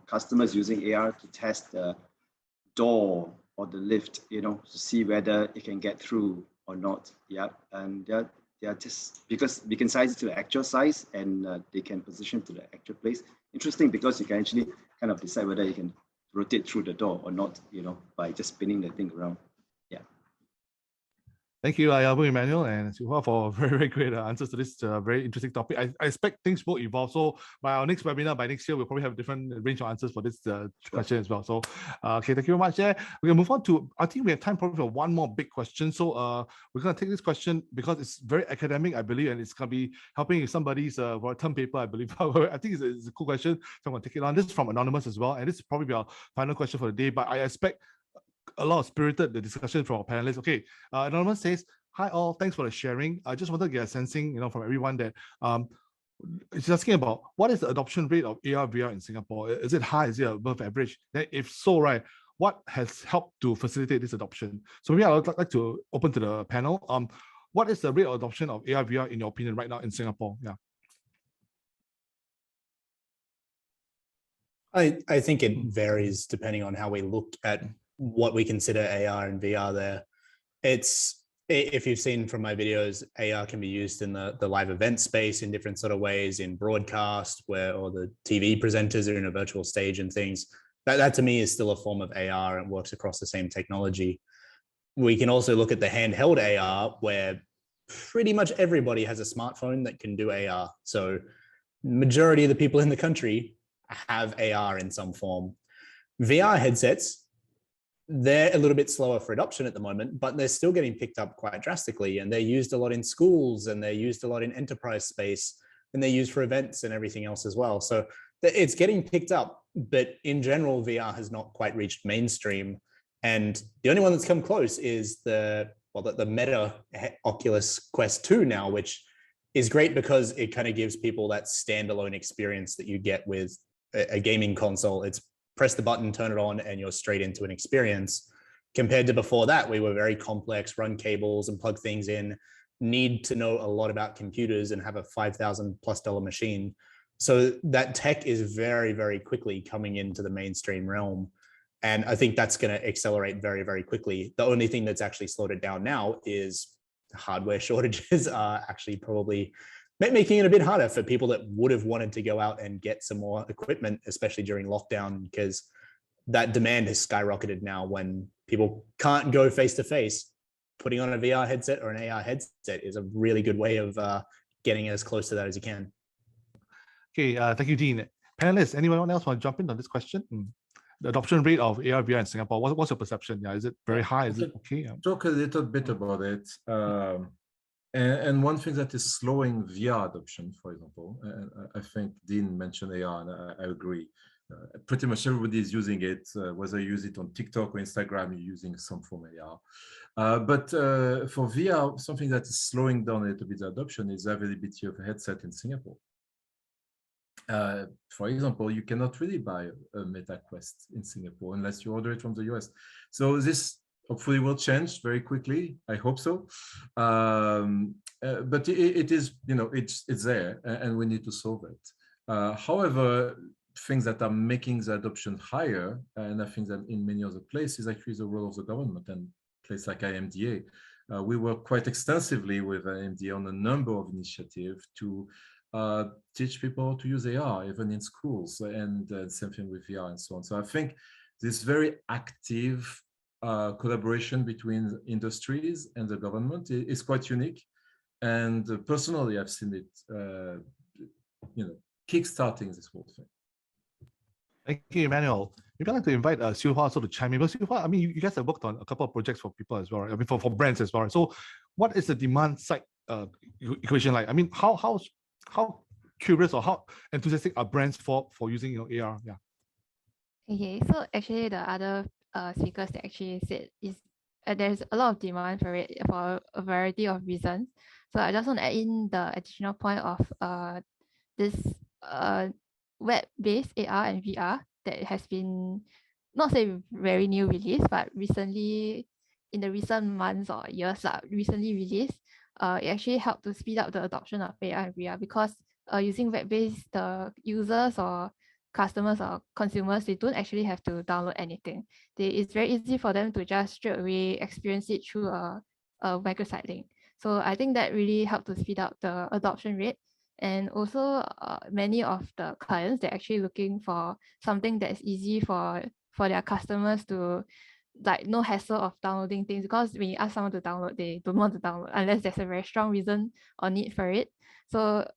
customers using AR to test the door or the lift, to see whether it can get through or not. Yeah, and they're just because we can size it to the actual size and they can position to the actual place. Interesting because you can actually kind of decide whether you can rotate through the door or not, by just spinning the thing around. Yeah. Thank you, Yabun, Emmanuel, and Sue for very, very great answers to this very interesting topic. I expect things will evolve. So by our next webinar, by next year, we'll probably have a different range of answers for this question as well. So, okay, thank you very much. Yeah, we're gonna move on to, I think we have time probably for one more big question. So we're gonna take this question because it's very academic, I believe, and it's gonna be helping somebody's for a term paper, I believe. I think it's a cool question, so I'm gonna take it on. This is from Anonymous as well, and this is probably our final question for the day, but I expect a lot of spirited the discussion from our panelists. Okay, Anonymous says, hi all, thanks for the sharing. I just wanted to get a sensing, from everyone that it's asking about what is the adoption rate of AR/VR in Singapore? Is it high? Is it above average? Then if so, right, what has helped to facilitate this adoption? So maybe I would like to open to the panel. What is the rate of adoption of AR/VR in your opinion right now in Singapore? Yeah. I think it varies depending on how we look at what we consider AR and VR there. If you've seen from my videos, AR can be used in the live event space in different sort of ways, in broadcast or the TV presenters are in a virtual stage and things. That to me is still a form of AR and works across the same technology. We can also look at the handheld AR where pretty much everybody has a smartphone that can do AR. So majority of the people in the country have AR in some form. VR headsets, they're a little bit slower for adoption at the moment, but they're still getting picked up quite drastically, and they're used a lot in schools and they're used a lot in enterprise space, and they're used for events and everything else as well. So it's getting picked up, but in general, VR has not quite reached mainstream. And the only one that's come close is the Meta Oculus Quest 2 now, which is great because it kind of gives people that standalone experience that you get with a gaming console. It's press the button, turn it on, and you're straight into an experience. Compared to before that, we were very complex, run cables and plug things in, need to know a lot about computers and have a $5,000+ machine. So that tech is very, very quickly coming into the mainstream realm. And I think that's going to accelerate very, very quickly. The only thing that's actually slowed it down now is hardware shortages are actually probably making it a bit harder for people that would have wanted to go out and get some more equipment, especially during lockdown, because that demand has skyrocketed now when people can't go face to face. Putting on a VR headset or an AR headset is a really good way of getting as close to that as you can. Okay, thank you, Dean. Panelists, anyone else want to jump in on this question? The adoption rate of AR/VR in Singapore, what's your perception? Yeah, is it very high? Is it okay? Talk a little bit about it. And one thing that is slowing VR adoption, for example, I think Dean mentioned AR, and I agree. Pretty much everybody is using it, whether you use it on TikTok or Instagram, you're using some form of AR. But for VR, something that is slowing down a little bit the adoption is the availability of a headset in Singapore. For example, you cannot really buy a Meta Quest in Singapore unless you order it from the US. So this hopefully will change very quickly. I hope so. But it is, it's there, and we need to solve it. However, things that are making the adoption higher, and I think that in many other places, actually the role of the government and place like IMDA. We work quite extensively with IMDA on a number of initiatives to teach people to use AR, even in schools, and same thing with VR and so on. So I think this very active collaboration between industries and the government is quite unique. And personally, I've seen it, kickstarting this whole thing. Thank you, Emmanuel. Maybe I'd like to invite Siu Hua also to chime in. But Siu Hua, I mean, you guys have worked on a couple of projects for people as well, right? I mean, for brands as well. Right? So, what is the demand side equation like? I mean, how curious or how enthusiastic are brands for using AR? Yeah. Okay, so actually the other speakers that actually said is there's a lot of demand for it for a variety of reasons. So I just want to add in the additional point of this web-based AR and VR that has been not say very new release, but recently in the recent months or years recently released. It actually helped to speed up the adoption of AR and VR because using web-based, the users or customers or consumers, they don't actually have to download anything. It's very easy for them to just straight away experience it through a microsite link. So I think that really helped to speed up the adoption rate. And also many of the clients, they're actually looking for something that's easy for their customers to, like, no hassle of downloading things, because when you ask someone to download, they don't want to download unless there's a very strong reason or need for it. So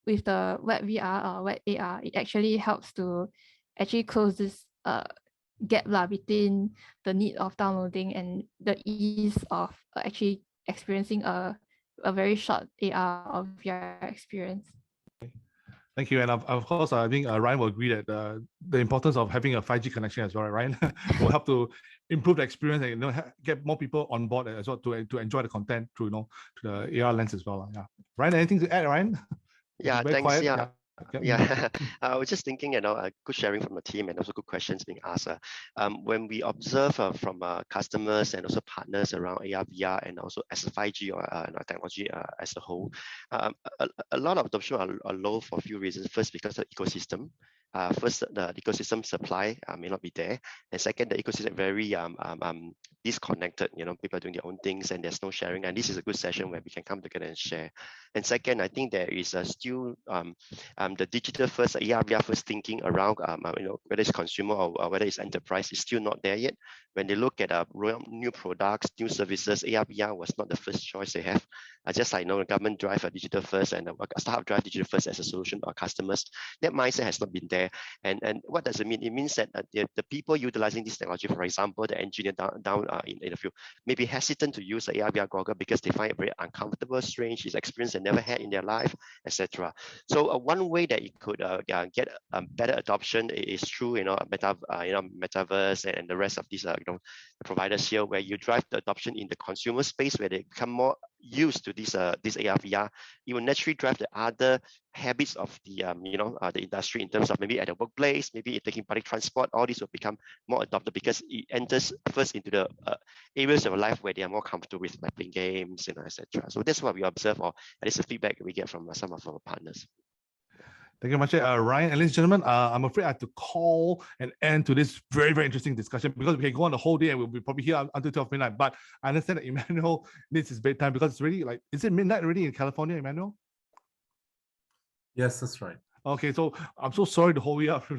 with the web VR or web AR, it actually helps to actually close this gap between the need of downloading and the ease of actually experiencing a very short AR or VR experience. Thank you. And of course, I think Ryan will agree that the importance of having a 5G connection as well, right, Ryan, will help to improve the experience and get more people on board as well to enjoy the content through to the AR lens as well. Yeah. Ryan, anything to add, Ryan? Yeah, Very thanks. quiet. Yeah. Yeah, I was just thinking, good sharing from the team and also good questions being asked. When we observe from customers and also partners around AR, VR, and also as a 5G or technology as a whole, a lot of adoption are low for a few reasons. First, because of the ecosystem. First, the ecosystem supply may not be there, and second, the ecosystem very disconnected. People are doing their own things, and there's no sharing. And this is a good session where we can come together and share. And second, I think there is still the digital first, AR, VR first thinking around whether it's consumer or whether it's enterprise is still not there yet. When they look at new products, new services, AR, VR was not the first choice they have. Just like the government drive a digital first and a startup drive digital first as a solution to our customers. That mindset has not been there. And what does it mean? It means that the people utilizing this technology, for example, the engineer down in the field, may be hesitant to use the AR, VR goggle because they find it very uncomfortable, strange, it's experience they never had in their life, etc. So one way that it could get better adoption is through Metaverse and the rest of these providers here, where you drive the adoption in the consumer space, where they become more used to this AR, VR. It will naturally drive the other habits of the the industry in terms of maybe at the workplace, maybe taking public transport. All these will become more adopted because it enters first into the areas of life where they are more comfortable with, like playing games, etc. So that's what we observe, or at least the feedback we get from some of our partners. Thank you very much, Ryan. And ladies and gentlemen, I'm afraid I have to call an end to this very, very interesting discussion because we can go on the whole day and we'll be probably here until 12 midnight. But I understand that Emmanuel needs his bedtime because it's really is it midnight already in California, Emmanuel? Yes, that's right. Okay, so I'm so sorry to hold you up for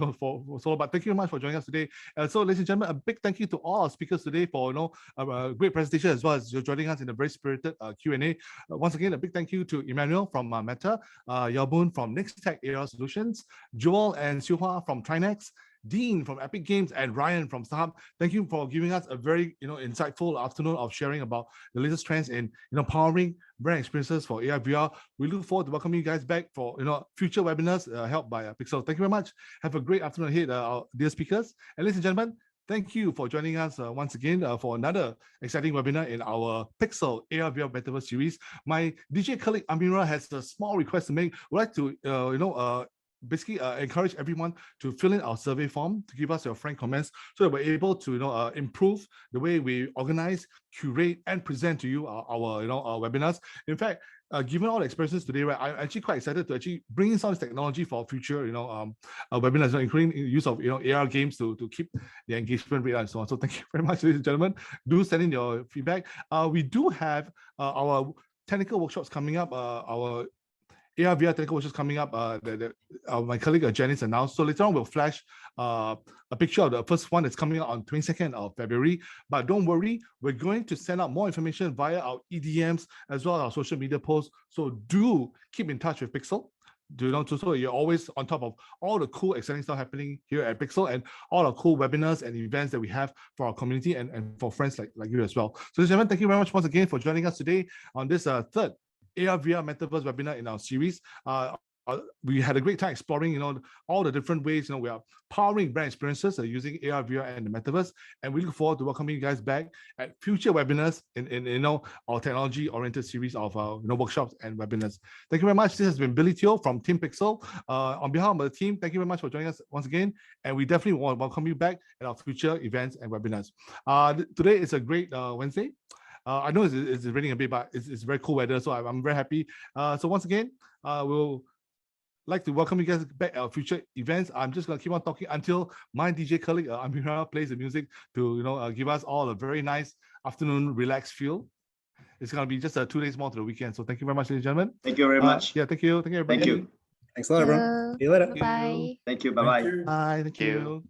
so long, but thank you very much for joining us today. So, ladies and gentlemen, a big thank you to all our speakers today for a great presentation, as well as you're joining us in a very spirited Q&A. Once again, a big thank you to Emmanuel from Meta, Yabun from Nextech AR Solutions, Joel and Siu Hua from Trinex, Dean from Epic Games, and Ryan from StarHub. Thank you for giving us a very insightful afternoon of sharing about the latest trends in powering brand experiences for AR VR. We look forward to welcoming you guys back for future webinars held by Pixel. Thank you very much. Have a great afternoon ahead, our dear speakers. And ladies and gentlemen, thank you for joining us once again for another exciting webinar in our Pixel AR VR Metaverse series. My DJ colleague Amira has a small request to make. We'd like to basically encourage everyone to fill in our survey form to give us your frank comments so that we're able to improve the way we organize, curate, and present to you our webinars. In fact, given all the experiences today, right, I'm actually quite excited to actually bring in some of this technology for future, webinars, including use of AR games to keep the engagement rate and so on. So thank you very much, ladies and gentlemen. Do send in your feedback. We do have our technical workshops coming up. Our ARVR technical workshops coming up. My colleague Janice announced. So later on, we'll flash a picture of the first one that's coming out on 22nd of February. But don't worry, we're going to send out more information via our EDMs as well as our social media posts. So do keep in touch with Pixel. So you're always on top of all the cool, exciting stuff happening here at Pixel and all the cool webinars and events that we have for our community and for friends like you as well. So, gentlemen, thank you very much once again for joining us today on this third ARVR Metaverse webinar in our series. We had a great time exploring, all the different ways, we are powering brand experiences using ARVR and the Metaverse, and we look forward to welcoming you guys back at future webinars in our technology-oriented series of workshops and webinars. Thank you very much. This has been Billy Teo from Team Pixel. On behalf of the team, thank you very much for joining us once again, and we definitely want to welcome you back at our future events and webinars. Today is a great Wednesday. I know it's raining a bit, but it's very cool weather, so I'm very happy. So once again, we'll like to welcome you guys back at our future events. I'm just gonna keep on talking until my DJ colleague Amira plays the music to give us all a very nice afternoon relaxed feel. It's gonna be just 2 days more to the weekend. So thank you very much, ladies and gentlemen. Thank you very much. Yeah, thank you, everybody. Thank you. Thanks a lot, everyone. See you later. Bye. Thank you. Bye-bye. Bye. Thank you.